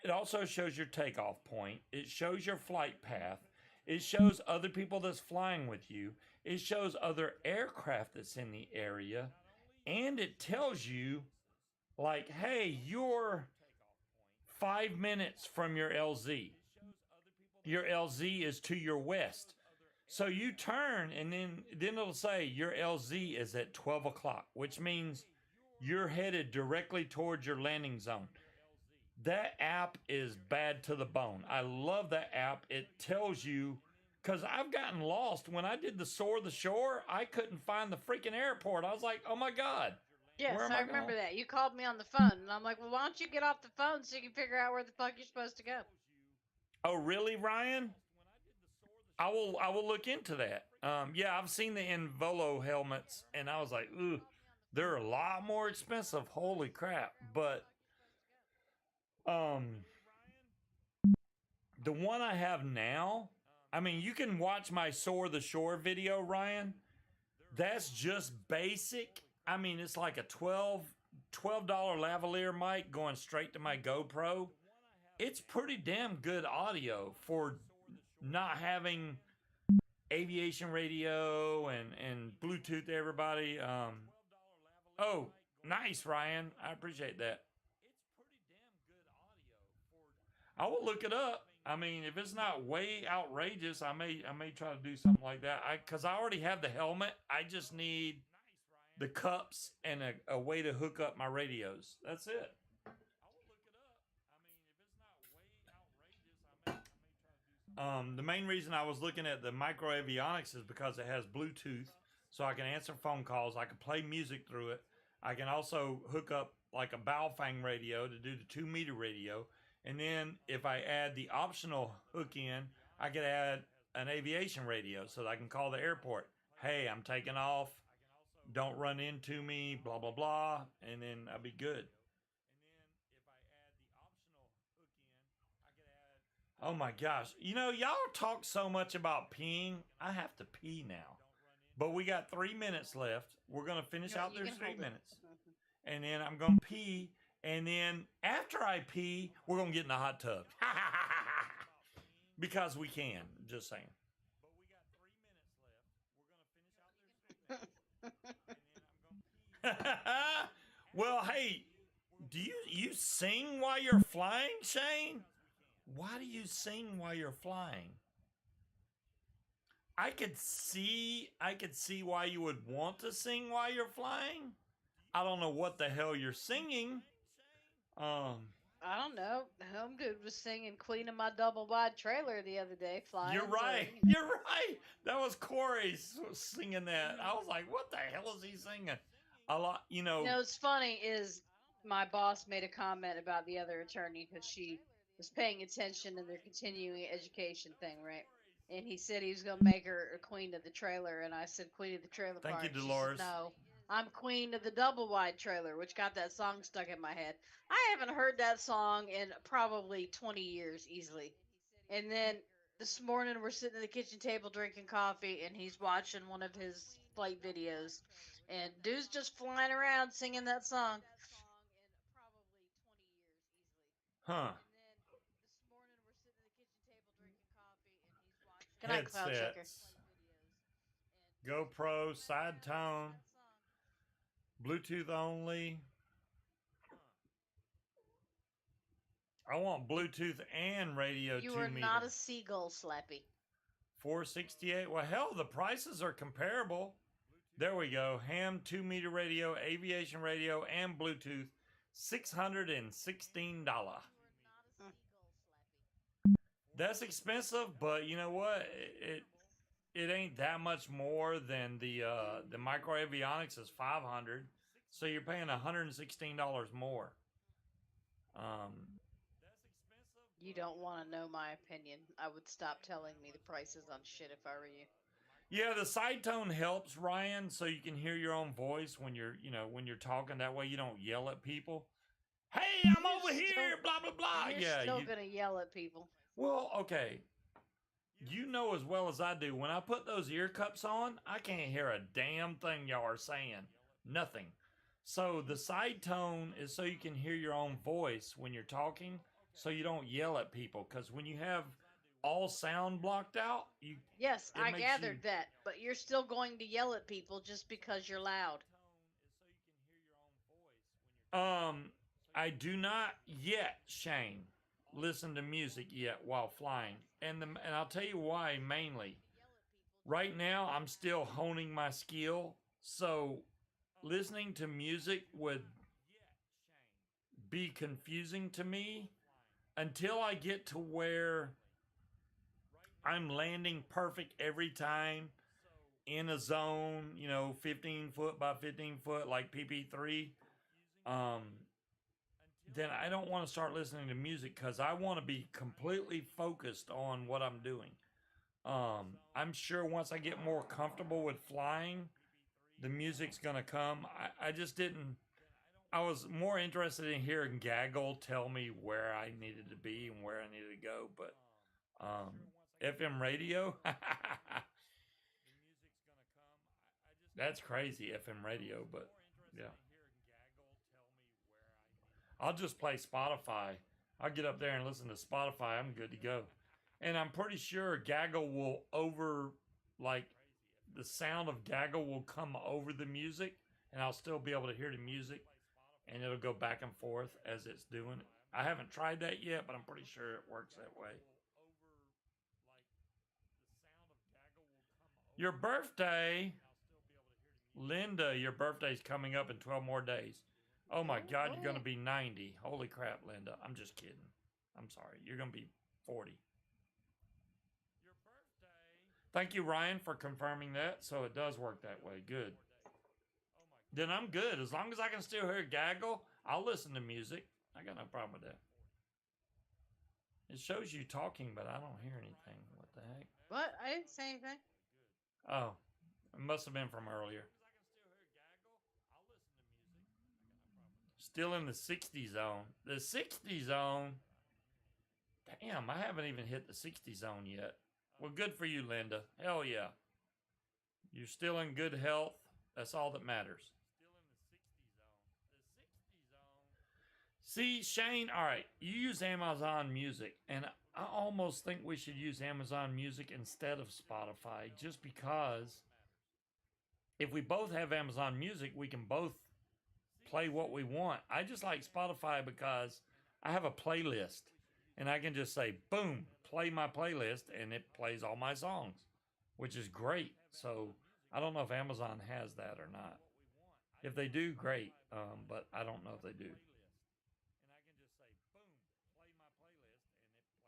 Speaker 1: it also shows your takeoff point. It shows your flight path. It shows other people that's flying with you. It shows other aircraft that's in the area. And it tells you, like, hey, you're 5 minutes from your LZ. Your LZ is to your west. So you turn, and then it'll say your LZ is at 12 o'clock, which means you're headed directly towards your landing zone. That app is bad to the bone. I love that app. It tells you, because I've gotten lost. When I did the Soar the Shore, I couldn't find the freaking airport. I was like, oh my God.
Speaker 2: Yes, I remember that. You called me on the phone, and I'm like, well, why don't you get off the phone so you can figure out where the fuck you're supposed to go?
Speaker 1: Oh, really, Ryan? I will look into that. Yeah, I've seen the Involo helmets, and I was like, ooh, they're a lot more expensive. Holy crap! But um, the one I have now, I mean, you can watch my Soar the Shore video, Ryan. That's just basic. I mean, it's like a $12 lavalier mic going straight to my GoPro. It's pretty damn good audio for not having aviation radio and Bluetooth to everybody. Oh, nice, Ryan. I appreciate that. I will look it up. I mean, if it's not way outrageous, I may try to do something like that. Because I already have the helmet. I just need the cups and a way to hook up my radios. That's it. The main reason I was looking at the micro avionics is because it has Bluetooth, so I can answer phone calls. I can play music through it. I can also hook up like a Baofeng radio to do the 2-meter radio. And then if I add the optional hook in, I could add an aviation radio so that I can call the airport. Hey, I'm taking off. Don't run into me, blah, blah, blah. And then I'll be good. Oh my gosh. You know, y'all talk so much about peeing. I have to pee now. But we got 3 minutes left. We're going to finish out those 3 minutes. And then I'm going to pee. And then after I pee, we're going to get in the hot tub. Because we can. Just saying. Well, hey, do you sing while you're flying, Shane? Why do you sing while you're flying? I could see why you would want to sing while you're flying. I don't know what the hell you're singing.
Speaker 2: I don't know. Homegood was singing "Queen of My Double Wide Trailer" the other day, flying.
Speaker 1: You're right.
Speaker 2: So,
Speaker 1: You're right. That was Corey singing that. I was like, what the hell is he singing? A lot, you know.
Speaker 2: You know, what's funny is my boss made a comment about the other attorney because she was paying attention in their continuing education thing, right? And he said he was going to make her a queen of the trailer, and I said queen of the trailer
Speaker 1: Thank
Speaker 2: park.
Speaker 1: you, Dolores.
Speaker 2: She said, no, I'm queen of the double wide trailer, which got that song stuck in my head. I haven't heard that song in probably 20 years easily. And then this morning we're sitting at the kitchen table drinking coffee, and he's watching one of his flight videos, and dude's just flying around singing that song.
Speaker 1: Huh.
Speaker 2: Good night, Cloud Shaker.
Speaker 1: Headsets. GoPro, side tone, Bluetooth only. I want Bluetooth and radio.
Speaker 2: You
Speaker 1: 2
Speaker 2: are
Speaker 1: meter.
Speaker 2: not a seagull, Slappy.
Speaker 1: $468. Well, hell, the prices are comparable. There we go. Ham 2-meter radio, aviation radio, and Bluetooth. $616. That's expensive, but you know what? It ain't that much more than the micro avionics is $500. So you're paying $116 more.
Speaker 2: You don't want to know my opinion. I would stop telling me the prices on shit if I were you.
Speaker 1: Yeah, the side tone helps, Ryan, so you can hear your own voice when you're talking. That way you don't yell at people. Hey, I'm over here, blah, blah, blah.
Speaker 2: You're still going to yell at people.
Speaker 1: Well, okay. You know as well as I do, when I put those ear cups on, I can't hear a damn thing y'all are saying. Nothing. So the side tone is so you can hear your own voice when you're talking, so you don't yell at people. Because when you have all sound blocked out,
Speaker 2: Yes, I gathered that, but you're still going to yell at people just because you're loud.
Speaker 1: I do not yet, Shane, listen to music yet while flying, and I'll tell you why. Mainly, right now I'm still honing my skill, so listening to music would be confusing to me until I get to where I'm landing perfect every time in a zone, 15 foot by 15 foot, like PP3. Then I don't want to start listening to music because I want to be completely focused on what I'm doing. I'm sure once I get more comfortable with flying, the music's gonna come. I just didn't. I was more interested in hearing Gaggle tell me where I needed to be and where I needed to go, but FM radio, that's crazy. FM radio, but yeah, I'll just play Spotify. I'll get up there and listen to Spotify. I'm good to go, and I'm pretty sure Gaggle will like the sound of Gaggle will come over the music, and I'll still be able to hear the music, and it'll go back and forth as it's doing it. I haven't tried that yet, but I'm pretty sure it works that way. Your birthday, Linda, your birthday's coming up in 12 more days. Oh my God, you're going to be 90. Holy crap, Linda. I'm just kidding. I'm sorry. You're going to be 40. Thank you, Ryan, for confirming that. So it does work that way. Good. Then I'm good. As long as I can still hear Gaggle, I'll listen to music. I got no problem with that. It shows you talking, but I don't hear anything. What the heck?
Speaker 2: What? I didn't say anything.
Speaker 1: Oh, it must have been from earlier. Still in the 60 zone. The 60 zone. Damn, I haven't even hit the 60 zone yet. Well, good for you, Linda. Hell yeah. You're still in good health. That's all that matters. See, Shane, all right, you use Amazon Music, and I almost think we should use Amazon Music instead of Spotify, just because if we both have Amazon Music, we can both play what we want. I just like Spotify because I have a playlist, and I can just say, boom, play my playlist, and it plays all my songs, which is great. So I don't know if Amazon has that or not. If they do, great, but I don't know if they do.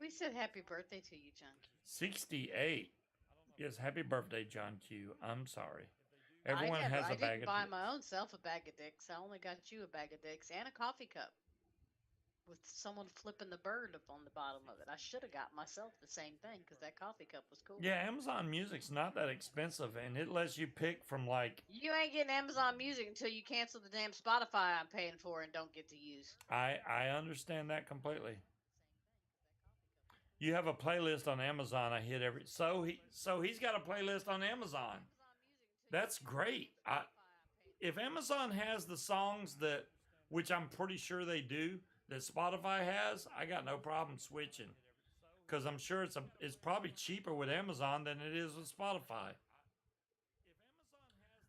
Speaker 2: We said happy birthday to you, John Q.
Speaker 1: 68. Yes, happy birthday, John Q. I'm sorry. Everyone has a bag of dicks.
Speaker 2: I didn't buy my own self a bag of dicks. I only got you a bag of dicks and a coffee cup with someone flipping the bird up on the bottom of it. I should have got myself the same thing because that coffee cup was cool.
Speaker 1: Yeah, Amazon Music's not that expensive, and it lets you pick from like...
Speaker 2: You ain't getting Amazon Music until you cancel the damn Spotify I'm paying for and don't get to use.
Speaker 1: I understand that completely. You have a playlist on Amazon. I hit every... So he's got a playlist on Amazon. That's great. If Amazon has the songs that, which I'm pretty sure they do, that Spotify has, I got no problem switching, because I'm sure it's probably cheaper with Amazon than it is with Spotify.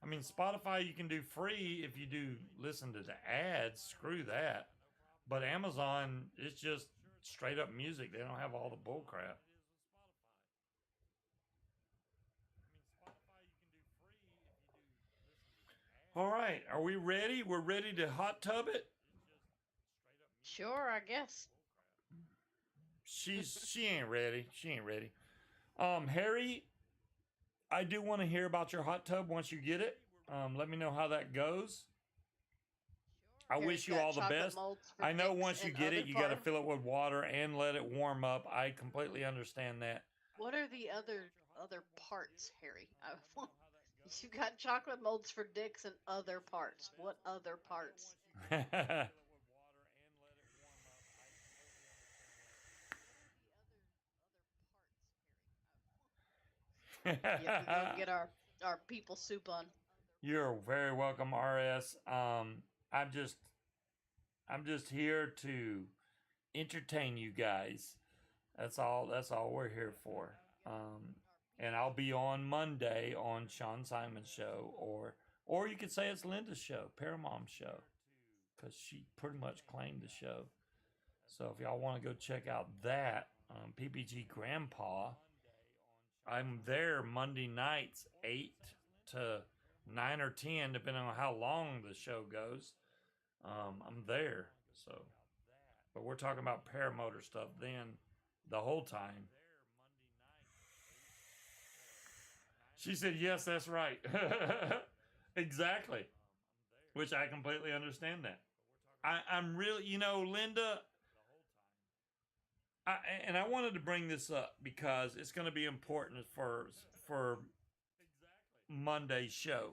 Speaker 1: I mean, Spotify you can do free if you do listen to the ads. Screw that. But Amazon, it's just straight up music. They don't have all the bull crap. All right, are we ready? We're ready to hot tub it?
Speaker 2: Sure, I guess.
Speaker 1: She ain't ready. She ain't ready. Harry, I do want to hear about your hot tub once you get it. Let me know how that goes. I wish you all the best. I know once you get it, you got to fill it with water and let it warm up. I completely understand that.
Speaker 2: What are the other parts, Harry? You got chocolate molds for dicks and other parts. What other parts? Yeah, we go get our people soup on.
Speaker 1: You're very welcome, RS. I'm just here to entertain you guys. That's all we're here for. And I'll be on Monday on Sean Simon's show, or you could say it's Linda's show, Paramom's show, because she pretty much claimed the show. So if y'all want to go check out that, PPG Grandpa, I'm there Monday nights, 8 to 9 or 10, depending on how long the show goes. I'm there. So, but we're talking about paramotor stuff then the whole time. She said, yes, that's right. Exactly. Which I completely understand that. I'm really, Linda, and I wanted to bring this up because it's going to be important for Monday's show.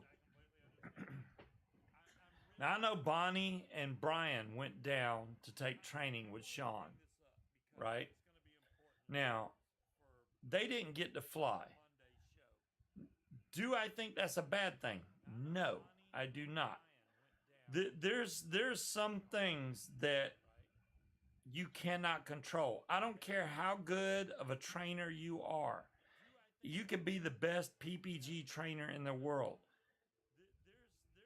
Speaker 1: Now I know Bonnie and Brian went down to take training with Sean, right? Now they didn't get to fly. Do I think that's a bad thing? No, I do not. There's some things that you cannot control. I don't care how good of a trainer you are. You could be the best PPG trainer in the world.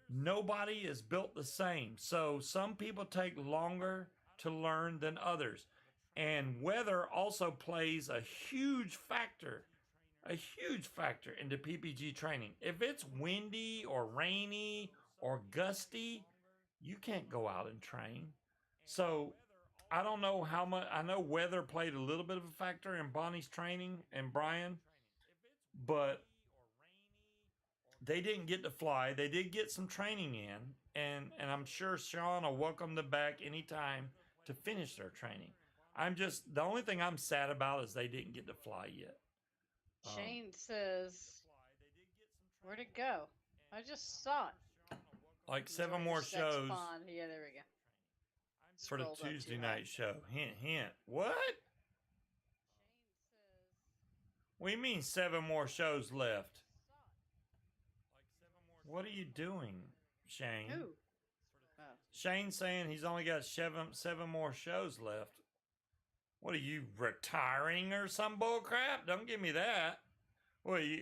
Speaker 1: Nobody is built the same. So some people take longer to learn than others. And weather also plays a huge factor into PPG training. If it's windy or rainy or gusty, you can't go out and train. So I don't know how much. I know weather played a little bit of a factor in Bonnie's training and Brian, but they didn't get to fly. They did get some training in, and I'm sure Sean will welcome them back anytime to finish their training. The only thing I'm sad about is they didn't get to fly yet.
Speaker 2: Shane says, where'd it go? I just saw it.
Speaker 1: Like 7 more shows.
Speaker 2: Yeah, there we go.
Speaker 1: For the Tuesday night show. Hint, hint. What? What do you mean 7 more shows left? What are you doing, Shane?
Speaker 2: Who? Oh.
Speaker 1: Shane's saying he's only got seven more shows left. What are you, retiring or some bull crap? Don't give me that. What, you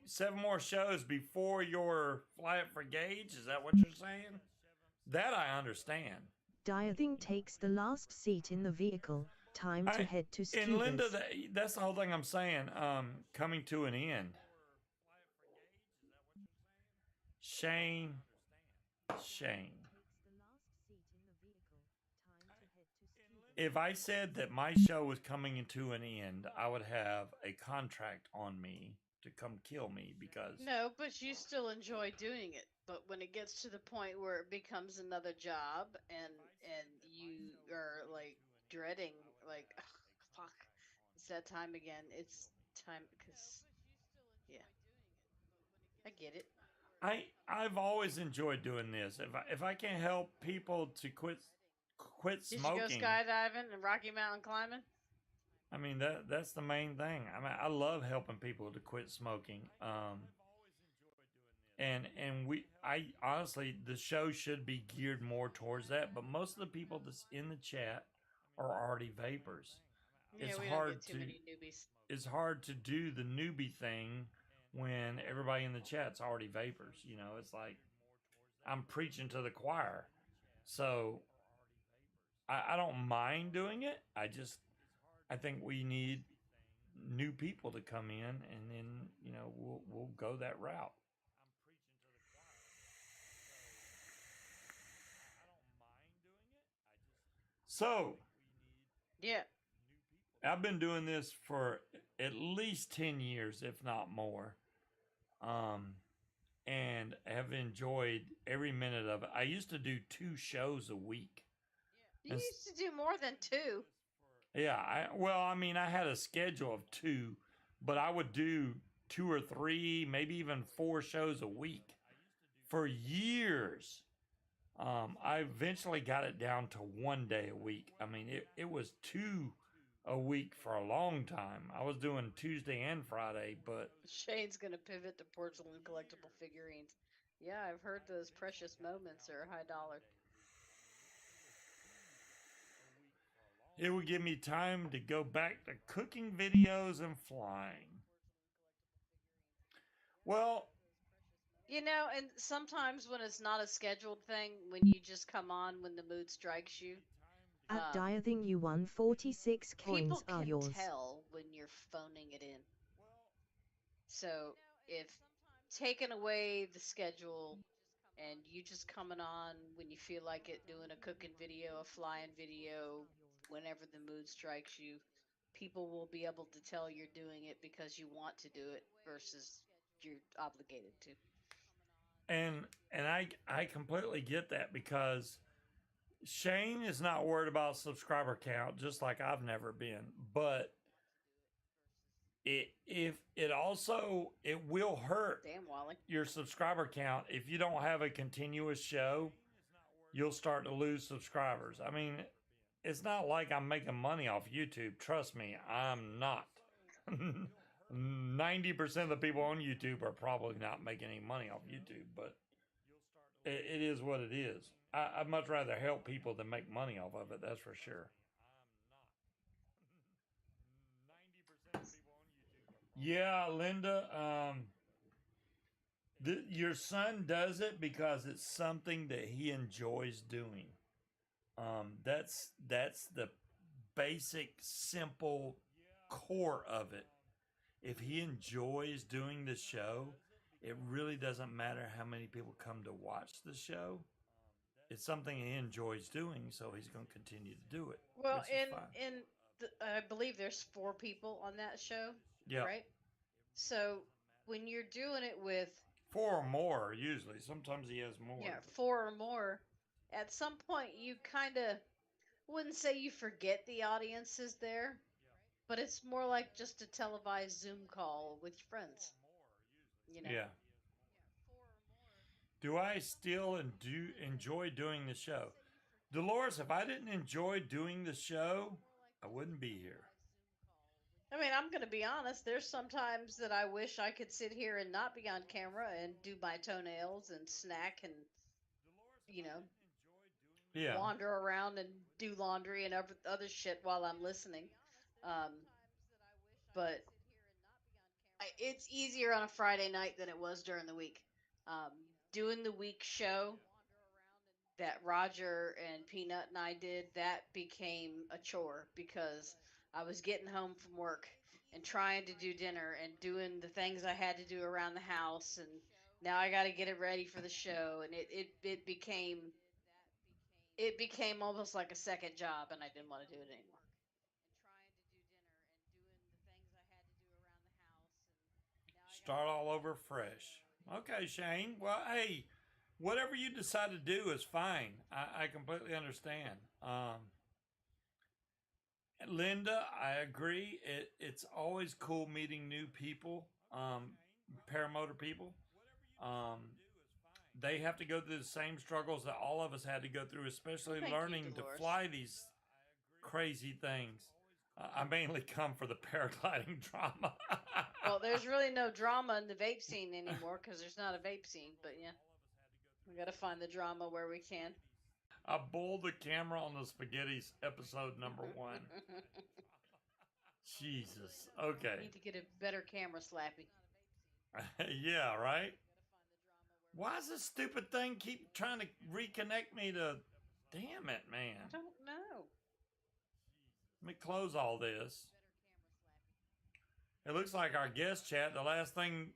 Speaker 1: 7 more shows before your flight for Gage? Is that what you're saying? That I understand.
Speaker 3: Dirething takes the last seat in the vehicle. Time to head to Scubas.
Speaker 1: And Linda, that's the whole thing I'm saying. Coming to an end. Shane. If I said that my show was coming to an end, I would have a contract on me to come kill me because...
Speaker 2: No, but you still enjoy doing it. But when it gets to the point where it becomes another job and you are like dreading, like, oh, fuck, it's that time again. It's time because, yeah, I get it.
Speaker 1: I've always enjoyed doing this. If I can help people to quit smoking.
Speaker 2: Did you go skydiving and Rocky Mountain climbing?
Speaker 1: I mean that's the main thing. I mean I love helping people to quit smoking. And I honestly, the show should be geared more towards that. But most of the people that's in the chat are already vapors.
Speaker 2: Yeah, we don't get too many newbies.
Speaker 1: It's hard to do the newbie thing when everybody in the chat's already vapors. You know, it's like I'm preaching to the choir. So I don't mind doing it. I think we need new people to come in, and then we'll go that route. So,
Speaker 2: yeah,
Speaker 1: I've been doing this for at least 10 years, if not more, and have enjoyed every minute of it. I used to do 2 shows a week.
Speaker 2: You used to do more than 2.
Speaker 1: Yeah, I had a schedule of 2, but I would do 2 or 3, maybe even 4 shows a week for years. I eventually got it down to 1 day a week. I mean, it was 2 a week for a long time. I was doing Tuesday and Friday, but...
Speaker 2: Shane's going to pivot to porcelain collectible figurines. Yeah, I've heard those precious moments are high dollar.
Speaker 1: It would give me time to go back to cooking videos and flying. Well...
Speaker 2: and sometimes when it's not a scheduled thing, when you just come on when the mood strikes you.
Speaker 3: At Dirething, you won 46 coins are yours.
Speaker 2: People can tell when you're phoning it in. So if taking away the schedule and you just coming on when you feel like it, doing a cooking video, a flying video, whenever the mood strikes you, people will be able to tell you're doing it because you want to do it versus you're obligated to.
Speaker 1: And I completely get that because Shane is not worried about subscriber count, just like I've never been. But it will hurt
Speaker 2: Damn, Wally.
Speaker 1: your subscriber count if you don't have a continuous show. You'll start to lose subscribers. I mean, it's not like I'm making money off YouTube. Trust me, I'm not. 90% of the people on YouTube are probably not making any money off YouTube, but it is what it is. I'd much rather help people than make money off of it, that's for sure. Yeah, Linda, your son does it because it's something that he enjoys doing. That's the basic, simple core of it. If he enjoys doing the show, it really doesn't matter how many people come to watch the show. It's something he enjoys doing, so he's going to continue to do it.
Speaker 2: Well, I believe there's 4 people on that show.
Speaker 1: Yeah.
Speaker 2: Right. So when you're doing it with
Speaker 1: 4 or more, usually. Sometimes he has more.
Speaker 2: Yeah, 4 or more. At some point, you kind of wouldn't say you forget the audience is there, but it's more like just a televised Zoom call with your friends. You know?
Speaker 1: Yeah. Do I still enjoy doing the show? Dolores, if I didn't enjoy doing the show, I wouldn't be here.
Speaker 2: I mean, I'm going to be honest. There's sometimes that I wish I could sit here and not be on camera and do my toenails and snack and, wander around and do laundry and other shit while I'm listening. But it's easier on a Friday night than it was during the week. Doing the week show that Roger and Peanut and I did, that became a chore because I was getting home from work and trying to do dinner and doing the things I had to do around the house, and now I got to get it ready for the show, and it became almost like a second job, and I didn't want to do it anymore.
Speaker 1: Start all over fresh. Okay, Shane. Well, hey, whatever you decide to do is fine. I completely understand. Linda, I agree. It's always cool meeting new people, paramotor people. They have to go through the same struggles that all of us had to go through, especially learning to fly these crazy things. I mainly come for the paragliding drama.
Speaker 2: Well, there's really no drama in the vape scene anymore because there's not a vape scene, but yeah. We got to find the drama where we can.
Speaker 1: I bowled the camera on the spaghettis, episode number 1. Jesus. Okay.
Speaker 2: Need to get a better camera, Slappy.
Speaker 1: Yeah, right? Why does this stupid thing keep trying to reconnect me to... Damn it, man.
Speaker 2: I don't know.
Speaker 1: Let me close all this. It looks like our guest chat, the last thing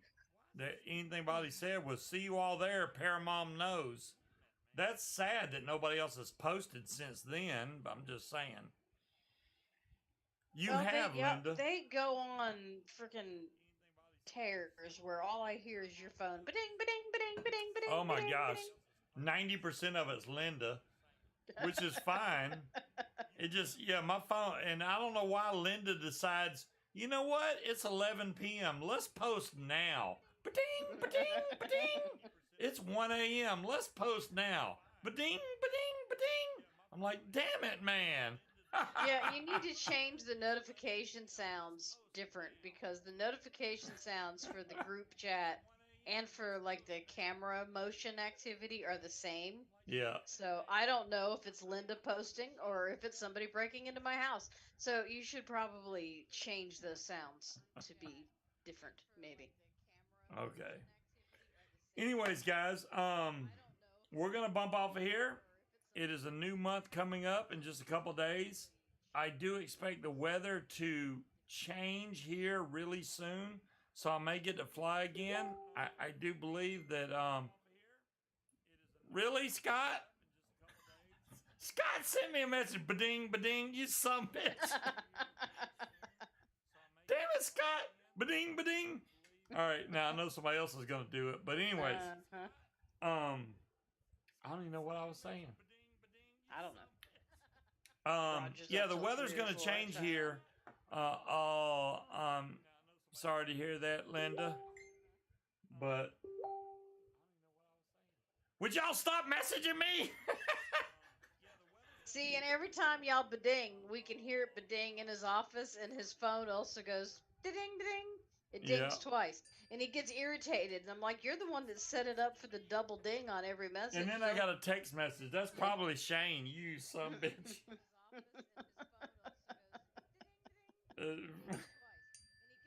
Speaker 1: that anybody said was, see you all there, Paramom knows. That's sad that nobody else has posted since then, but I'm just saying. Linda.
Speaker 2: They go on freaking tears where all I hear is your phone. Ba-ding, ba-ding, ba-ding, ba-ding, ba-ding.
Speaker 1: Oh my
Speaker 2: ba-ding,
Speaker 1: gosh.
Speaker 2: ba-ding.
Speaker 1: 90% of it's Linda, which is fine. It just, my phone, and I don't know why Linda decides, you know what? It's 11 p.m. Let's post now. Ba-ding, ba-ding, ba-ding. It's 1 a.m. Let's post now. Ba-ding, ba-ding, ba-ding. I'm like, damn it, man.
Speaker 2: Yeah, you need to change the notification sounds different because the notification sounds for the group chat and for like the camera motion activity are the same.
Speaker 1: Yeah.
Speaker 2: So I don't know if it's Linda posting or if it's somebody breaking into my house. So you should probably change those sounds to be different, maybe.
Speaker 1: Okay. Anyways, guys, we're gonna bump off of here. It is a new month coming up in just a couple days. I do expect the weather to change here really soon, so I may get to fly again. I do believe that, really, Scott? Scott sent me a message, ba-ding, ba-ding, you son of a bitch. Damn it, Scott, ba-ding, ba-ding. All right, now I know somebody else is going to do it, but anyways, I don't even know what I was saying.
Speaker 2: I don't know. Roger's
Speaker 1: Yeah,
Speaker 2: up
Speaker 1: the
Speaker 2: till
Speaker 1: weather's
Speaker 2: 3 or
Speaker 1: going to
Speaker 2: 4, I
Speaker 1: change
Speaker 2: try not.
Speaker 1: here. Sorry to hear that, Linda. But would y'all stop messaging me?
Speaker 2: See, and every time y'all ba-ding, we can hear it ba-ding in his office, and his phone also goes da-ding, da-ding. It dings
Speaker 1: Yeah.
Speaker 2: twice, and he gets irritated. And I'm like, you're the one that set it up for the double ding on every message.
Speaker 1: And then I got a text message. That's probably Shane, you son of a bitch.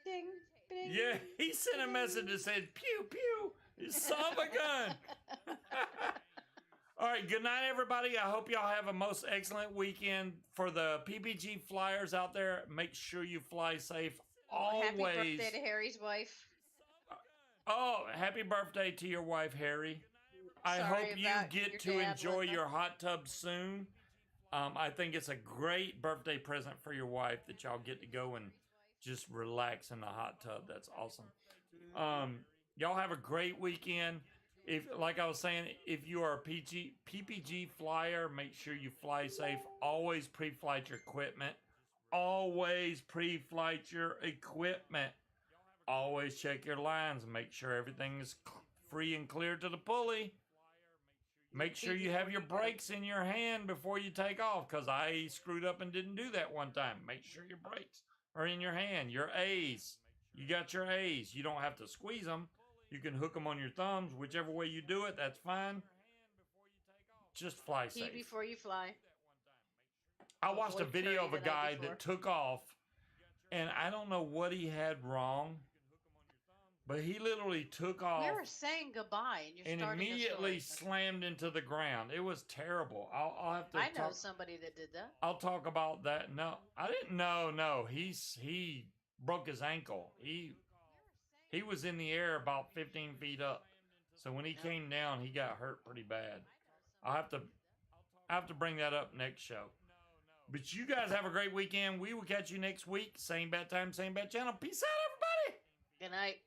Speaker 2: Ding, ding.
Speaker 1: Yeah, he sent a message that said, pew, pew, you son of a gun. All right, good night, everybody. I hope y'all have a most excellent weekend. For the PPG flyers out there, make sure you fly safe always.
Speaker 2: Happy birthday to Harry's wife.
Speaker 1: Oh, happy birthday to your wife, Harry. I
Speaker 2: Sorry
Speaker 1: hope you
Speaker 2: about
Speaker 1: get
Speaker 2: your
Speaker 1: to
Speaker 2: dad,
Speaker 1: enjoy
Speaker 2: Linda.
Speaker 1: your hot tub soon. I think it's a great birthday present for your wife that y'all get to go and just relax in the hot tub. That's awesome. Y'all have a great weekend. If, like I was saying, if you are a PPG flyer, make sure you fly safe. Always pre-flight your equipment. Always pre-flight your equipment. Always check your lines and make sure everything is free and clear to the pulley. Make sure you have your brakes in your hand before you take off, because I screwed up and didn't do that one time. Make sure your brakes are in your hand. Your A's. You got your A's. You don't have to squeeze them. You can hook them on your thumbs. Whichever way you do it, that's fine. Just fly safe.
Speaker 2: Pee before you fly.
Speaker 1: I watched a
Speaker 2: Avoid
Speaker 1: video
Speaker 2: curry
Speaker 1: of a
Speaker 2: the night
Speaker 1: guy
Speaker 2: before.
Speaker 1: that took off, and I don't know what he had wrong, but he literally took off.
Speaker 2: We were saying goodbye, and you're
Speaker 1: and
Speaker 2: starting
Speaker 1: immediately
Speaker 2: a story.
Speaker 1: slammed into the ground. It was terrible. I'll have to.
Speaker 2: I know somebody that did that.
Speaker 1: I'll talk about that. No, I didn't know. No, he broke his ankle. He was in the air about 15 feet up. So when he came down, he got hurt pretty bad. I have to bring that up next show. But you guys have a great weekend. We will catch you next week. Same bat time, same bat channel. Peace out, everybody.
Speaker 2: Good night.